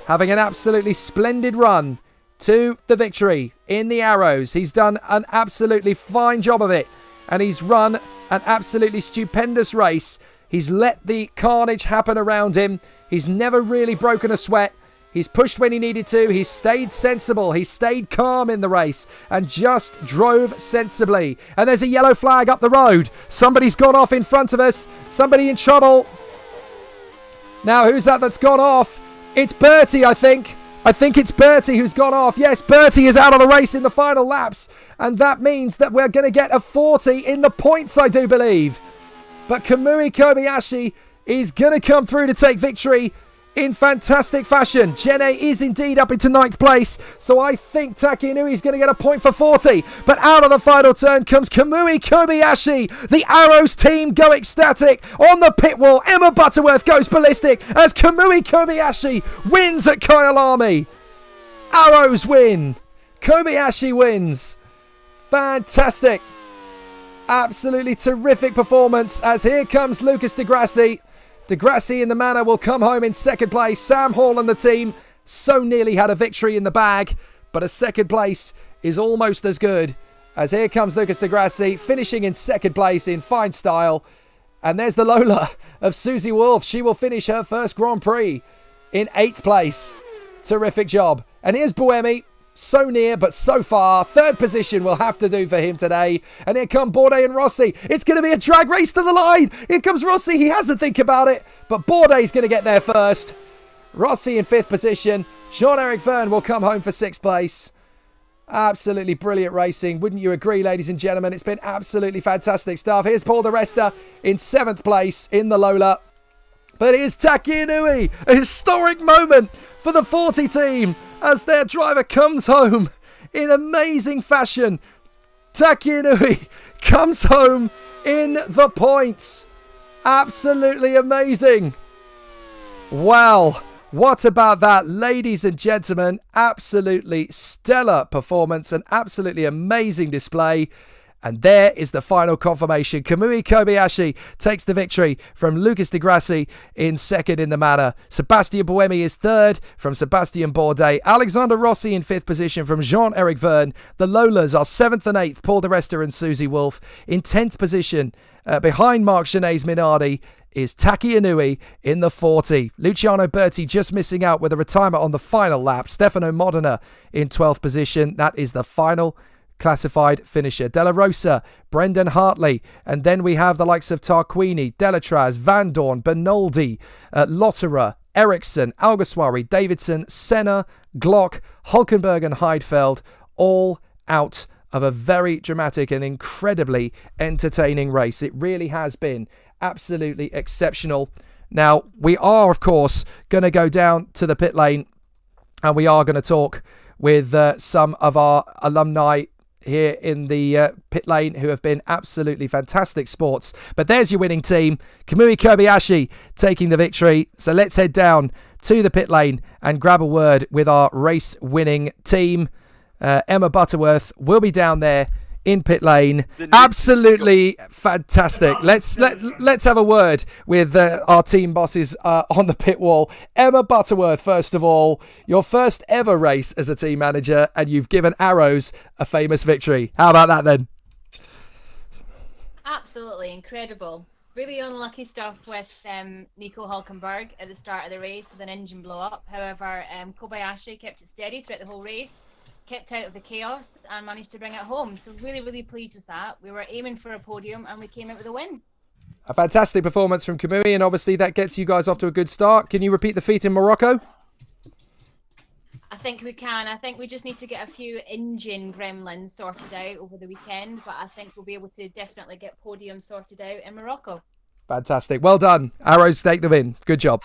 having an absolutely splendid run to the victory in the Arrows. He's done an absolutely fine job of it, and he's run an absolutely stupendous race. He's let the carnage happen around him. He's never really broken a sweat. He's pushed when he needed to. He's stayed sensible. He stayed calm in the race and just drove sensibly. And there's a yellow flag up the road. Somebody's gone off in front of us. Somebody in trouble. Now, who's that that's gone off? It's Berti, I think. I think it's Berti who's gone off. Yes, Berti is out of the race in the final laps. And that means that we're going to get a 40 in the points, I do believe. But Kamui Kobayashi is going to come through to take victory in fantastic fashion. Genet is indeed up into 9th place. So I think Taki Inui is going to get a point for 40. But out of the final turn comes Kamui Kobayashi. The Arrows team go ecstatic on the pit wall. Emma Butterworth goes ballistic as Kamui Kobayashi wins at Kyalami. Arrows win. Kobayashi wins. Fantastic. Absolutely terrific performance as here comes Lucas Di Grassi. Di Grassi in the manor will come home in 2nd place. Sam Hall and the team so nearly had a victory in the bag, but a 2nd place is almost as good. As here comes Lucas Di Grassi finishing in 2nd place in fine style. And there's the Lola of Susie Wolf. She will finish her first Grand Prix in 8th place. Terrific job. And here's Buemi. So near, but so far. 3rd position will have to do for him today. And here come Bourdais and Rossi. It's going to be a drag race to the line. Here comes Rossi. He has to think about it. But Bourdais is going to get there first. Rossi in 5th position. Jean-Eric Verne will come home for 6th place. Absolutely brilliant racing. Wouldn't you agree, ladies and gentlemen? It's been absolutely fantastic stuff. Here's Paul di Resta in 7th place in the Lola. But here's Taki Inui. A historic moment for the 40 team as their driver comes home in amazing fashion. Taki Inui comes home in the points. Absolutely amazing. Wow. What about that, ladies and gentlemen? Absolutely stellar performance, an absolutely amazing display. And there is the final confirmation. Kamui Kobayashi takes the victory from Lucas Di Grassi in second in the manor. Sebastian Buemi is third from Sebastian Bourdais. Alexander Rossi in fifth position from Jean-Eric Verne. The Lolas are seventh and eighth, Paul Di Resta and Susie Wolf. In 10th position, behind Mark Genet's Minardi, is Taki Inui in the 40. Luciano Berti just missing out with a retirement on the final lap. Stefano Modena in 12th position. That is the final classified finisher. Della Rosa, Brendan Hartley, and then we have the likes of Tarquini, Delatraz, Van Dorn, Bernoldi, Lotterer, Ericsson, Alguersuari, Davidson, Senna, Glock, Hulkenberg and Heidfeld, all out of a very dramatic and incredibly entertaining race. It really has been absolutely exceptional. Now, we are, of course, going to go down to the pit lane and we are going to talk with some of our alumni here in the pit lane who have been absolutely fantastic sports. But there's your winning team, Kamui Kobayashi taking the victory. So let's head down to the pit lane and grab a word with our race-winning team. Emma Butterworth will be down there in pit lane. Absolutely fantastic. Let's have a word with our team bosses on the pit wall. Emma Butterworth, first of all, your first ever race as a team manager, and you've given Arrows a famous victory. How about that then? Absolutely incredible. Really unlucky stuff with Nico Hulkenberg at the start of the race with an engine blow up. However, Kobayashi kept it steady throughout the whole race, kept out of the chaos and managed to bring it home. So really pleased with that. We were aiming for a podium and we came out with a win. A fantastic performance from Kamui, and obviously that gets you guys off to a good start. Can you repeat the feat in Morocco? I think we can. I think we just need to get a few engine gremlins sorted out over the weekend, but I think we'll be able to definitely get podiums sorted out in Morocco. Fantastic. Well done. Arrows take the win. Good job.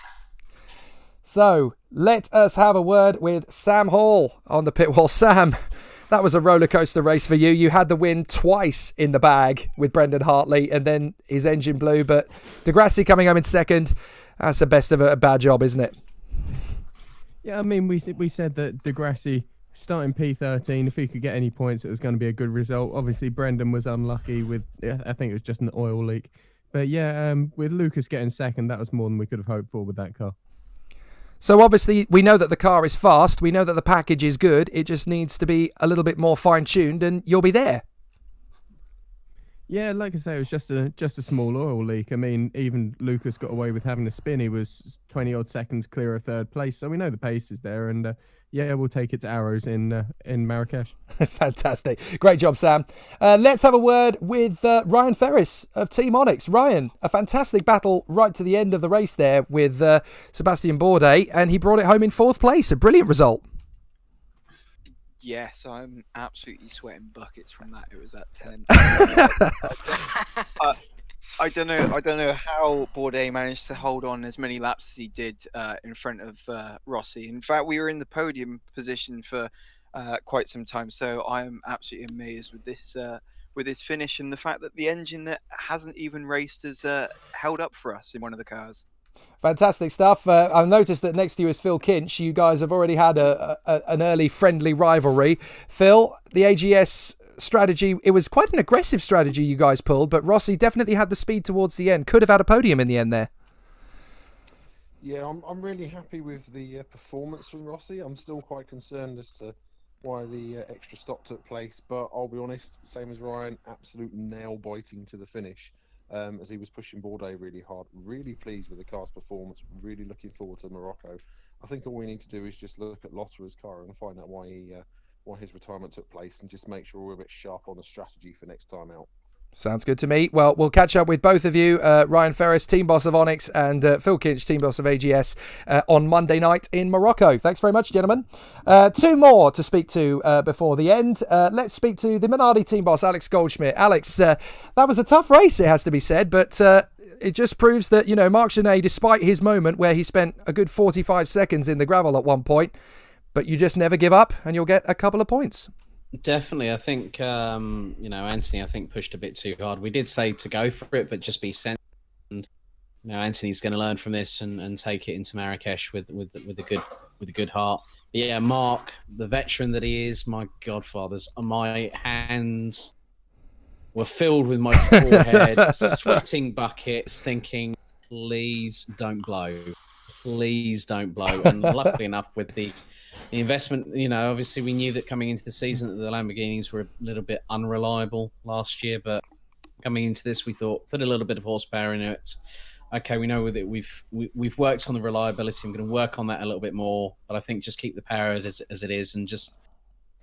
So, let us have a word with Sam Hall on the pit wall. Sam, that was a roller coaster race for you. You had the win twice in the bag with Brendan Hartley, and then his engine blew. But Di Grassi coming home in second, that's the best of a bad job, isn't it? Yeah, I mean, we said that Di Grassi starting P13, if he could get any points, it was going to be a good result. Obviously, Brendan was unlucky with, I think it was just an oil leak. But yeah, with Lucas getting second, that was more than we could have hoped for with that car. So obviously we know that the car is fast. We know that the package is good. It just needs to be a little bit more fine-tuned and you'll be there. Yeah, like I say, it was just a small oil leak. I mean, even Lucas got away with having a spin. He was 20-odd seconds clear of third place. So we know the pace is there. And yeah, we'll take it to Arrows in Marrakesh. Fantastic. Great job, Sam. Let's have a word with Ryan Ferris of Team Onyx. Ryan, a fantastic battle right to the end of the race there with Sebastian Bourdais, and he brought it home in fourth place. A brilliant result. Yes, I'm absolutely sweating buckets from that. It was at 10. I don't know how Bourdais managed to hold on as many laps as he did in front of Rossi. In fact, we were in the podium position for quite some time. So I am absolutely amazed with this finish and the fact that the engine that hasn't even raced has held up for us in one of the cars. Fantastic stuff. I've noticed that next to you is Phil Kinch. You guys have already had an early friendly rivalry. Phil, the AGS strategy, it was quite an aggressive strategy you guys pulled, but Rossi definitely had the speed towards the end. Could have had a podium in the end there. Yeah, I'm really happy with the performance from Rossi. I'm still quite concerned as to why the extra stop took place, but I'll be honest, same as Ryan, absolute nail biting to the finish. As he was pushing Bourdais really hard. Really pleased with the car's performance. Really looking forward to Morocco. I think all we need to do is just look at Lotterer's car and find out why his retirement took place, and just make sure we're a bit sharp on the strategy for next time out. Sounds good to me. Well, we'll catch up with both of you, Ryan Ferris, team boss of Onyx, and Phil Kinch, team boss of AGS, on Monday night in Morocco. Thanks very much, gentlemen. Two more to speak to before the end. Let's speak to the Minardi team boss, Alex Goldschmidt. Alex, that was a tough race, it has to be said, but it just proves that, you know, Mark Genet, despite his moment where he spent a good 45 seconds in the gravel at one point, but you just never give up and you'll get a couple of points. Definitely. I think, Anthony, I think pushed a bit too hard. We did say to go for it, but just be sensible. And, Anthony's going to learn from this and take it into Marrakesh with a good heart. But yeah, Mark, the veteran that he is, my godfathers, my hands were filled with my forehead, sweating buckets, thinking, please don't blow. Please don't blow. And luckily enough, with the investment, obviously we knew that coming into the season that the Lamborghinis were a little bit unreliable last year, but coming into this, we thought, put a little bit of horsepower in it. Okay, we know that we've worked on the reliability. I'm going to work on that a little bit more, but I think just keep the power as it is, and just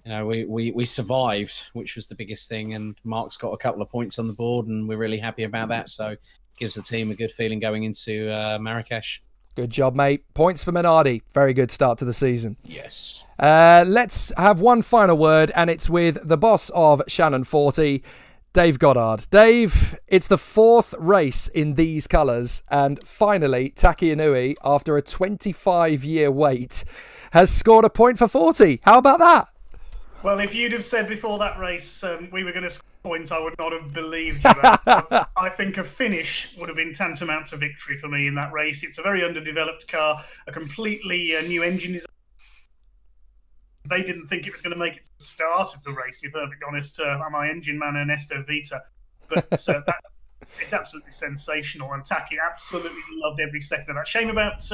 we survived, which was the biggest thing. And Mark's got a couple of points on the board, and we're really happy about that. So gives the team a good feeling going into Marrakesh. Good job, mate. Points for Minardi. Very good start to the season. Yes. Let's have one final word, and it's with the boss of Shannon 40, Dave Goddard. Dave, it's the 4th race in these colours, and finally, Taki Inui, after a 25-year wait, has scored a point for 40. How about that? Well, if you'd have said before that race we were going to score points, I would not have believed you. I think a finish would have been tantamount to victory for me in that race. It's a very underdeveloped car, a completely new engine design. They didn't think it was going to make it to the start of the race, to be perfectly honest. My engine man, Ernesto Vita. But it's absolutely sensational. And Taki absolutely loved every second of that. Shame about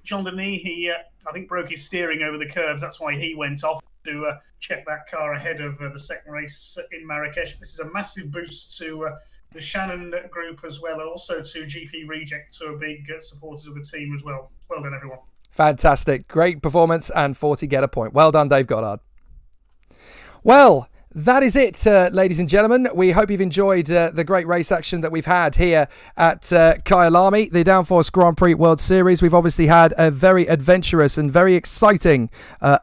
Jean Denis. He, I think, broke his steering over the curves. That's why he went off to check that car ahead of the second race in Marrakesh. This is a massive boost to the Shannon group as well, and also to GP Reject, who are big supporters of the team as well. Well done, everyone. Fantastic. Great performance, and 40 get a point. Well done, Dave Goddard. Well, that is it, ladies and gentlemen. We hope you've enjoyed the great race action that we've had here at Kyalami, the Downforce Grand Prix World Series. We've obviously had a very adventurous and very exciting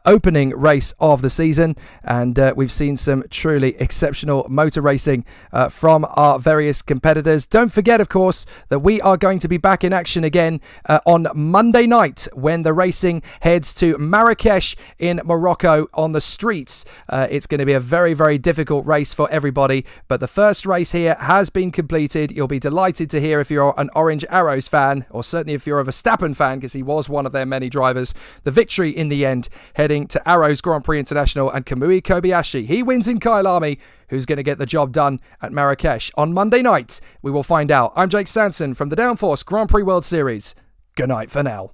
opening race of the season, and we've seen some truly exceptional motor racing from our various competitors. Don't forget, of course, that we are going to be back in action again on Monday night when the racing heads to Marrakesh in Morocco on the streets. It's going to be a very difficult race for everybody, but the first race here has been completed. You'll be delighted to hear if you're an Orange Arrows fan, or certainly if you're a Verstappen fan, because he was one of their many drivers. The victory in the end, heading to Arrows Grand Prix International, and Kamui Kobayashi, he wins in Kyalami. Who's going to get the job done at Marrakesh on Monday night? We will find out. I'm Jake Sanson from the Downforce Grand Prix World Series. Good night for now.